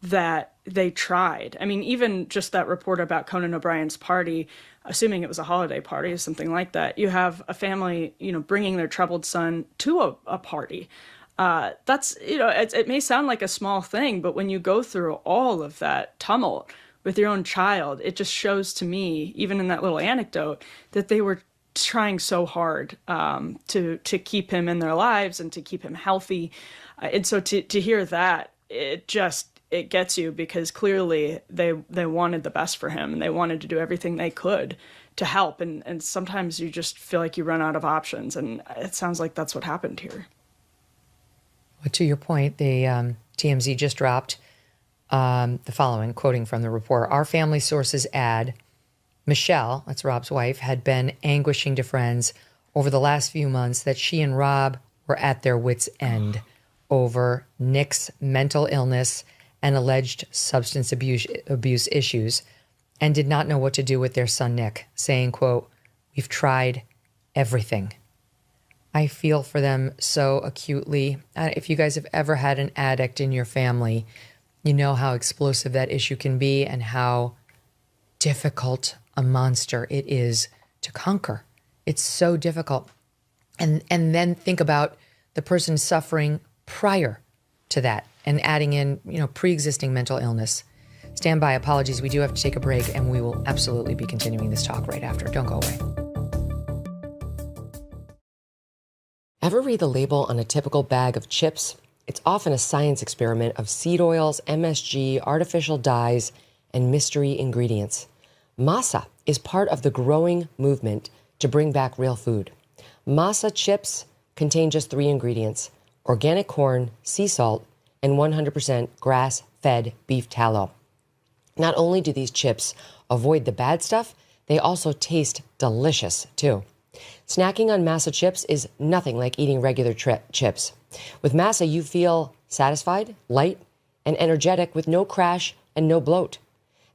that they tried. I mean, even just that report about Conan O'Brien's party, assuming it was a holiday party or something like that, you have a family, bringing their troubled son to a party. That's, it may sound like a small thing, but when you go through all of that tumult with your own child, it just shows to me, even in that little anecdote, that they were trying so hard to keep him in their lives and to keep him healthy. And so to hear that, it gets you, because clearly they wanted the best for him and they wanted to do everything they could to help. And sometimes you just feel like you run out of options. And it sounds like that's what happened here. Well, to your point, the TMZ just dropped the following, quoting from the report. Our family sources add, Michelle, that's Rob's wife, had been anguishing to friends over the last few months that she and Rob were at their wits' end over Nick's mental illness and alleged substance abuse issues, and did not know what to do with their son Nick, saying, quote, we've tried everything. I feel for them so acutely. If you guys have ever had an addict in your family, you know how explosive that issue can be and how difficult a monster it is to conquer. It's so difficult. And then think about the person suffering prior to that and adding in, pre-existing mental illness. Stand by. Apologies. We do have to take a break, and we will absolutely be continuing this talk right after. Don't go away. Ever read the label on a typical bag of chips? It's often a science experiment of seed oils, MSG, artificial dyes, and mystery ingredients. Masa is part of the growing movement to bring back real food. Masa chips contain just 3 ingredients: organic corn, sea salt, and 100% grass-fed beef tallow. Not only do these chips avoid the bad stuff, they also taste delicious too. Snacking on Masa chips is nothing like eating regular chips. With Masa, you feel satisfied, light, and energetic with no crash and no bloat.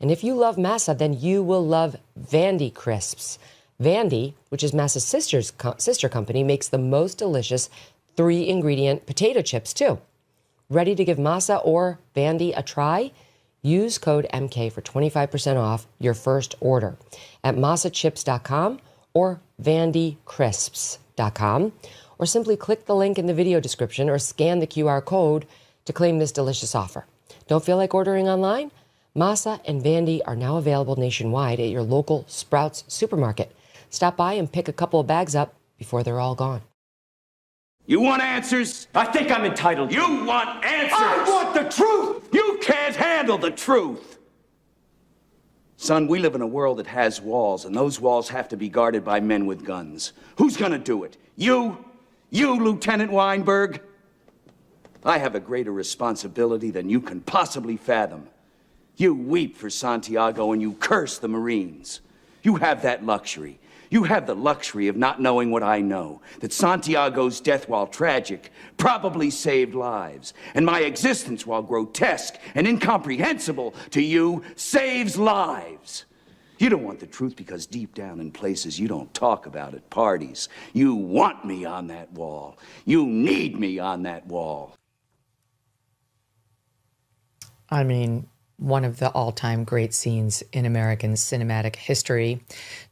And if you love Masa, then you will love Vandy Crisps. Vandy, which is Masa's sister company, makes the most delicious 3-ingredient potato chips too. Ready to give Masa or Vandy a try? Use code MK for 25% off your first order at masachips.com or vandycrisps.com, or simply click the link in the video description or scan the QR code to claim this delicious offer. Don't feel like ordering online? Masa and Vandy are now available nationwide at your local Sprouts supermarket. Stop by and pick a couple of bags up before they're all gone. You want answers? I think I'm entitled. You want answers? I want the truth! You can't handle the truth! Son, we live in a world that has walls, and those walls have to be guarded by men with guns. Who's gonna do it? You? You, Lieutenant Weinberg? I have a greater responsibility than you can possibly fathom. You weep for Santiago and you curse the Marines. You have that luxury. You have the luxury of not knowing what I know, that Santiago's death, while tragic, probably saved lives, and my existence, while grotesque and incomprehensible to you, saves lives. You don't want the truth because deep down in places you don't talk about at parties, you want me on that wall. You need me on that wall. I mean, one of the all-time great scenes in American cinematic history.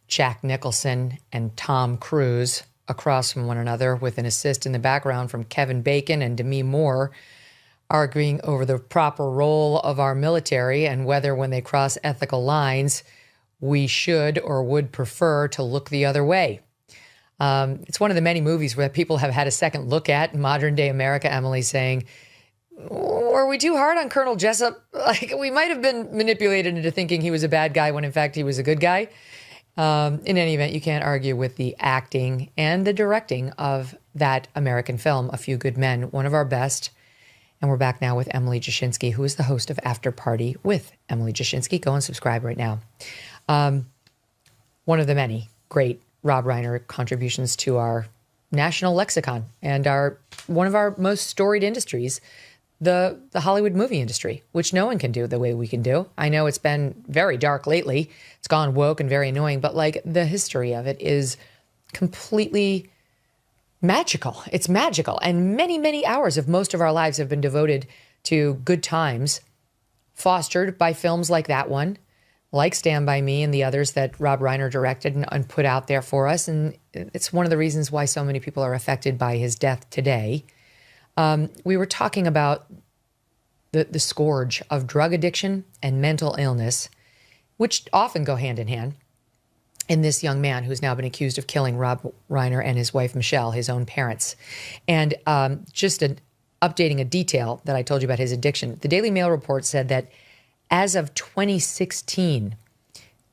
Jack Nicholson and Tom Cruise across from one another with an assist in the background from Kevin Bacon and Demi Moore, arguing over the proper role of our military and whether, when they cross ethical lines, we should or would prefer to look the other way. It's one of the many movies where people have had a second look at in modern day America. Emily saying, were we too hard on Colonel Jessup? Like, we might have been manipulated into thinking he was a bad guy when in fact he was a good guy. In any event, you can't argue with the acting and the directing of that American film, A Few Good Men, one of our best. And we're back now with Emily Jashinsky, who is the host of After Party with Emily Jashinsky. Go and subscribe right now. One of the many great Rob Reiner contributions to our national lexicon and one of our most storied industries, the Hollywood movie industry, which no one can do the way we can do. I know it's been very dark lately. It's gone woke and very annoying, but like the history of it is completely magical. It's magical. And many, many hours of most of our lives have been devoted to good times fostered by films like that one, like Stand By Me and the others that Rob Reiner directed and put out there for us. And it's one of the reasons why so many people are affected by his death today. We were talking about the scourge of drug addiction and mental illness, which often go hand in hand, in this young man who's now been accused of killing Rob Reiner and his wife, Michelle, his own parents. And updating a detail that I told you about his addiction. The Daily Mail report said that as of 2016,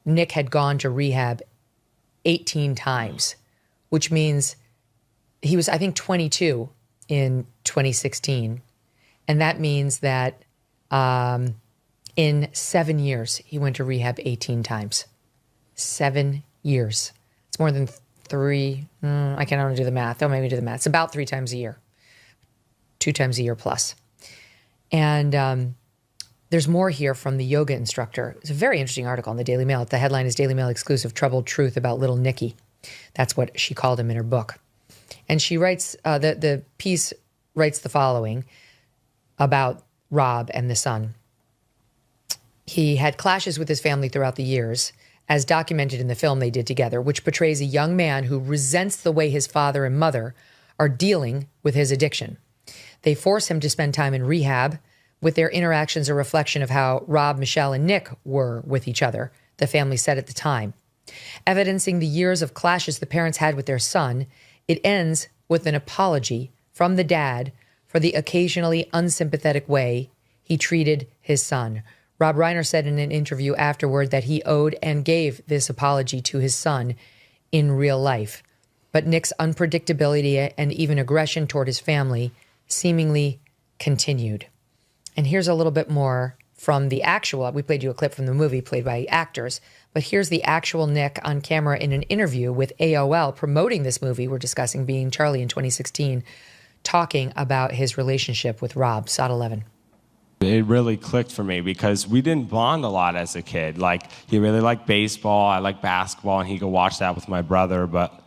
Nick had gone to rehab 18 times, which means he was, I think, 22 in 2016. And that means that in 7 years, he went to rehab 18 times. 7 years. It's more than 3. I can't do the math. Oh, maybe do the math. It's about 3 times a year. 2 times a year plus. And there's more here from the yoga instructor. It's a very interesting article in the Daily Mail. The headline is Daily Mail exclusive troubled truth about little Nicky. That's what she called him in her book. And she writes, the piece writes the following about Rob and the son. He had clashes with his family throughout the years, as documented in the film they did together, which portrays a young man who resents the way his father and mother are dealing with his addiction. They force him to spend time in rehab, with their interactions a reflection of how Rob, Michelle, and Nick were with each other, the family said at the time. Evidencing the years of clashes the parents had with their son, it ends with an apology from the dad for the occasionally unsympathetic way he treated his son. Rob Reiner said in an interview afterward that he owed and gave this apology to his son in real life. But Nick's unpredictability and even aggression toward his family seemingly continued. And here's a little bit more from the actual, we played you a clip from the movie played by actors, but here's the actual Nick on camera in an interview with AOL promoting this movie we're discussing, Being Charlie, in 2016, talking about his relationship with Rob. SOT 11. It really clicked for me because we didn't bond a lot as a kid. Like, he really liked baseball, I liked basketball, and he could watch that with my brother, but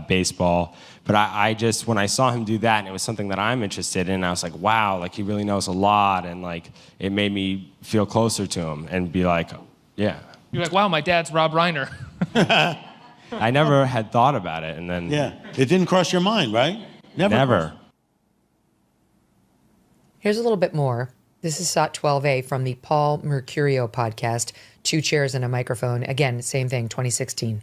baseball. But I just, when I saw him do that, and it was something that I'm interested in, I was like, wow, like, he really knows a lot, and like, it made me feel closer to him and be like, yeah. You're like, wow, my dad's Rob Reiner. I never had thought about it, and then... Yeah, it didn't cross your mind, right? Never. Here's a little bit more. This is SOT 12A from the Paul Mercurio podcast, 2 chairs and a microphone. Again, same thing, 2016.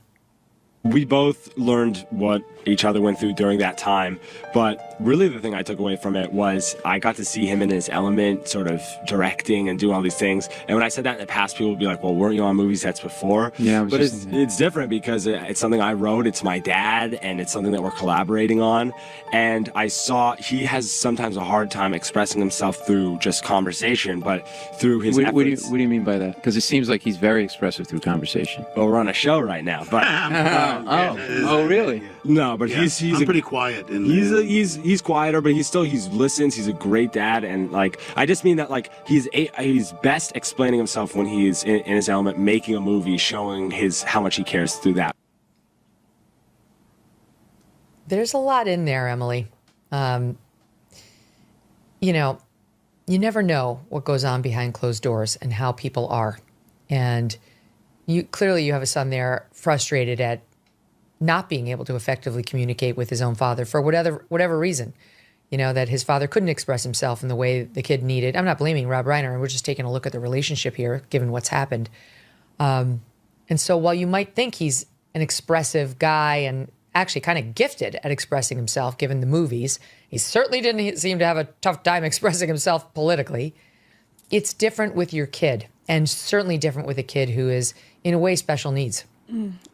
We both learned what each other went through during that time, but really the thing I took away from it was I got to see him in his element, sort of directing and doing all these things. And when I said that in the past, people would be like, well, weren't you on movie sets before? Yeah, but it's different because it's something I wrote, it's my dad, and it's something that we're collaborating on. And I saw he has sometimes a hard time expressing himself through just conversation, but through his efforts. What do you mean by that? Because it seems like he's very expressive through conversation. Well, we're on a show right now, but... Oh, really? No, but he's I'm pretty quiet. He's quieter, but he listens. He's a great dad, and like I just mean that like he's best explaining himself when he's in his element, making a movie, showing how much he cares through that. There's a lot in there, Emily. You know, you never know what goes on behind closed doors and how people are, and you have a son there frustrated at not being able to effectively communicate with his own father for whatever reason, you know, that his father couldn't express himself in the way the kid needed. I'm not blaming Rob Reiner, and we're just taking a look at the relationship here, given what's happened. And so while you might think he's an expressive guy and actually kind of gifted at expressing himself, given the movies, he certainly didn't seem to have a tough time expressing himself politically. It's different with your kid, and certainly different with a kid who is, in a way, special needs.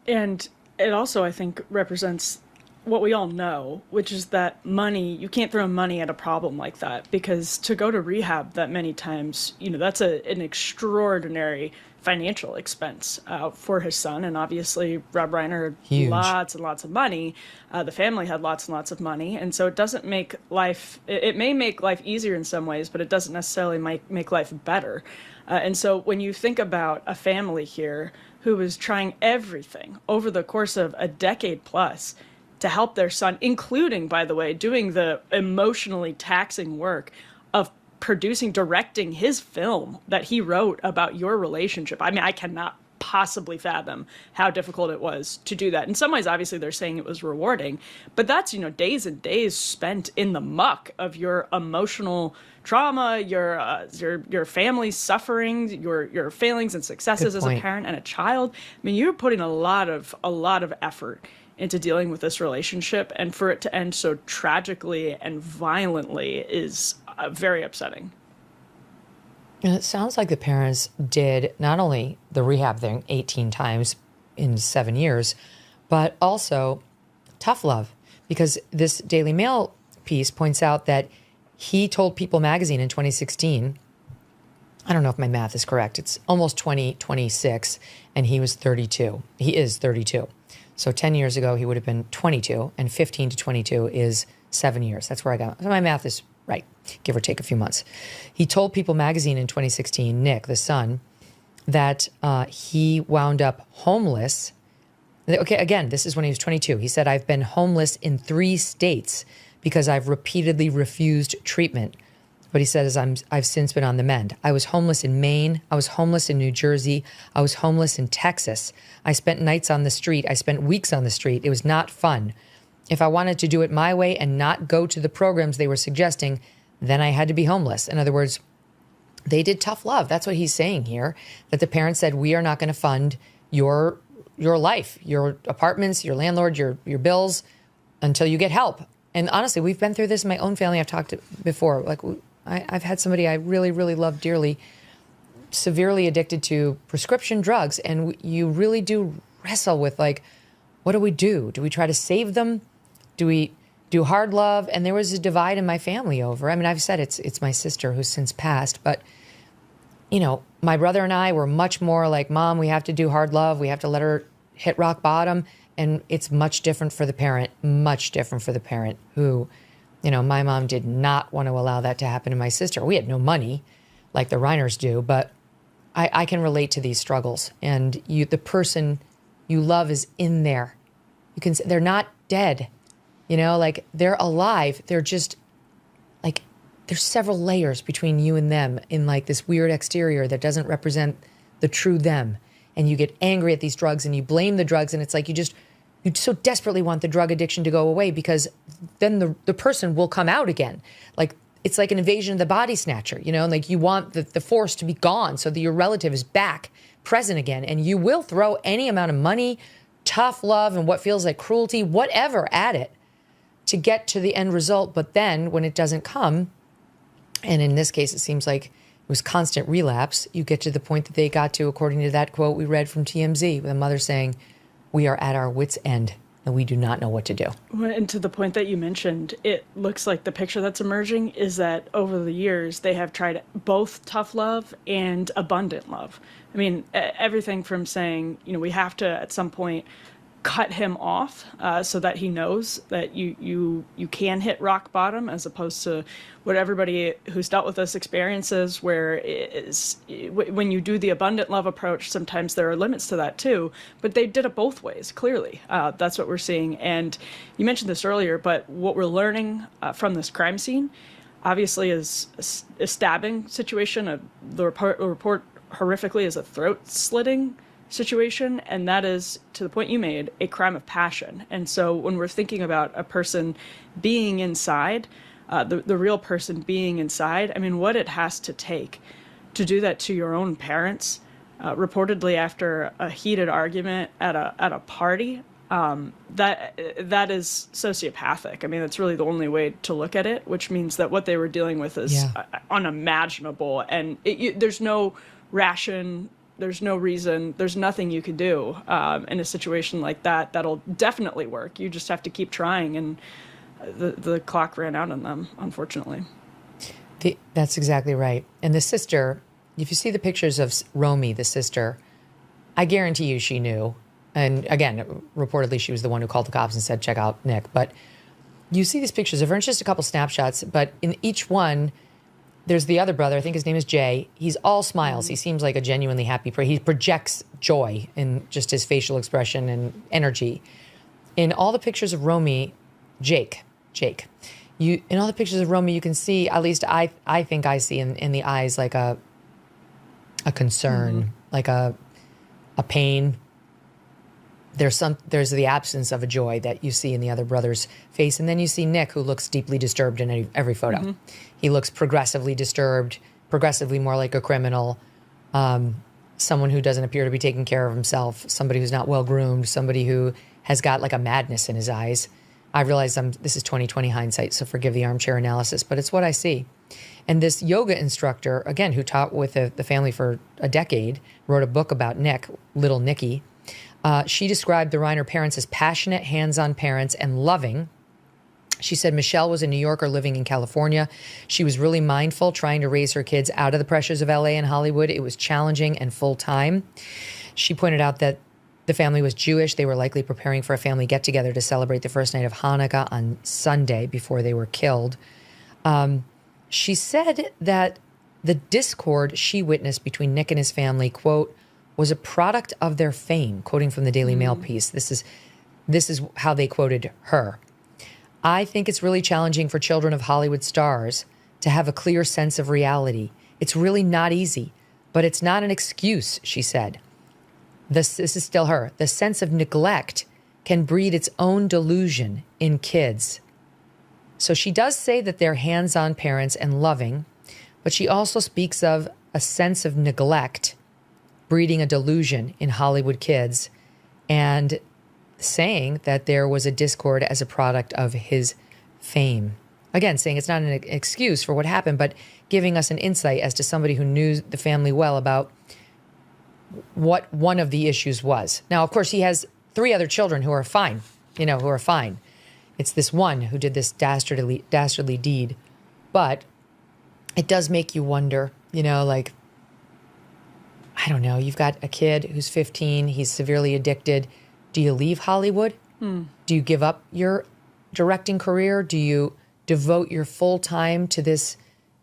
And it also, I think, represents what we all know, which is that money, you can't throw money at a problem like that, because to go to rehab that many times, you know, that's an extraordinary financial expense for his son. And obviously Rob Reiner had lots and lots of money. The family had lots and lots of money. And so it doesn't make life, it may make life easier in some ways, but it doesn't necessarily make life better. And so when you think about a family here who was trying everything over the course of a decade plus to help their son, including, by the way, doing the emotionally taxing work of directing his film that he wrote about your relationship. I mean, I cannot possibly fathom how difficult it was to do that. In some ways, obviously, they're saying it was rewarding, but that's, days and days spent in the muck of your emotional trauma, your family's suffering, your failings and successes as a parent and a child. I mean, you're putting a lot of effort into dealing with this relationship, and for it to end so tragically and violently is very upsetting. And it sounds like the parents did not only the rehab thing 18 times in 7 years, but also tough love. Because this Daily Mail piece points out that he told People magazine in 2016, I don't know if my math is correct, it's almost 26, and he was 32. He is 32. So 10 years ago, he would have been 22, and 15 to 22 is 7 years. That's where I got. So my math is right, give or take a few months. He told People magazine in 2016, Nick, the son, that he wound up homeless. Okay, again, this is when he was 22. He said, I've been homeless in 3 states because I've repeatedly refused treatment. But he says, I've since been on the mend. I was homeless in Maine. I was homeless in New Jersey. I was homeless in Texas. I spent nights on the street. I spent weeks on the street. It was not fun. If I wanted to do it my way and not go to the programs they were suggesting, then I had to be homeless. In other words, they did tough love. That's what he's saying here, that the parents said, we are not going to fund your life, your apartments, your landlord, your bills until you get help. And honestly, we've been through this in my own family. I've talked before. Like, I've had somebody I really, really love dearly, severely addicted to prescription drugs. And you really do wrestle with, like, what do we do? Do we try to save them? Do we do hard love? And there was a divide in my family over. I mean, I've said it's my sister who's since passed, but my brother and I were much more like, Mom, we have to do hard love. We have to let her hit rock bottom. And it's much different for the parent who, my mom did not want to allow that to happen to my sister. We had no money like the Reiners do, but I can relate to these struggles. And the person you love is in there. They're not dead. They're alive. They're just like, there's several layers between you and them in like this weird exterior that doesn't represent the true them. And you get angry at these drugs and you blame the drugs. And it's like, you so desperately want the drug addiction to go away because then the person will come out again. Like, it's like an invasion of the body snatcher, like you want the force to be gone so that your relative is back present again. And you will throw any amount of money, tough love, and what feels like cruelty, whatever at it, to get to the end result. But then when it doesn't come, and in this case, it seems like it was constant relapse, you get to the point that they got to, according to that quote we read from TMZ, with a mother saying, we are at our wits' end and we do not know what to do. And to the point that you mentioned, it looks like the picture that's emerging is that over the years, they have tried both tough love and abundant love. I mean, everything from saying, we have to at some point cut him off so that he knows that you can hit rock bottom, as opposed to what everybody who's dealt with this experiences, where when you do the abundant love approach, sometimes there are limits to that too, but they did it both ways, clearly. That's what we're seeing. And you mentioned this earlier, but what we're learning from this crime scene, obviously, is a stabbing situation. The report horrifically is a throat slitting situation, and that is, to the point you made, a crime of passion. And so when we're thinking about a person being inside, the real person being inside, I mean, what it has to take to do that to your own parents, reportedly after a heated argument at a party, that is sociopathic. I mean, that's really the only way to look at it, which means that what they were dealing with is unimaginable, and there's no ration. There's no reason, there's nothing you can do in a situation like that that'll definitely work. You just have to keep trying, and the clock ran out on them, unfortunately. That's exactly right. And the sister, if you see the pictures of Romy, the sister, I guarantee you she knew. And again, reportedly she was the one who called the cops and said, check out Nick. But you see these pictures of her, and it's just a couple snapshots, but in each one, there's the other brother, I think his name is Jay. He's all smiles. He seems like a genuinely happy person. He projects joy in just his facial expression and energy. In all the pictures of Romy, Jake, in all the pictures of Romy, you can see, at least I think I see in the eyes like a concern, like a pain. There's the absence of a joy that you see in the other brother's face. And then you see Nick, who looks deeply disturbed in every photo. He looks progressively disturbed, progressively more like a criminal, someone who doesn't appear to be taking care of himself, somebody who's not well groomed, somebody who has got like a madness in his eyes. I realize this is 2020 hindsight, so forgive the armchair analysis, but it's what I see. And this yoga instructor, again, who taught with the family for a decade, wrote a book about Nick, Little Nicky. She described the Reiner parents as passionate, hands-on parents and loving. She said Michelle was a New Yorker living in California. She was really mindful, trying to raise her kids out of the pressures of LA and Hollywood. It was challenging and full-time. She pointed out that the family was Jewish. They were likely preparing for a family get-together to celebrate the first night of Hanukkah on Sunday before they were killed. She said that the discord she witnessed between Nick and his family, quote, was a product of their fame, quoting from the Daily Mail piece. This is how they quoted her. I think it's really challenging for children of Hollywood stars to have a clear sense of reality. It's really not easy, but it's not an excuse, she said. This is still her. The sense of neglect can breed its own delusion in kids. So she does say that they're hands-on parents and loving, but she also speaks of a sense of neglect breeding a delusion in Hollywood kids and saying that there was a discord as a product of his fame. Again, saying it's not an excuse for what happened, but giving us an insight as to somebody who knew the family well about what one of the issues was. Now, of course, he has 3 other children who are fine, who are fine. It's this one who did this dastardly deed. But it does make you wonder, like, I don't know, you've got a kid who's 15, he's severely addicted. Do you leave Hollywood? Do you give up your directing career? Do you devote your full time to this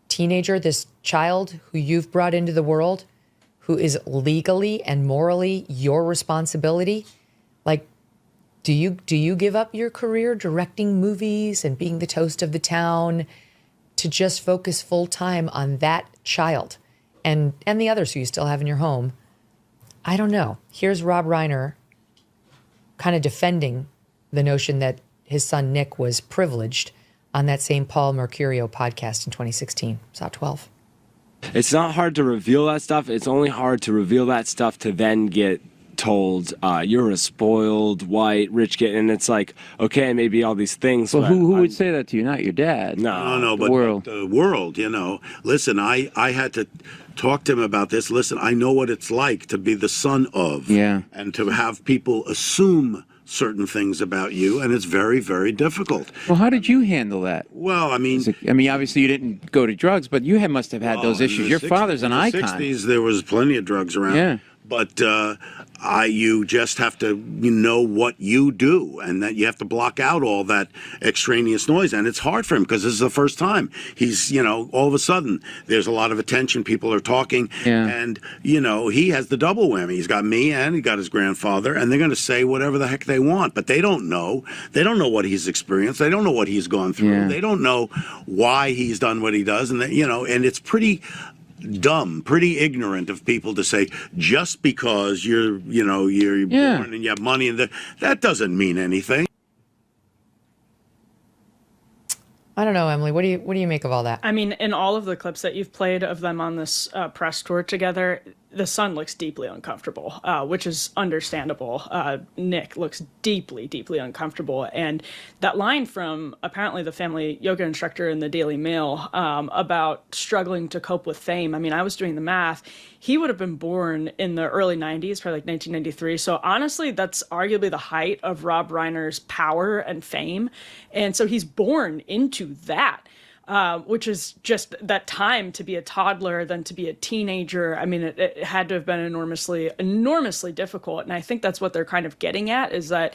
teenager, this child who you've brought into the world, who is legally and morally your responsibility? Like, do you give up your career directing movies and being the toast of the town to just focus full time on that child and the others who you still have in your home? I don't know. Here's Rob Reiner kind of defending the notion that his son Nick was privileged on that same Paul Mercurio podcast in 2016. Saw 12. It's not hard to reveal that stuff. It's only hard to reveal that stuff to then get told you're a spoiled white rich kid, and it's like, okay, maybe all these things. Well, who would say that to you? Not your dad. No, the but world. the world, Listen, I had to talk to him about this. Listen, I know what it's like to be the son of, and to have people assume certain things about you, and it's very, very difficult. Well, how did you handle that? Well, I mean, obviously you didn't go to drugs, but you must have had those issues. Your father's an icon. In the 60s, there was plenty of drugs around. Yeah. But you just have to know what you do, and that you have to block out all that extraneous noise. And it's hard for him because this is the first time. He's, all of a sudden, there's a lot of attention. People are talking. Yeah. And, he has the double whammy. He's got me and he got his grandfather, and they're going to say whatever the heck they want. But they don't know. They don't know what he's experienced. They don't know what he's gone through. Yeah. They don't know why he's done what he does. And, and it's pretty dumb, pretty ignorant of people to say just because you're born and you have money and that doesn't mean anything. I don't know, Emily. What do you make of all that? I mean, in all of the clips that you've played of them on this press tour together, the son looks deeply uncomfortable, which is understandable. Nick looks deeply, deeply uncomfortable. And that line from apparently the family yoga instructor in the Daily Mail about struggling to cope with fame. I mean, I was doing the math. He would have been born in the early 90s, probably like 1993. So honestly, that's arguably the height of Rob Reiner's power and fame. And so he's born into that. Which is just that time to be a toddler, then to be a teenager. I mean, it had to have been enormously, enormously difficult. And I think that's what they're kind of getting at is that,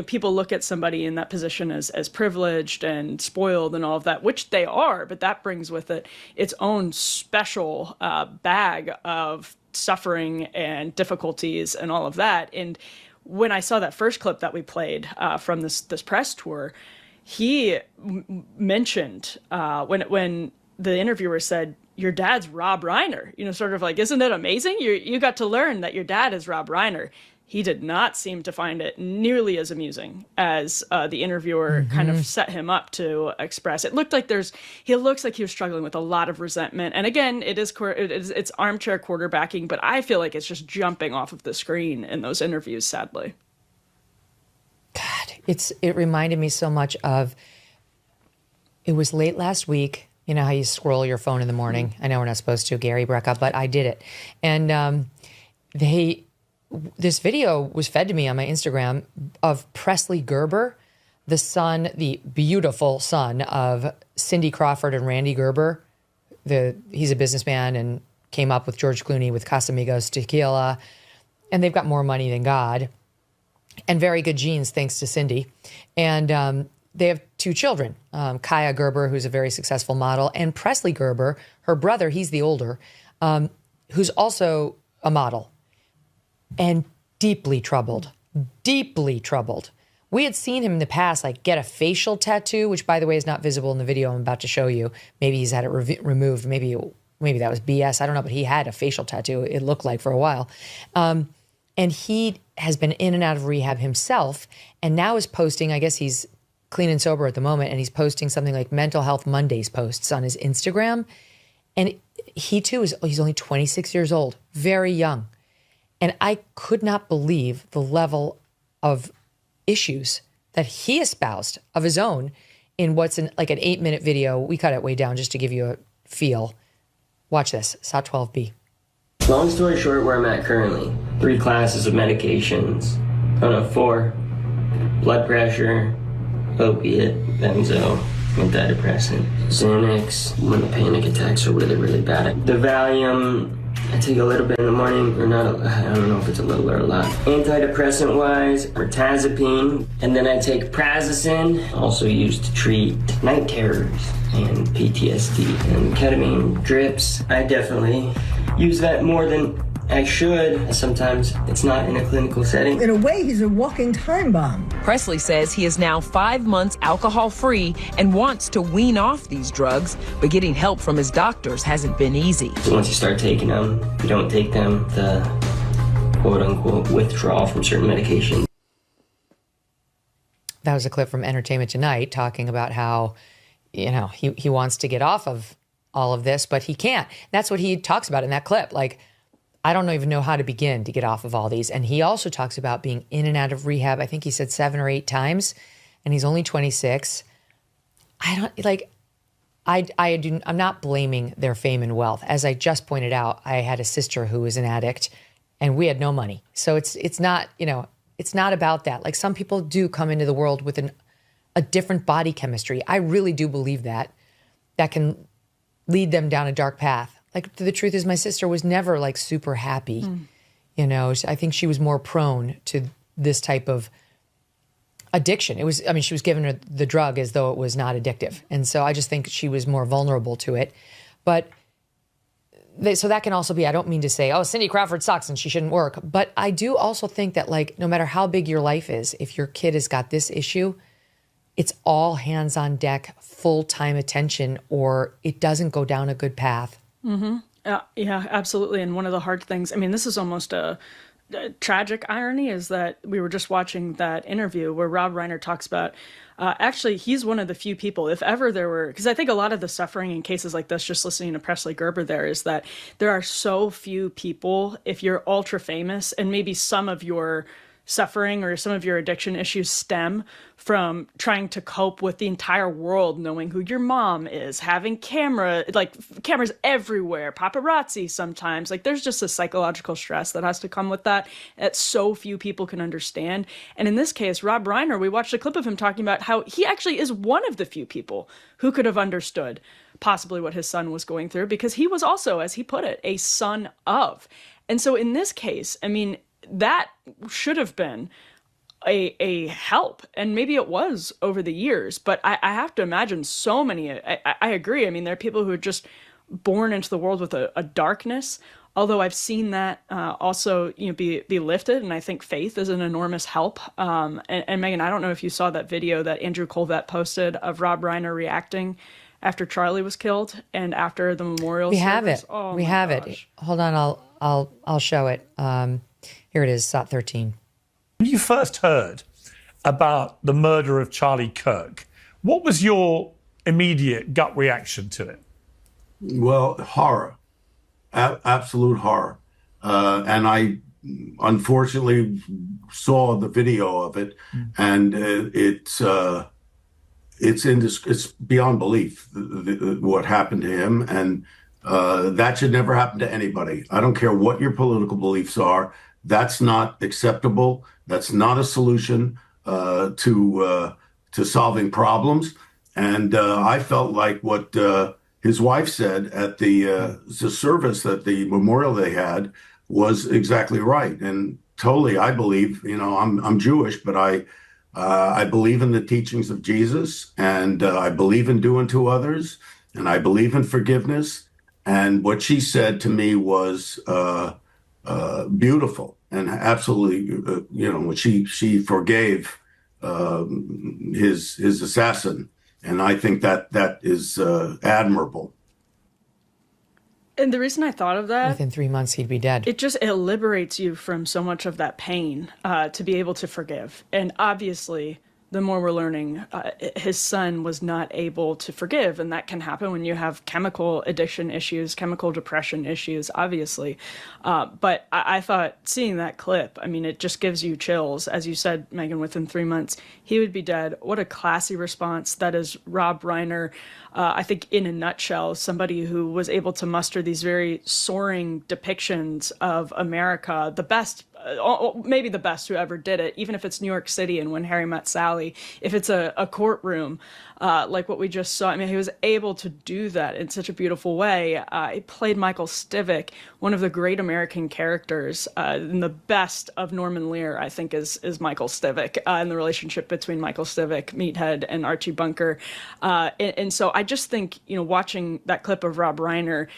people look at somebody in that position as privileged and spoiled and all of that, which they are, but that brings with it its own special bag of suffering and difficulties and all of that. And when I saw that first clip that we played from this press tour, he mentioned when the interviewer said, "Your dad's Rob Reiner," sort of like, "Isn't it amazing? You got to learn that your dad is Rob Reiner." He did not seem to find it nearly as amusing as the interviewer kind of set him up to express. It looked like he looks like he was struggling with a lot of resentment. And again, it's armchair quarterbacking, but I feel like it's just jumping off of the screen in those interviews, sadly. God, it reminded me so much of, it was late last week. You know how you scroll your phone in the morning? I know we're not supposed to, Gary Brecka, but I did it. And this video was fed to me on my Instagram of Presley Gerber, the beautiful son of Cindy Crawford and Randy Gerber. He's a businessman and came up with George Clooney with Casamigos Tequila. And they've got more money than God and very good genes, thanks to Cindy. And they have 2 children, Kaya Gerber, who's a very successful model, and Presley Gerber, her brother, he's the older, who's also a model. And deeply troubled. We had seen him in the past, like, get a facial tattoo, which, by the way, is not visible in the video I'm about to show you. Maybe he's had it removed. Maybe that was BS. I don't know, but he had a facial tattoo, it looked like, for a while. And he has been in and out of rehab himself, and now is posting, I guess he's clean and sober at the moment, and he's posting something like Mental Health Mondays posts on his Instagram. And he, too, he's only 26 years old, very young. And I could not believe the level of issues that he espoused of his own in what's like an 8-minute video. We cut it way down just to give you a feel. Watch this, SOT 12B. Long story short, where I'm at currently, 3 classes of medications. 4. Blood pressure, opiate, benzo, antidepressant, Xanax, when the panic attacks are really, really bad. The Valium, I take a little bit in the morning, or not, I don't know if it's a little or a lot. Antidepressant-wise, mirtazapine, and then I take prazosin, also used to treat night terrors and PTSD, and ketamine drips. I definitely use that more than I should. Sometimes it's not in a clinical setting. In a way, he's a walking time bomb. Presley says he is now 5 months alcohol-free and wants to wean off these drugs, but getting help from his doctors hasn't been easy. Once you start taking them, if you don't take them, the quote-unquote withdrawal from certain medications. That was a clip from Entertainment Tonight talking about how, he wants to get off of all of this, but he can't. That's what he talks about in that clip. Like, I don't even know how to begin to get off of all these. And he also talks about being in and out of rehab. I think he said 7 or 8 times, and he's only 26. I'm not blaming their fame and wealth. As I just pointed out, I had a sister who was an addict, and we had no money. So it's not, it's not about that. Like, some people do come into the world with a different body chemistry. I really do believe that can lead them down a dark path. Like, the truth is, my sister was never like super happy. I think she was more prone to this type of addiction. She was given the drug as though it was not addictive. And so I just think she was more vulnerable to it. But so that can also be, I don't mean to say, oh, Cindy Crawford sucks and she shouldn't work. But I do also think that, like, no matter how big your life is, if your kid has got this issue, it's all hands on deck, full-time attention, or it doesn't go down a good path. Mm-hmm. Yeah, absolutely. And one of the hard things, this is almost a tragic irony, is that we were just watching that interview where Rob Reiner talks about, actually, he's one of the few people, if ever there were, because I think a lot of the suffering in cases like this, just listening to Presley Gerber there, is that there are so few people, if you're ultra famous, and maybe some of your suffering or some of your addiction issues stem from trying to cope with the entire world knowing who your mom is, having cameras everywhere, paparazzi sometimes. Like, there's just a psychological stress that has to come with that so few people can understand. And in this case, Rob Reiner, we watched a clip of him talking about how he actually is one of the few people who could have understood possibly what his son was going through, because he was also, as he put it, a son of. And so in this case, that should have been a help, and maybe it was over the years, but I have to imagine so many, I agree. There are people who are just born into the world with a darkness, although I've seen that also be lifted, and I think faith is an enormous help. And Megyn, I don't know if you saw that video that Andrew Colvett posted of Rob Reiner reacting after Charlie was killed and after the memorial We service. have it. Oh, we my have gosh. it. Hold on, I'll show it. Here it is, SOT 13. When you first heard about the murder of Charlie Kirk, what was your immediate gut reaction to it? Well, horror, absolute horror. And I unfortunately saw the video of it, and it's beyond belief what happened to him, and that should never happen to anybody. I don't care what your political beliefs are. That's not acceptable. That's not a solution to solving problems. And I felt like what his wife said at the service, that the memorial they had, was exactly right. And totally, I believe, I'm Jewish, but I believe in the teachings of Jesus, and I believe in doing to others, and I believe in forgiveness. And what she said to me was beautiful, and absolutely, she forgave his assassin, and I think that is admirable. And the reason I thought of that, within 3 months he'd be dead. It liberates you from so much of that pain to be able to forgive. And obviously, the more we're learning, his son was not able to forgive. And that can happen when you have chemical addiction issues, chemical depression issues, obviously. But I thought seeing that clip, it just gives you chills. As you said, Megyn, within 3 months, he would be dead. What a classy response. That is Rob Reiner, I think, in a nutshell, somebody who was able to muster these very soaring depictions of America, the best, maybe the best who ever did it, even if it's New York City and When Harry Met Sally, if it's a courtroom, like what we just saw. He was able to do that in such a beautiful way. He played Michael Stivic, one of the great American characters, and the best of Norman Lear, I think, is Michael Stivic, and the relationship between Michael Stivic, Meathead, and Archie Bunker. And so I just think, watching that clip of Rob Reiner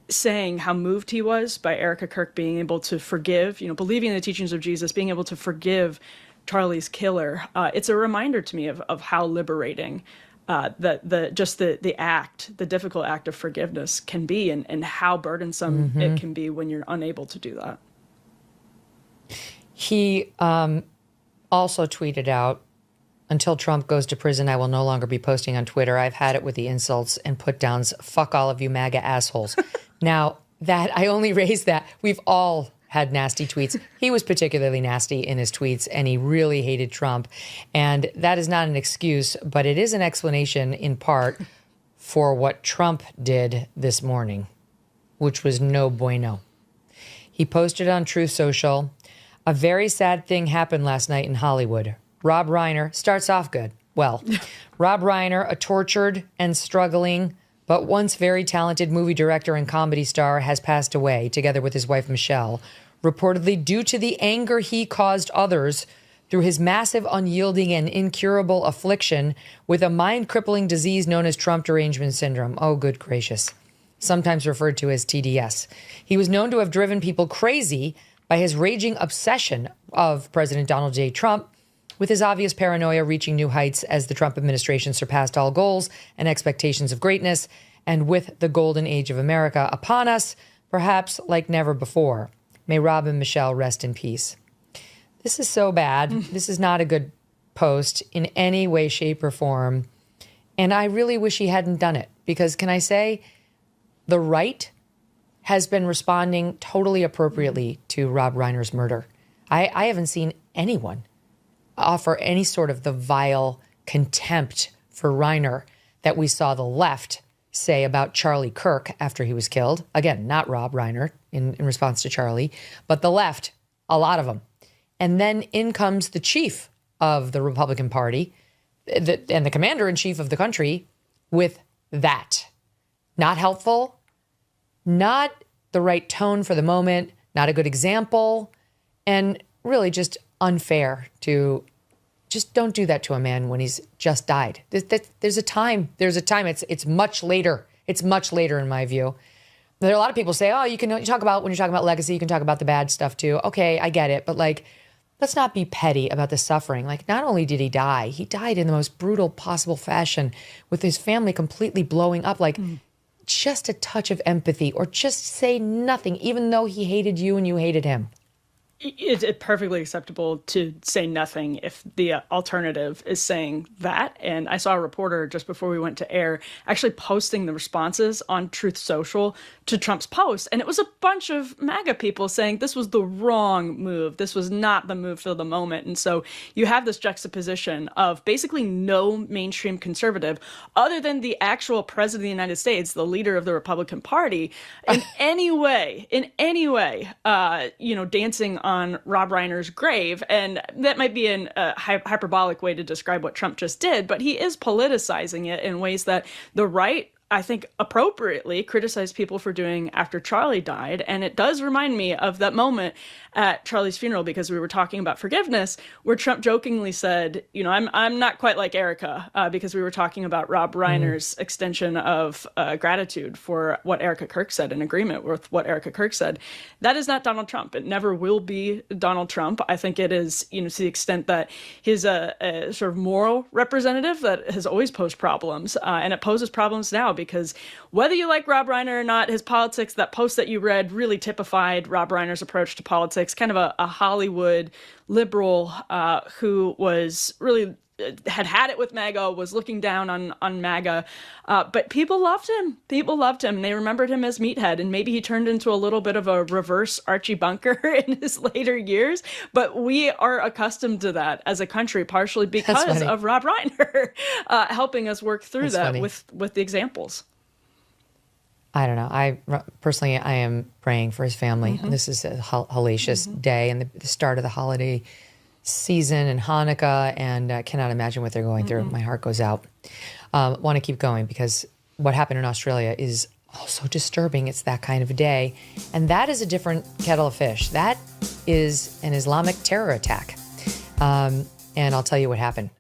saying how moved he was by Erica Kirk being able to forgive, believing in the teachings of Jesus, being able to forgive Charlie's killer. It's a reminder to me of how liberating the act, the difficult act of forgiveness can be, and how burdensome it can be when you're unable to do that. He also tweeted out, "Until Trump goes to prison, I will no longer be posting on Twitter. I've had it with the insults and put downs. Fuck all of you MAGA assholes." Now, that I only raised that. We've all had nasty tweets. He was particularly nasty in his tweets, and he really hated Trump. And that is not an excuse, but it is an explanation in part for what Trump did this morning, which was no bueno. He posted on Truth Social, "A very sad thing happened last night in Hollywood. Rob Reiner," starts off good. Well, Rob Reiner, a tortured and struggling but once very talented movie director and comedy star, has passed away, together with his wife Michelle, reportedly due to the anger he caused others through his massive, unyielding, and incurable affliction with a mind-crippling disease known as Trump derangement syndrome. Oh, good gracious. Sometimes referred to as TDS. He was known to have driven people crazy by his raging obsession of President Donald J. Trump, with his obvious paranoia reaching new heights as the Trump administration surpassed all goals and expectations of greatness, and with the golden age of America upon us, perhaps like never before. May Rob and Michelle rest in peace. This is so bad. This is not a good post in any way, shape, or form. And I really wish he hadn't done it, because can I say, the right has been responding totally appropriately to Rob Reiner's murder. I haven't seen anyone offer any sort of the vile contempt for Reiner that we saw the left say about Charlie Kirk after he was killed. Again, not Rob Reiner in response to Charlie, but the left, a lot of them. And then in comes the chief of the Republican Party and the commander-in-chief of the country with that. Not helpful, not the right tone for the moment, not a good example, and really just unfair to just don't do that to a man when he's just died. There's a time. It's much later. It's much later in my view. There are a lot of people say, oh, you talk about, when you're talking about legacy, you can talk about the bad stuff too. Okay, I get it. But like, let's not be petty about the suffering. Like, not only did he died in the most brutal possible fashion with his family completely blowing up. Like, just a touch of empathy, or just say nothing, even though he hated you and you hated him. It's perfectly acceptable to say nothing if the alternative is saying that. And I saw a reporter just before we went to air actually posting the responses on Truth Social to Trump's post. And it was a bunch of MAGA people saying this was the wrong move. This was not the move for the moment. And so you have this juxtaposition of basically no mainstream conservative, other than the actual president of the United States, the leader of the Republican Party, in any way, dancing on Rob Reiner's grave. And that might be a hyperbolic way to describe what Trump just did, but he is politicizing it in ways that the right, I think, appropriately criticized people for doing after Charlie died. And it does remind me of that moment at Charlie's funeral, because we were talking about forgiveness, where Trump jokingly said, I'm not quite like Erica, because we were talking about Rob Reiner's extension of gratitude for what Erica Kirk said, in agreement with what Erica Kirk said. That is not Donald Trump. It never will be Donald Trump. I think it is, to the extent that he's a sort of moral representative that has always posed problems, and it poses problems now, because whether you like Rob Reiner or not, his politics, that post that you read really typified Rob Reiner's approach to politics, kind of a Hollywood liberal who was really had it with MAGA, was looking down on MAGA. But people loved him. People loved him. They remembered him as Meathead. And maybe he turned into a little bit of a reverse Archie Bunker in his later years. But we are accustomed to that as a country, partially because of Rob Reiner helping us work through with the examples. I don't know. I personally am praying for his family. Mm-hmm. This is a hellacious day and the start of the holiday season and Hanukkah, and I cannot imagine what they're going through. My heart goes out. Want to keep going, because what happened in Australia is also disturbing. It's that kind of a day. And that is a different kettle of fish. That is an Islamic terror attack. And I'll tell you what happened.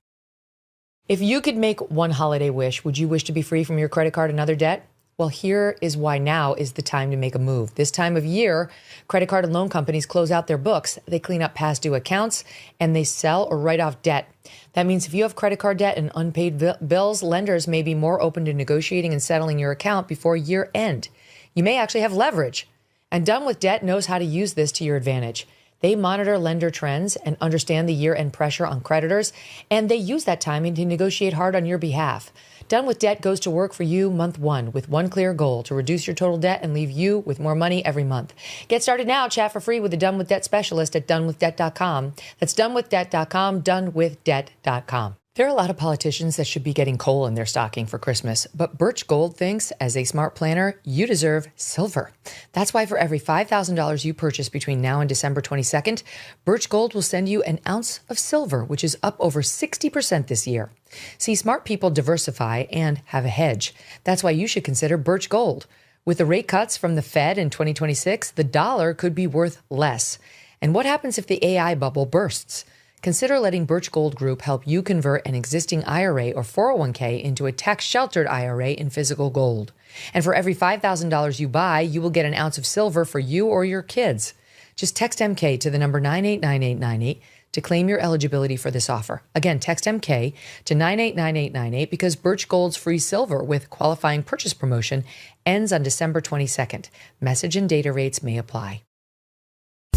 If you could make one holiday wish, would you wish to be free from your credit card and other debt? Well, here is why now is the time to make a move. This time of year, credit card and loan companies close out their books. They clean up past due accounts and they sell or write off debt. That means if you have credit card debt and unpaid bills, lenders may be more open to negotiating and settling your account before year end. You may actually have leverage. And Done With Debt knows how to use this to your advantage. They monitor lender trends and understand the year-end pressure on creditors, and they use that timing to negotiate hard on your behalf. Done With Debt goes to work for you month one with one clear goal: to reduce your total debt and leave you with more money every month. Get started now. Chat for free with the Done With Debt specialist at donewithdebt.com. That's donewithdebt.com, donewithdebt.com. There are a lot of politicians that should be getting coal in their stocking for Christmas, but Birch Gold thinks, as a smart planner, you deserve silver. That's why for every $5,000 you purchase between now and December 22nd, Birch Gold will send you an ounce of silver, which is up over 60% this year. See, smart people diversify and have a hedge. That's why you should consider Birch Gold. With the rate cuts from the Fed in 2026, the dollar could be worth less. And what happens if the AI bubble bursts? Consider letting Birch Gold Group help you convert an existing IRA or 401k into a tax-sheltered IRA in physical gold. And for every $5,000 you buy, you will get an ounce of silver for you or your kids. Just text MK to the number 989898 to claim your eligibility for this offer. Again, text MK to 989898 because Birch Gold's free silver with qualifying purchase promotion ends on December 22nd. Message and data rates may apply.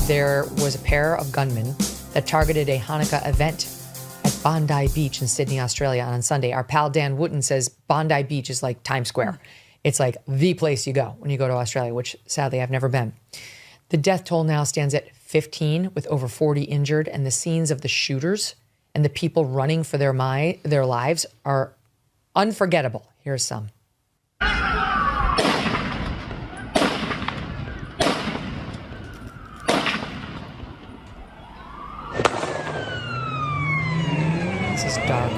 There was a pair of gunmen that targeted a Hanukkah event at Bondi Beach in Sydney, Australia on Sunday. Our pal Dan Wooten says Bondi Beach is like Times Square. It's like the place you go when you go to Australia, which sadly I've never been. The death toll now stands at 15 with over 40 injured, and the scenes of the shooters and the people running for their lives are unforgettable. Here's some. This is dark.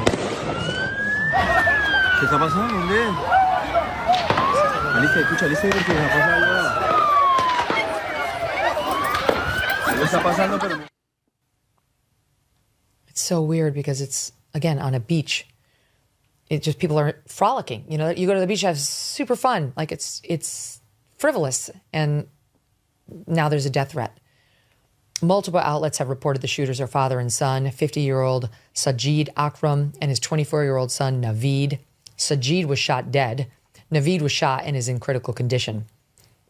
¿Qué está pasando? ¿Dónde? Alicia, escucha, Alicia, ¿qué está pasando? ¿Qué está pasando? Pero... It's so weird because it's, again, on a beach. It just, people are frolicking. You know, you go to the beach, have super fun. Like it's frivolous, and now there's a death threat. Multiple outlets have reported the shooters are father and son, 50-year-old Sajid Akram and his 24-year-old son, Naveed. Sajid was shot dead. Naveed was shot and is in critical condition.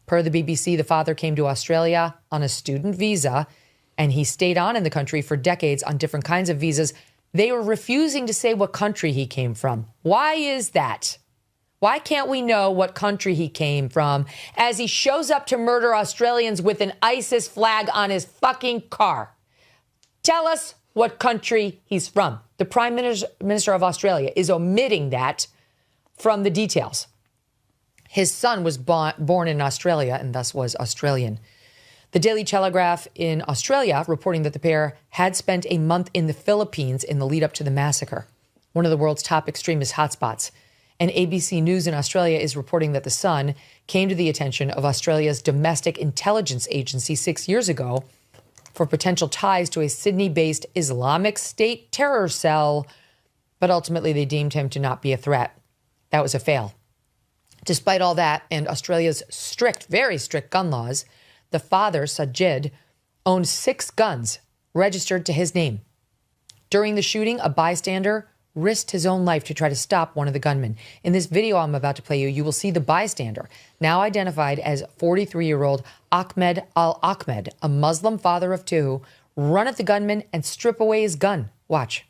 Per the BBC, the father came to Australia on a student visa, and he stayed on in the country for decades on different kinds of visas. They were refusing to say what country he came from. Why is that? Why can't we know what country he came from as he shows up to murder Australians with an ISIS flag on his fucking car? Tell us what country he's from. The Prime Minister of Australia is omitting that from the details. His son was born in Australia and thus was Australian. The Daily Telegraph in Australia reporting that the pair had spent a month in the Philippines in the lead up to the massacre, one of the world's top extremist hotspots. And ABC News in Australia is reporting that the son came to the attention of Australia's domestic intelligence agency 6 years ago for potential ties to a Sydney-based Islamic State terror cell, but ultimately they deemed him to not be a threat. That was a fail. Despite all that and Australia's strict, very strict gun laws, the father, Sajid, owned 6 guns registered to his name. During the shooting, a bystander risked his own life to try to stop one of the gunmen. In this video I'm about to play you will see the bystander, now identified as 43-year-old Ahmed Al-Ahmed, a Muslim father of 2, run at the gunman and strip away his gun. Watch.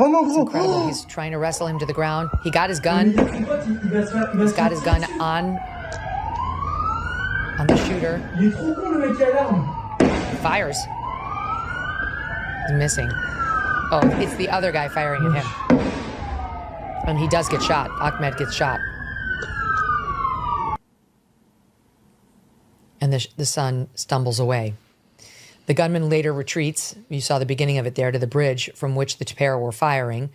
It's incredible. He's trying to wrestle him to the ground. He got his gun. He's got his gun on the shooter. He fires. He's missing. Oh, it's the other guy firing at him. And he does get shot. Ahmed gets shot. And the son stumbles away. The gunman later retreats, you saw the beginning of it there, to the bridge from which the pair were firing,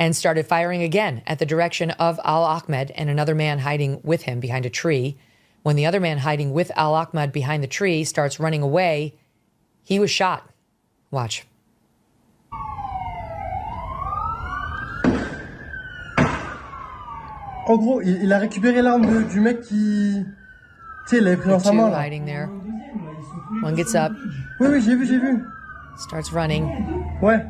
and started firing again at the direction of Al-Ahmed and another man hiding with him behind a tree. When the other man hiding with Al-Ahmed behind the tree starts running away, he was shot. Watch. En gros, il a récupéré l'arme du mec qui... Tu sais, il l'avait pris dans sa main. Hiding there. One gets up. Oui, oui, j'ai vu. Starts running. Ouais.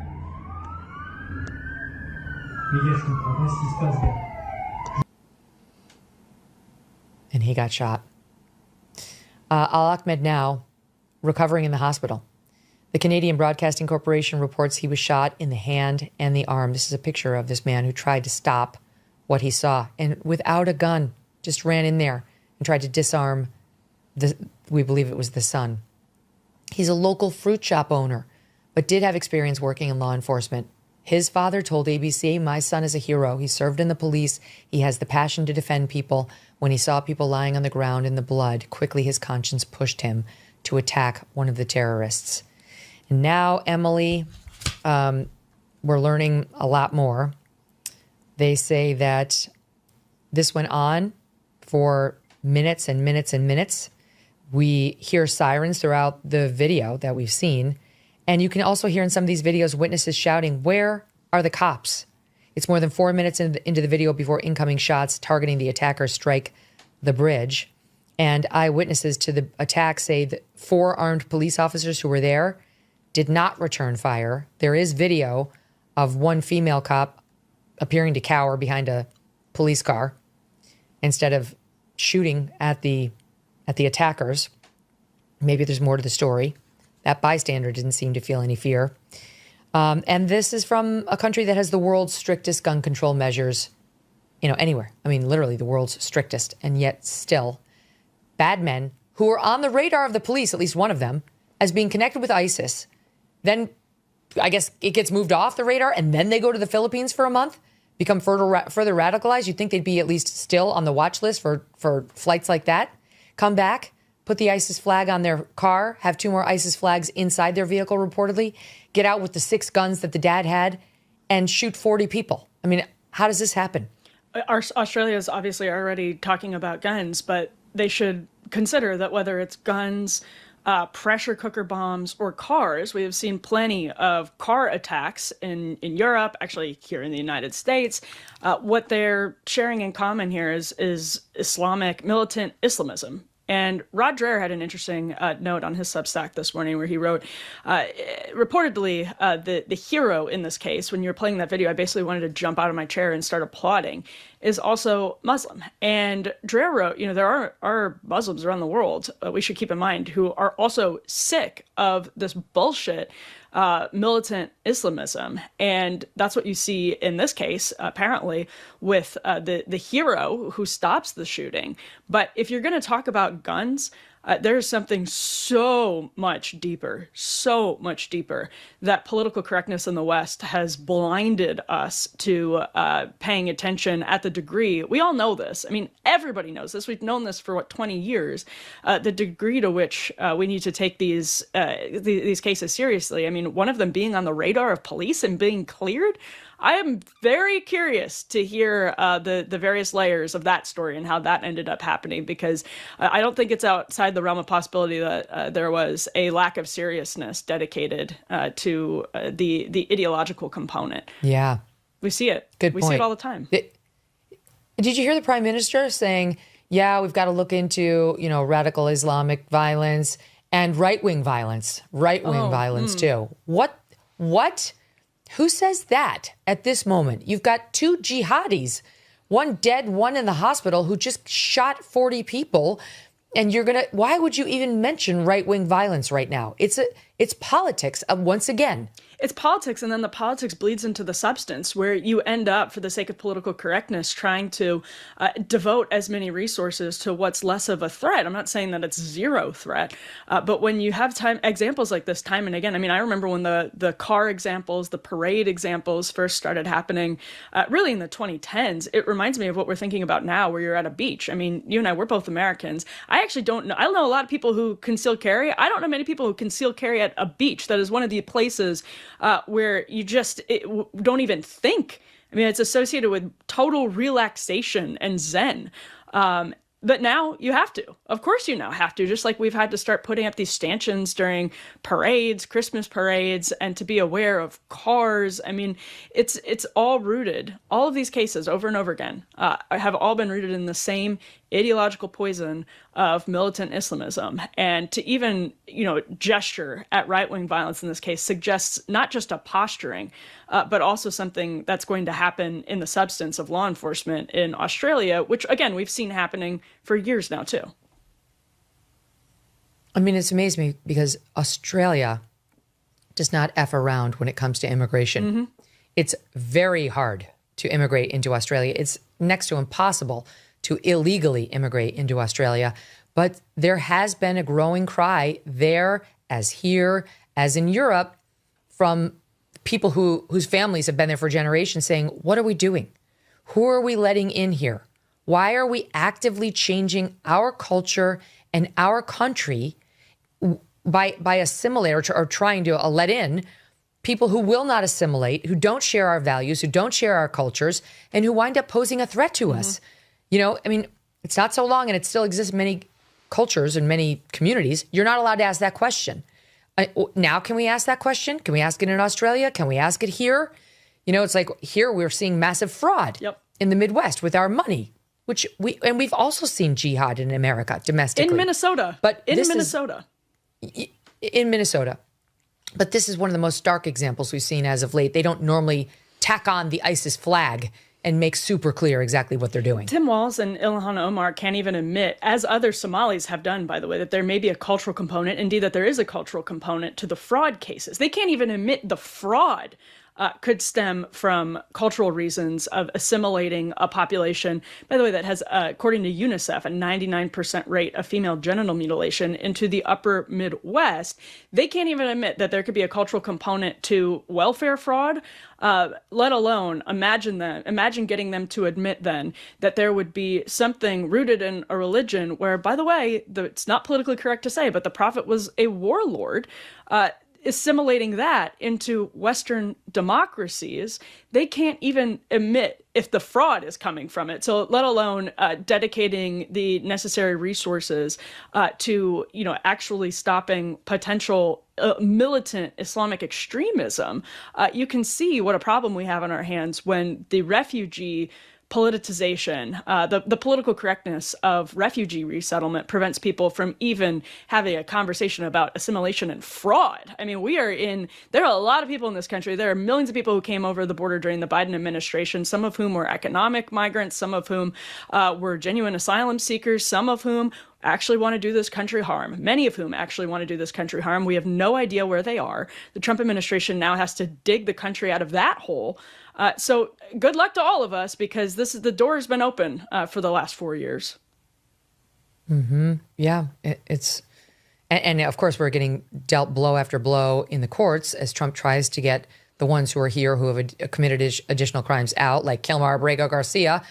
And he got shot. Al-Ahmed now recovering in the hospital. The Canadian Broadcasting Corporation reports he was shot in the hand and the arm. This is a picture of this man who tried to stop what he saw and without a gun just ran in there and tried to disarm we believe it was the son. He's a local fruit shop owner, but did have experience working in law enforcement. His father told ABC, "My son is a hero. He served in the police. He has the passion to defend people. When he saw people lying on the ground in the blood, quickly his conscience pushed him to attack one of the terrorists." And now, Emily, we're learning a lot more. They say that this went on for minutes and minutes and minutes. We hear sirens throughout the video that we've seen. And you can also hear in some of these videos witnesses shouting, "Where are the cops?" It's more than 4 minutes into the video before incoming shots targeting the attackers strike the bridge. And eyewitnesses to the attack say that 4 armed police officers who were there did not return fire. There is video of one female cop appearing to cower behind a police car instead of shooting at the attackers. Maybe there's more to the story. That bystander didn't seem to feel any fear. And this is from a country that has the world's strictest gun control measures, anywhere. I mean, literally the world's strictest. And yet still, bad men who are on the radar of the police, at least one of them, as being connected with ISIS, then I guess it gets moved off the radar and then they go to the Philippines for a month, become further radicalized. You'd think they'd be at least still on the watch list for flights like that. Come back, put the ISIS flag on their car, have 2 more ISIS flags inside their vehicle reportedly, get out with the 6 guns that the dad had, and shoot 40 people. I mean, how does this happen? Australia is obviously already talking about guns, but they should consider that whether it's guns, pressure cooker bombs, or cars, we have seen plenty of car attacks in Europe, actually here in the United States. What they're sharing in common here is Islamic, militant Islamism. And Rod Dreher had an interesting note on his Substack this morning where he wrote, reportedly, the hero in this case, when you're playing that video, I basically wanted to jump out of my chair and start applauding, is also Muslim. And Dreher wrote, there are Muslims around the world, we should keep in mind, who are also sick of this bullshit militant Islamism. And that's what you see in this case, apparently, with the hero who stops the shooting. But if you're going to talk about guns, there's something so much deeper that political correctness in the West has blinded us to paying attention at the degree. We all know this. I mean, everybody knows this. We've known this for 20 years. The degree to which we need to take these cases seriously. I mean, one of them being on the radar of police and being cleared. I am very curious to hear the various layers of that story and how that ended up happening, because I don't think it's outside the realm of possibility that there was a lack of seriousness dedicated to the ideological component. Yeah. We see it. Good We point. see it all the time. Did you hear the Prime Minister saying, yeah, we've got to look into, radical Islamic violence and right-wing violence too. What? Who says that at this moment? You've got two jihadis, one dead, one in the hospital, who just shot 40 people. And why would you even mention right-wing violence right now? It's politics once again. It's politics, and then the politics bleeds into the substance, where you end up, for the sake of political correctness, trying to devote as many resources to what's less of a threat. I'm not saying that it's zero threat, but when you have examples like this time and again, I mean, I remember when the car examples, the parade examples first started happening, really in the 2010s. It reminds me of what we're thinking about now, where you're at a beach. I mean, you and I, we're both Americans. I actually don't know. I know a lot of people who conceal carry. I don't know many people who conceal carry at a beach. That is one of the places where you just don't even think. I mean, it's associated with total relaxation and zen. But now you have to. Of course you now have to, just like we've had to start putting up these stanchions during parades, Christmas parades, and to be aware of cars. I mean, it's all rooted. All of these cases over and over again have all been rooted in the same ideological poison of militant Islamism. And to even, gesture at right-wing violence in this case suggests not just a posturing, but also something that's going to happen in the substance of law enforcement in Australia, which, again, we've seen happening for years now, too. I mean, it's amazed me because Australia does not F around when it comes to immigration. Mm-hmm. It's very hard to immigrate into Australia. It's next to impossible to illegally immigrate into Australia. But there has been a growing cry there, as here, as in Europe, from people whose families have been there for generations saying, what are we doing? Who are we letting in here? Why are we actively changing our culture and our country by assimilating or trying to let in people who will not assimilate, who don't share our values, who don't share our cultures, and who wind up posing a threat to us? I mean, it's not so long and it still exists in many cultures and many communities. You're not allowed to ask that question. Now, can we ask that question? Can we ask it in Australia? Can we ask it here? It's like here we're seeing massive fraud in the Midwest with our money, which we've also seen jihad in America domestically. In Minnesota. In Minnesota. But this is one of the most stark examples we've seen as of late. They don't normally tack on the ISIS flag and make super clear exactly what they're doing. Tim Walz and Ilhan Omar can't even admit, as other Somalis have done, by the way, that there may be a cultural component, indeed that there is a cultural component to the fraud cases. They can't even admit the fraud could stem from cultural reasons of assimilating a population, by the way, that has, according to UNICEF, a 99% rate of female genital mutilation into the upper Midwest. They can't even admit that there could be a cultural component to welfare fraud, let alone imagine getting them to admit then that there would be something rooted in a religion where, by the way, it's not politically correct to say, but the prophet was a warlord. assimilating that into Western democracies, they can't even admit if the fraud is coming from it. So let alone dedicating the necessary resources to, actually stopping potential militant Islamic extremism. You can see what a problem we have on our hands when the refugee politicization, the political correctness of refugee resettlement prevents people from even having a conversation about assimilation and fraud. I mean, there are a lot of people in this country. There are millions of people who came over the border during the Biden administration, some of whom were economic migrants, some of whom were genuine asylum seekers, some of whom actually want to do this country harm, many of whom actually want to do this country harm. We have no idea where they are. The Trump administration now has to dig the country out of that hole. So good luck to all of us, because the door has been open for the last 4 years. Mm-hmm. Yeah, and of course we're getting dealt blow after blow in the courts as Trump tries to get the ones who are here who have committed additional crimes out, like Kilmar Abrego Garcia,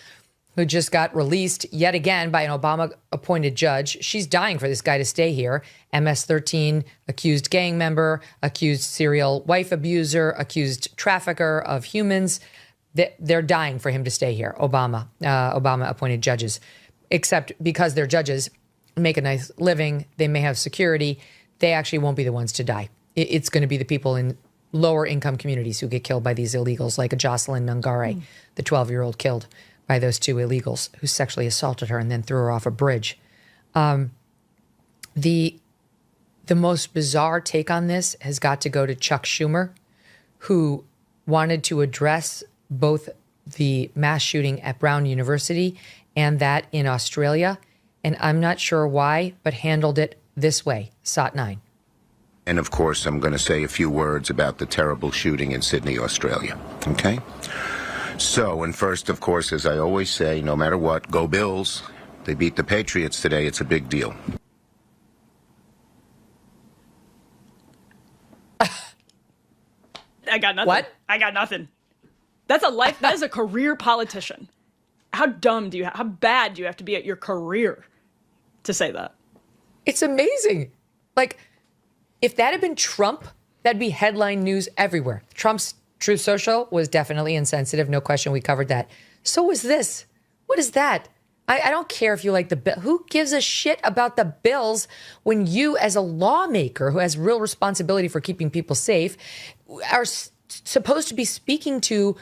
who just got released yet again by an Obama-appointed judge. She's dying for this guy to stay here. MS-13, accused gang member, accused serial wife abuser, accused trafficker of humans. They're dying for him to stay here, Obama-appointed judges. Except because they're judges, make a nice living, they may have security, they actually won't be the ones to die. It's going to be the people in lower income communities who get killed by these illegals, like a Jocelyn Nungare, the 12-year-old killed by those two illegals who sexually assaulted her and then threw her off a bridge. The most bizarre take on this has got to go to Chuck Schumer, who wanted to address both the mass shooting at Brown University and that in Australia. And I'm not sure why, but handled it this way. SOT 9. And of course, I'm going to say a few words about the terrible shooting in Sydney, Australia. Okay? So, and first, of course, as I always say, no matter what, go Bills. They beat the Patriots today. It's a big deal. I got nothing. What? I got nothing. That is a career politician. How bad do you have to be at your career to say that? It's amazing. Like, if that had been Trump, that'd be headline news everywhere. Trump's Truth Social was definitely insensitive. No question. We covered that. So was this. What is that? I don't care if you like the bill. Who gives a shit about the bills when you, as a lawmaker who has real responsibility for keeping people safe, are supposed to be speaking to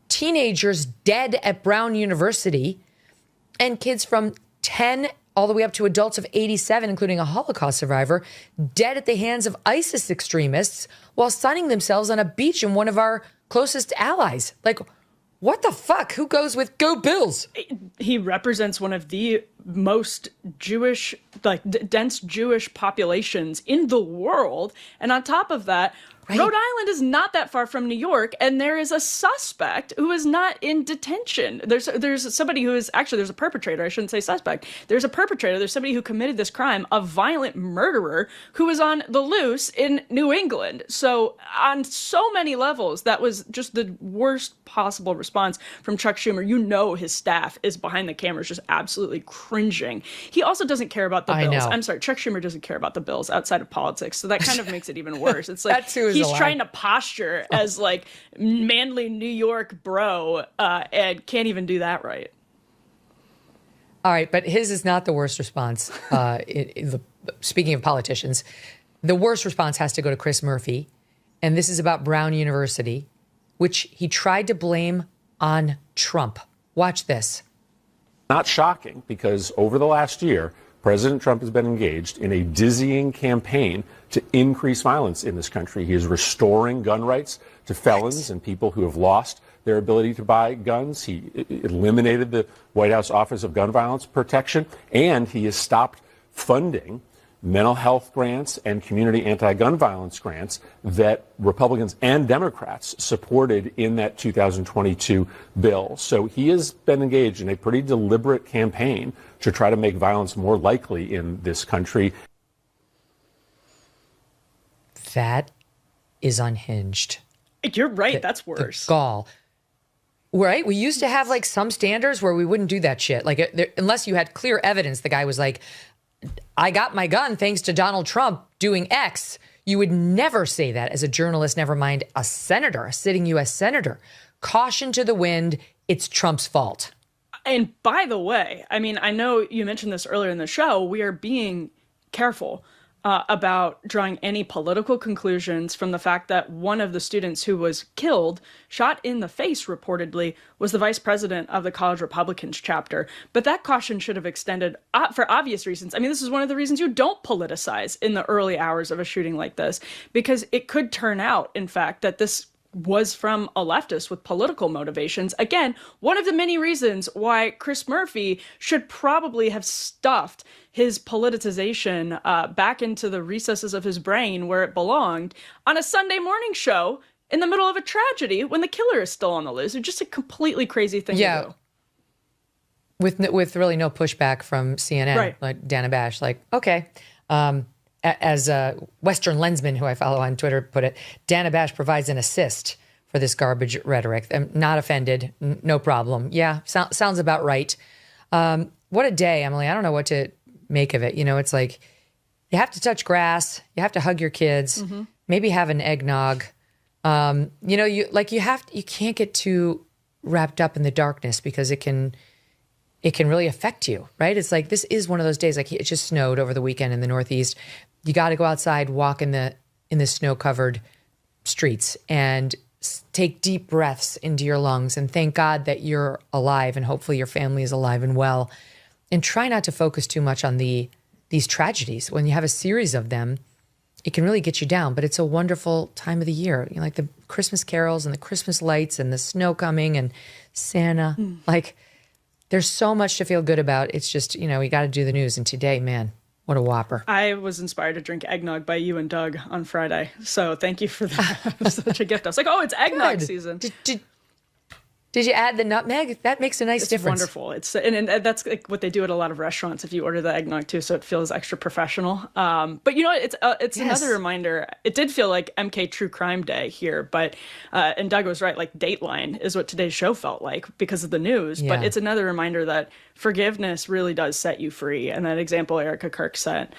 teenagers dead at Brown University and kids from 10 all the way up to adults of 87, including a Holocaust survivor, dead at the hands of ISIS extremists while sunning themselves on a beach in one of our closest allies. Like, what the fuck? Who goes with Go Bills? He represents one of the most Jewish, dense Jewish populations in the world. And on top of that, right. Rhode Island is not that far from New York, and there is a suspect who is not in detention. There's somebody who is actually, there's a perpetrator. I shouldn't say suspect. There's a perpetrator. There's somebody who committed this crime, a violent murderer who was on the loose in New England. So on so many levels, that was just the worst possible response from Chuck Schumer. You know his staff is behind the cameras just absolutely cringing. He also doesn't care about the bills. I'm sorry, Chuck Schumer doesn't care about the bills outside of politics. So that kind of makes it even worse. It's like he's trying to posture as like manly New York bro and can't even do that right. All right, but his is not the worst response. Speaking of politicians, the worst response has to go to Chris Murphy. And this is about Brown University, which he tried to blame on Trump. Watch this. Not shocking, because over the last year, President Trump has been engaged in a dizzying campaign to increase violence in this country. He is restoring gun rights to felons and people who have lost their ability to buy guns. He eliminated the White House Office of Gun Violence Protection, and he has stopped funding mental health grants and community anti-gun violence grants that Republicans and Democrats supported in that 2022 bill. So he has been engaged in a pretty deliberate campaign to try to make violence more likely in this country. That is unhinged. You're right. That's worse. The gall. Right? We used to have like some standards where we wouldn't do that shit. Like unless you had clear evidence, the guy was like, I got my gun thanks to Donald Trump doing X. You would never say that as a journalist, never mind a senator, a sitting U.S. senator. Caution to the wind. It's Trump's fault. And by the way, I mean, I know you mentioned this earlier in the show. We are being careful about drawing any political conclusions from the fact that one of the students who was killed, shot in the face reportedly, was the vice president of the College Republicans chapter. But that caution should have extended for obvious reasons. I mean, this is one of the reasons you don't politicize in the early hours of a shooting like this, because it could turn out, in fact, that this was from a leftist with political motivations. Again, one of the many reasons why Chris Murphy should probably have stuffed his politicization back into the recesses of his brain where it belonged on a Sunday morning show in the middle of a tragedy when the killer is still on the loose. It's just a completely crazy thing to do. With really no pushback from CNN, right. Like Dana Bash, like, okay. As a Western Lensman, who I follow on Twitter, put it, Dana Bash provides an assist for this garbage rhetoric. I'm not offended. No problem. Yeah, sounds about right. What a day, Emily. I don't know what to make of it. You know, it's like you have to touch grass. You have to hug your kids. Mm-hmm. Maybe have an eggnog. You know, you can't get too wrapped up in the darkness because it can really affect you, right? It's like, this is one of those days, like it just snowed over the weekend in the Northeast. You got to go outside, walk in the snow-covered streets and take deep breaths into your lungs and thank God that you're alive and hopefully your family is alive and well. And try not to focus too much on these tragedies. When you have a series of them, it can really get you down, but it's a wonderful time of the year. You know, like the Christmas carols and the Christmas lights and the snow coming and Santa. Like, there's so much to feel good about. It's just, you know, we got to do the news. And today, man, what a whopper. I was inspired to drink eggnog by you and Doug on Friday. So thank you for that. It was such a gift. I was like, oh, it's eggnog season. Did you add the nutmeg? That makes a nice difference. Wonderful. It's and that's like what they do at a lot of restaurants if you order the eggnog too, so it feels extra professional. But you know, it's another reminder. It did feel like MK True Crime Day here, but and Doug was right. Like Dateline is what today's show felt like because of the news. Yeah. But it's another reminder that forgiveness really does set you free. And that example Erica Kirk set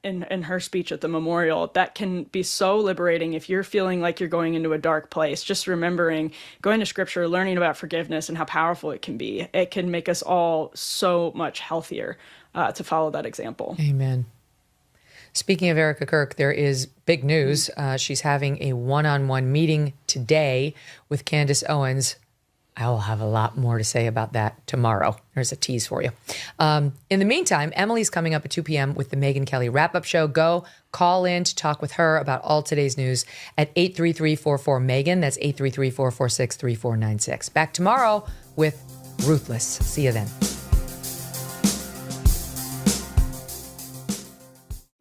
in her speech at the memorial, that can be so liberating if you're feeling like you're going into a dark place. Just remembering, going to scripture, learning about forgiveness and how powerful it can be. It can make us all so much healthier to follow that example. Amen. Speaking of Erica Kirk, there is big news. She's having a one-on-one meeting today with Candace Owens. I will have a lot more to say about that tomorrow. There's a tease for you. In the meantime, Emily's coming up at 2 p.m. with the Megyn Kelly wrap-up show. Go call in to talk with her about all today's news at 833-44-MEGAN. That's 833-446-3496. Back tomorrow with Ruthless. See you then.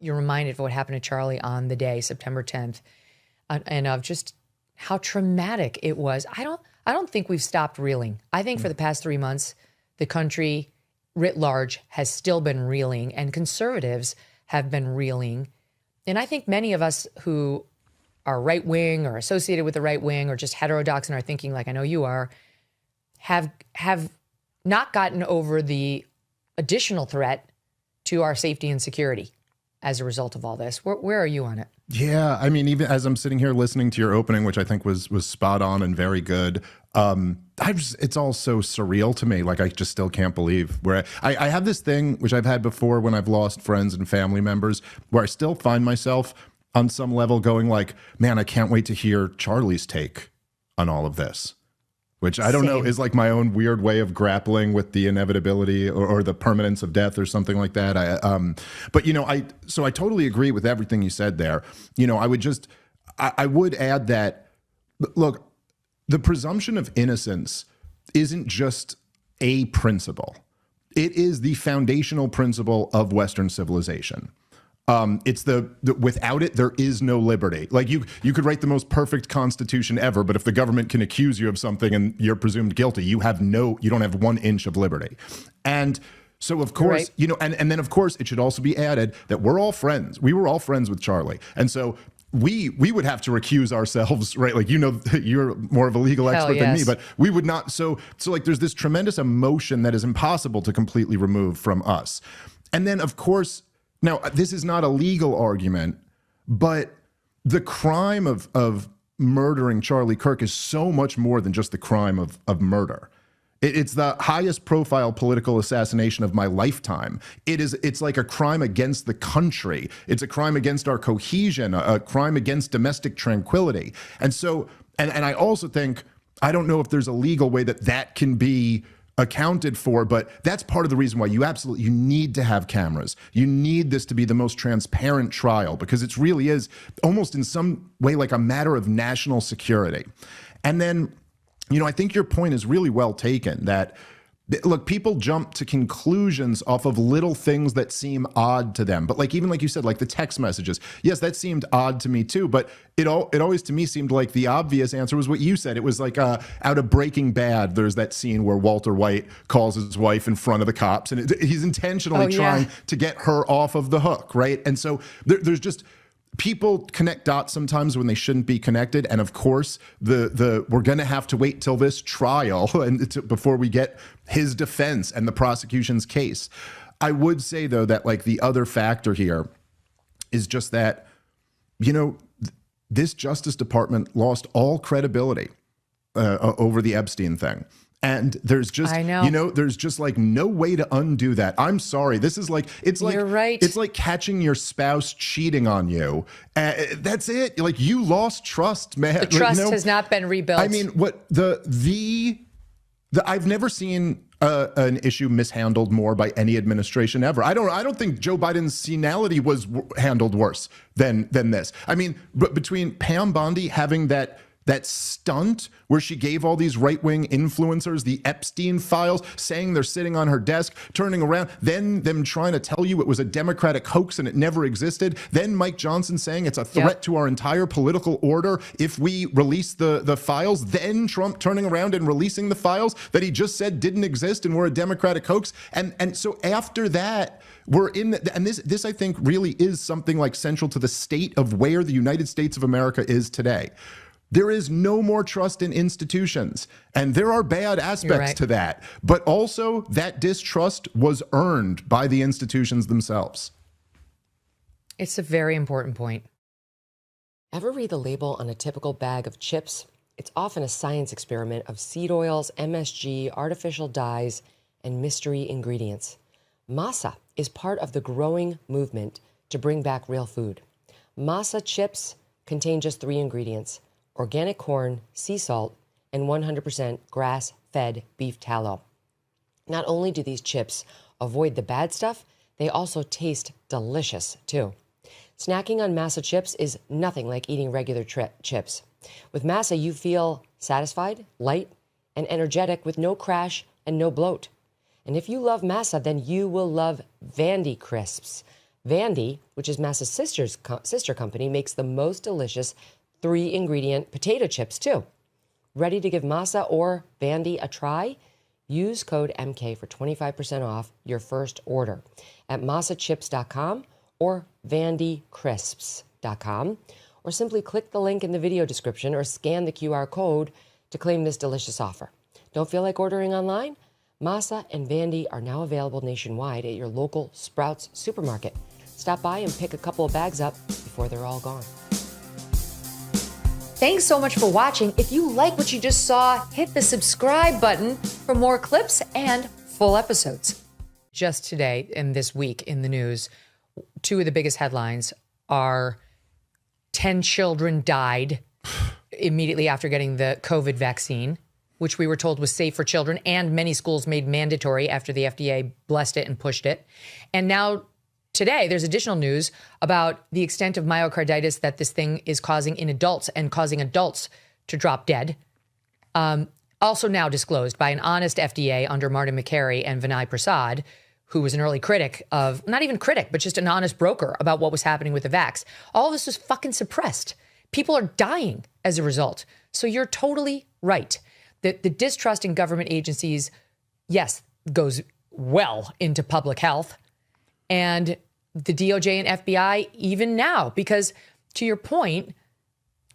You're reminded of what happened to Charlie on the day, September 10th, and of just how traumatic it was. I don't think we've stopped reeling. I think for the past 3 months, the country writ large has still been reeling, and conservatives have been reeling. And I think many of us who are right-wing or associated with the right wing or just heterodox in our thinking, like I know you are, have not gotten over the additional threat to our safety and security as a result of all this. Where are you on it? Yeah, I mean, even as I'm sitting here listening to your opening, which I think was spot on and very good, it's all so surreal to me. Like, I just still can't believe where I have this thing, which I've had before when I've lost friends and family members, where I still find myself on some level going like, man, I can't wait to hear Charlie's take on all of this. Which I don't know is like my own weird way of grappling with the inevitability or the permanence of death or something like that. But you know, I totally agree with everything you said there. You know, I would add that, look, the presumption of innocence isn't just a principle. It is the foundational principle of Western civilization. It's the without it, there is no liberty. Like you could write the most perfect constitution ever, but if the government can accuse you of something and you're presumed guilty, you don't have 1 inch of liberty. And so of course, right. You know, and then of course it should also be added that we're all friends. We were all friends with Charlie. And so we would have to recuse ourselves, right? Like, you know, you're more of a legal expert than me, but we would not. So like there's this tremendous emotion that is impossible to completely remove from us. And then of course, now, this is not a legal argument, But the crime of murdering Charlie Kirk is so much more than just the crime of murder. It's the highest profile political assassination of my lifetime. It's like a crime against the country. It's a crime against our cohesion, a crime against domestic tranquility. And so, and I also think, I don't know if there's a legal way that can be accounted for, but that's part of the reason why you need to have cameras. You need this to be the most transparent trial, because it really is almost in some way like a matter of national security. And then, I think your point is really well taken, that, look, people jump to conclusions off of little things that seem odd to them. But even like you said, like the text messages, yes, that seemed odd to me too, but it always to me seemed like the obvious answer was what you said. It was like out of Breaking Bad, there's that scene where Walter White calls his wife in front of the cops, and he's intentionally trying to get her off of the hook, right? And so there's just... people connect dots sometimes when they shouldn't be connected, and of course, we're going to have to wait till this trial before we get his defense and the prosecution's case. I would say, though, that the other factor here is just that, this Justice Department lost all credibility over the Epstein thing. And there's just, there's just no way to undo that. I'm sorry. This is you're right. It's like catching your spouse cheating on you. That's it. You lost trust, man. The trust has not been rebuilt. I mean, what I've never seen an issue mishandled more by any administration ever. I don't think Joe Biden's senility was handled worse than this. I mean, but between Pam Bondi having that stunt where she gave all these right-wing influencers the Epstein files, saying they're sitting on her desk, turning around, then them trying to tell you it was a Democratic hoax and it never existed, then Mike Johnson saying it's a threat to our entire political order if we release the files, then Trump turning around and releasing the files that he just said didn't exist and were a Democratic hoax. And so after that, we're in, and this I think really is something central to the state of where the United States of America is today. There is no more trust in institutions, and there are bad aspects to that. But also, that distrust was earned by the institutions themselves. It's a very important point. Ever read the label on a typical bag of chips? It's often a science experiment of seed oils, MSG, artificial dyes, and mystery ingredients. Masa is part of the growing movement to bring back real food. Masa chips contain just 3 ingredients: organic corn, sea salt, and 100% grass-fed beef tallow. Not only do these chips avoid the bad stuff, they also taste delicious, too. Snacking on Masa chips is nothing like eating regular chips. With Masa, you feel satisfied, light, and energetic with no crash and no bloat. And if you love Masa, then you will love Vandy Crisps. Vandy, which is Masa's sister company, makes the most delicious 3-ingredient potato chips, too. Ready to give Masa or Vandy a try? Use code MK for 25% off your first order at masachips.com or vandycrisps.com, or simply click the link in the video description or scan the QR code to claim this delicious offer. Don't feel like ordering online? Masa and Vandy are now available nationwide at your local Sprouts supermarket. Stop by and pick a couple of bags up before they're all gone. Thanks so much for watching. If you like what you just saw, hit the subscribe button for more clips and full episodes. Just today and this week in the news, 2 of the biggest headlines are 10 children died immediately after getting the COVID vaccine, which we were told was safe for children, and many schools made mandatory after the FDA blessed it and pushed it. And now today, there's additional news about the extent of myocarditis that this thing is causing in adults and causing adults to drop dead. Also now disclosed by an honest FDA under Martin Makary and Vinay Prasad, who was an early critic of, not even critic, but just an honest broker about what was happening with the vax. All of this was fucking suppressed. People are dying as a result. So you're totally right. The distrust in government agencies, yes, goes well into public health. And the DOJ and FBI even now, because to your point,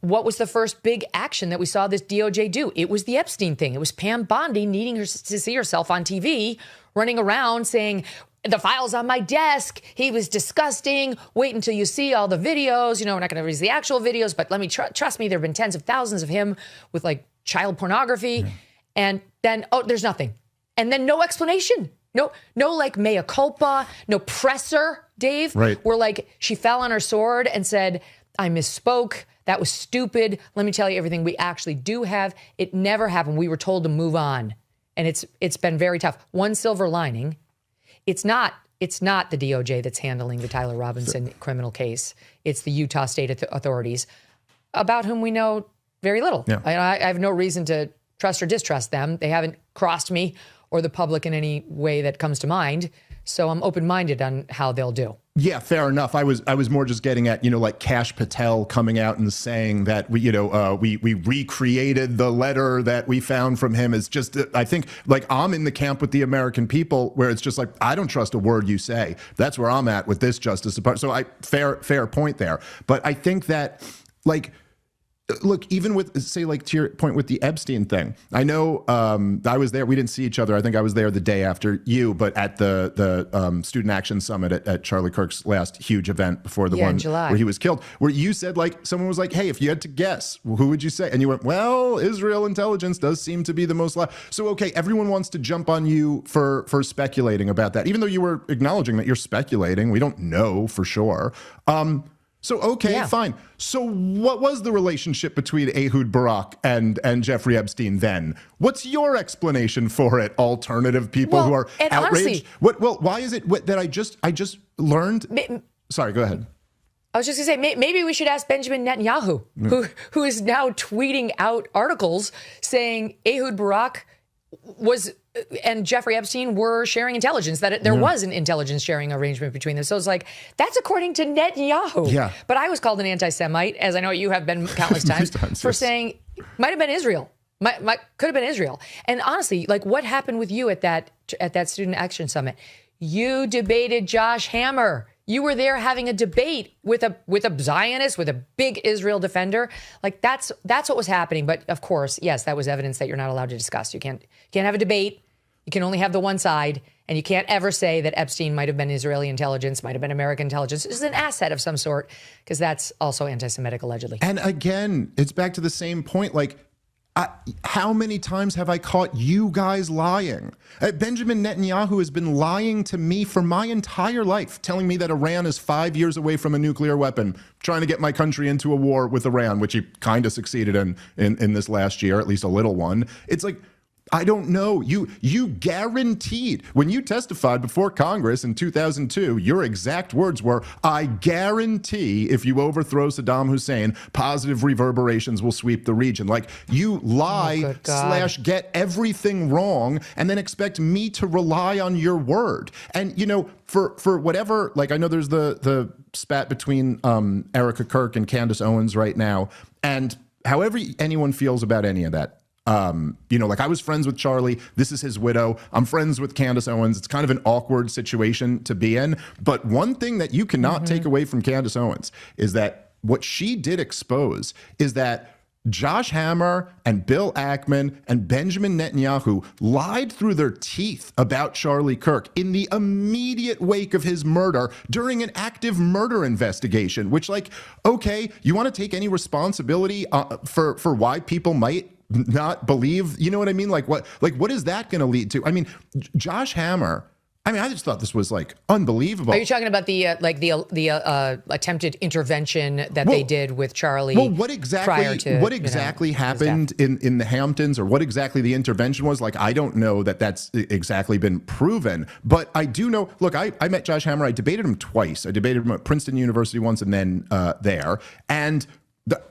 what was the first big action that we saw this DOJ do? It was the Epstein thing. It was Pam Bondi needing to see herself on TV, running around saying, the file's on my desk. He was disgusting. Wait until you see all the videos. You know, we're not going to release the actual videos, but let me trust me. There have been tens of thousands of him with like child pornography. Yeah. And then, there's nothing. And then no explanation. No like mea culpa, no presser, Dave. Right. Where like she fell on her sword and said, I misspoke. That was stupid. Let me tell you everything we actually do have. It never happened. We were told to move on. And it's been very tough. One silver lining. It's not the DOJ that's handling the Tyler Robinson criminal case. It's the Utah state authorities, about whom we know very little. Yeah. I have no reason to trust or distrust them. They haven't crossed me or the public in any way that comes to mind. So I'm open-minded on how they'll do. Yeah, fair enough. I was more just getting at, like Kash Patel coming out and saying that we recreated the letter that we found from him. Is just, I think, like, I'm in the camp with the American people where it's just like, I don't trust a word you say. That's where I'm at with this Justice Department. So fair point there. But I think that, like, look, even with, say, like, to your point with the Epstein thing, I know I was there. We didn't see each other. I think I was there the day after you, but at the Student Action Summit at Charlie Kirk's last huge event before the one where he was killed, where you said, like, someone was like, hey, if you had to guess, who would you say? And you went, well, Israel intelligence does seem to be the most So, okay, everyone wants to jump on you for speculating about that, even though you were acknowledging that you're speculating. We don't know for sure. So, okay, fine. So what was the relationship between Ehud Barak and Jeffrey Epstein then? What's your explanation for it, alternative people who are outraged? Honestly, why is it that I just learned? Sorry, go ahead. I was just going to say, maybe we should ask Benjamin Netanyahu, who is now tweeting out articles saying Ehud Barak and Jeffrey Epstein were sharing intelligence, that there was an intelligence sharing arrangement between them. So it's like, that's according to Netanyahu. Yeah. But I was called an anti-Semite, as I know you have been countless times, for saying, might have been Israel. Could have been Israel. And honestly, like, what happened with you at that Student Action Summit? You debated Josh Hammer. You were there having a debate with a Zionist, with a big Israel defender. Like, that's what was happening. But of course, yes, that was evidence that you're not allowed to discuss. You can't have a debate. You can only have the one side, and you can't ever say that Epstein might have been Israeli intelligence, might have been American intelligence. This is an asset of some sort, because that's also anti-Semitic, allegedly. And again, it's back to the same point. Like, how many times have I caught you guys lying? Benjamin Netanyahu has been lying to me for my entire life, telling me that Iran is 5 years away from a nuclear weapon, trying to get my country into a war with Iran, which he kind of succeeded in this last year, at least a little one. It's like, I don't know. You guaranteed, when you testified before Congress in 2002, your exact words were, I guarantee if you overthrow Saddam Hussein, positive reverberations will sweep the region. Like, you lie / get everything wrong and then expect me to rely on your word. And, for whatever, like, I know there's the spat between Erica Kirk and Candace Owens right now. And however anyone feels about any of that, like, I was friends with Charlie. This is his widow. I'm friends with Candace Owens. It's kind of an awkward situation to be in. But one thing that you cannot take away from Candace Owens is that what she did expose is that Josh Hammer and Bill Ackman and Benjamin Netanyahu lied through their teeth about Charlie Kirk in the immediate wake of his murder during an active murder investigation, which, like, okay, you want to take any responsibility for why people might not believe, you know what I mean? Like, what is that going to lead to? I mean, Josh Hammer, I just thought this was, like, unbelievable. Are you talking about the attempted intervention that they did with Charlie? Well, what exactly happened in the Hamptons, or what exactly the intervention was? Like, I don't know that that's exactly been proven, but I do know. Look, I met Josh Hammer. I debated him twice. I debated him at Princeton University once, and then there. And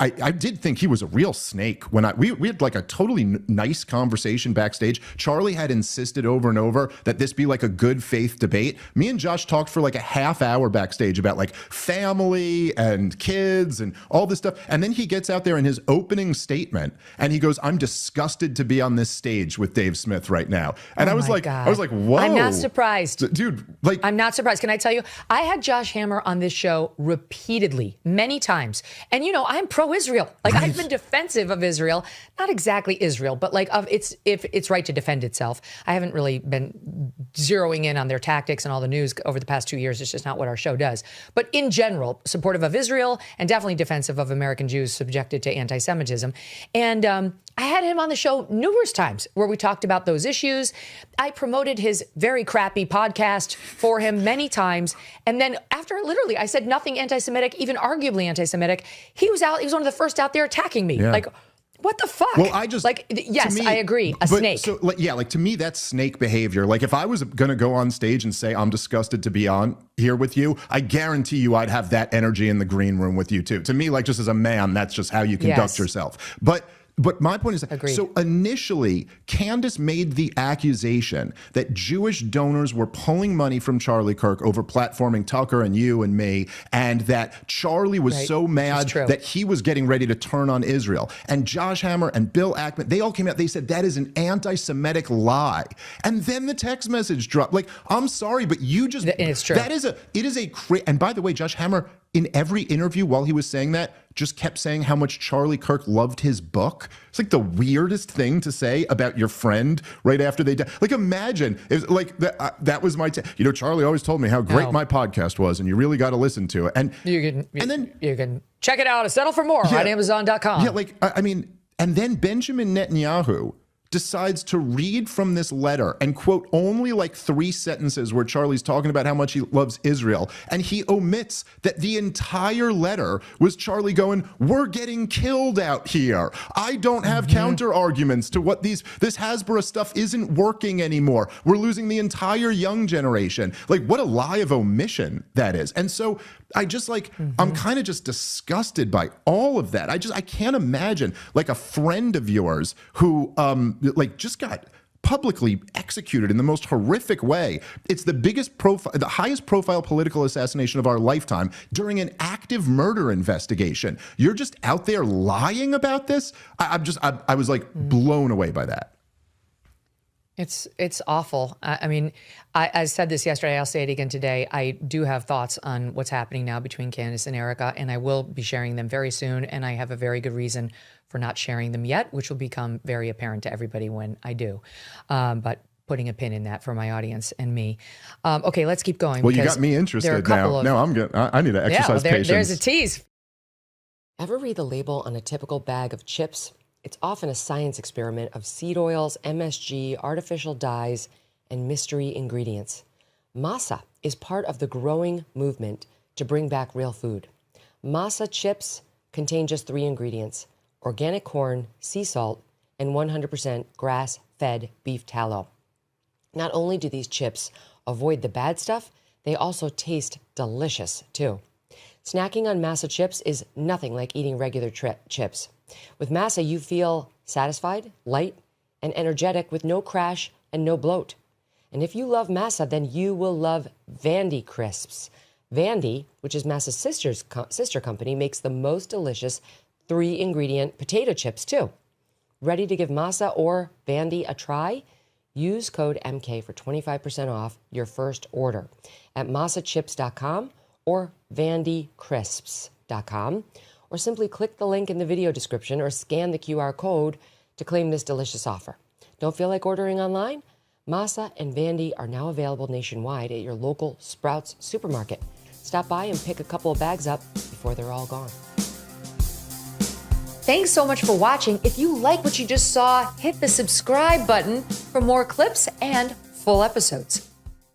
I did think he was a real snake when we had like a totally nice conversation backstage. Charlie had insisted over and over that this be like a good faith debate. Me and Josh talked for like a half hour backstage about like family and kids and all this stuff. And then he gets out there in his opening statement and he goes, I'm disgusted to be on this stage with Dave Smith right now. And I was like, whoa. I'm not surprised. Dude, like, I'm not surprised. Can I tell you, I had Josh Hammer on this show repeatedly, many times. And I'm pro-Israel. Like, right. I've been defensive of Israel, not exactly Israel, but like of its right to defend itself. I haven't really been zeroing in on their tactics and all the news over the past 2 years. It's just not what our show does. But in general, supportive of Israel and definitely defensive of American Jews subjected to anti-Semitism. And I had him on the show numerous times where we talked about those issues. I promoted his very crappy podcast for him many times. And then after literally I said nothing anti-Semitic, even arguably anti-Semitic, he was one of the first out there attacking me. Yeah. Like, what the fuck? Well, I just yes, to me, I agree. A but snake. So to me, that's snake behavior. Like if I was going to go on stage and say I'm disgusted to be on here with you, I guarantee you I'd have that energy in the green room with you too. To me, like just as a man, that's just how you conduct yourself. But my point is, so initially, Candace made the accusation that Jewish donors were pulling money from Charlie Kirk over platforming Tucker and you and me, and that Charlie was so mad that he was getting ready to turn on Israel. And Josh Hammer and Bill Ackman, they all came out, they said that is an anti-Semitic lie. And then the text message dropped. Like, I'm sorry, but you just, it's true. And by the way, Josh Hammer, in every interview while he was saying that, just kept saying how much Charlie Kirk loved his book. It's like the weirdest thing to say about your friend right after they died. Like imagine, if, like that was my, Charlie always told me how great my podcast was and you really got to listen to it. And you can check it out at Settle for More on Amazon.com. Yeah, like, I mean, and then Benjamin Netanyahu decides to read from this letter and quote only like 3 sentences where Charlie's talking about how much he loves Israel. And he omits that the entire letter was Charlie going, we're getting killed out here. I don't have counter arguments to what this Hasbara stuff isn't working anymore. We're losing the entire young generation. Like what a lie of omission that is. And so I just like, I'm kind of just disgusted by all of that. I can't imagine like a friend of yours who like just got publicly executed in the most horrific way. It's the the highest profile political assassination of our lifetime during an active murder investigation. You're just out there lying about this. I was like blown away by that. It's awful. I mean, I said this yesterday. I'll say it again today. I do have thoughts on what's happening now between Candace and Erica, and I will be sharing them very soon. And I have a very good reason for not sharing them yet, which will become very apparent to everybody when I do. But putting a pin in that for my audience and me. Okay, let's keep going. Well, you got me interested now. No, I'm good. I need to exercise patience. There's a tease. Ever read the label on a typical bag of chips? It's often a science experiment of seed oils, MSG, artificial dyes, and mystery ingredients. Masa is part of the growing movement to bring back real food. Masa chips contain just 3 ingredients: organic corn, sea salt, and 100% grass-fed beef tallow. Not only do these chips avoid the bad stuff, they also taste delicious too. Snacking on Masa chips is nothing like eating regular chips. With Masa, you feel satisfied, light, and energetic with no crash and no bloat. And if you love Masa, then you will love Vandy Crisps. Vandy, which is Masa's sister company, makes the most delicious 3-ingredient potato chips too. Ready to give Masa or Vandy a try? Use code MK for 25% off your first order at masachips.com or vandycrisps.com, or simply click the link in the video description or scan the QR code to claim this delicious offer. Don't feel like ordering online? Masa and Vandy are now available nationwide at your local Sprouts supermarket. Stop by and pick a couple of bags up before they're all gone. Thanks so much for watching. If you like what you just saw, hit the subscribe button for more clips and full episodes.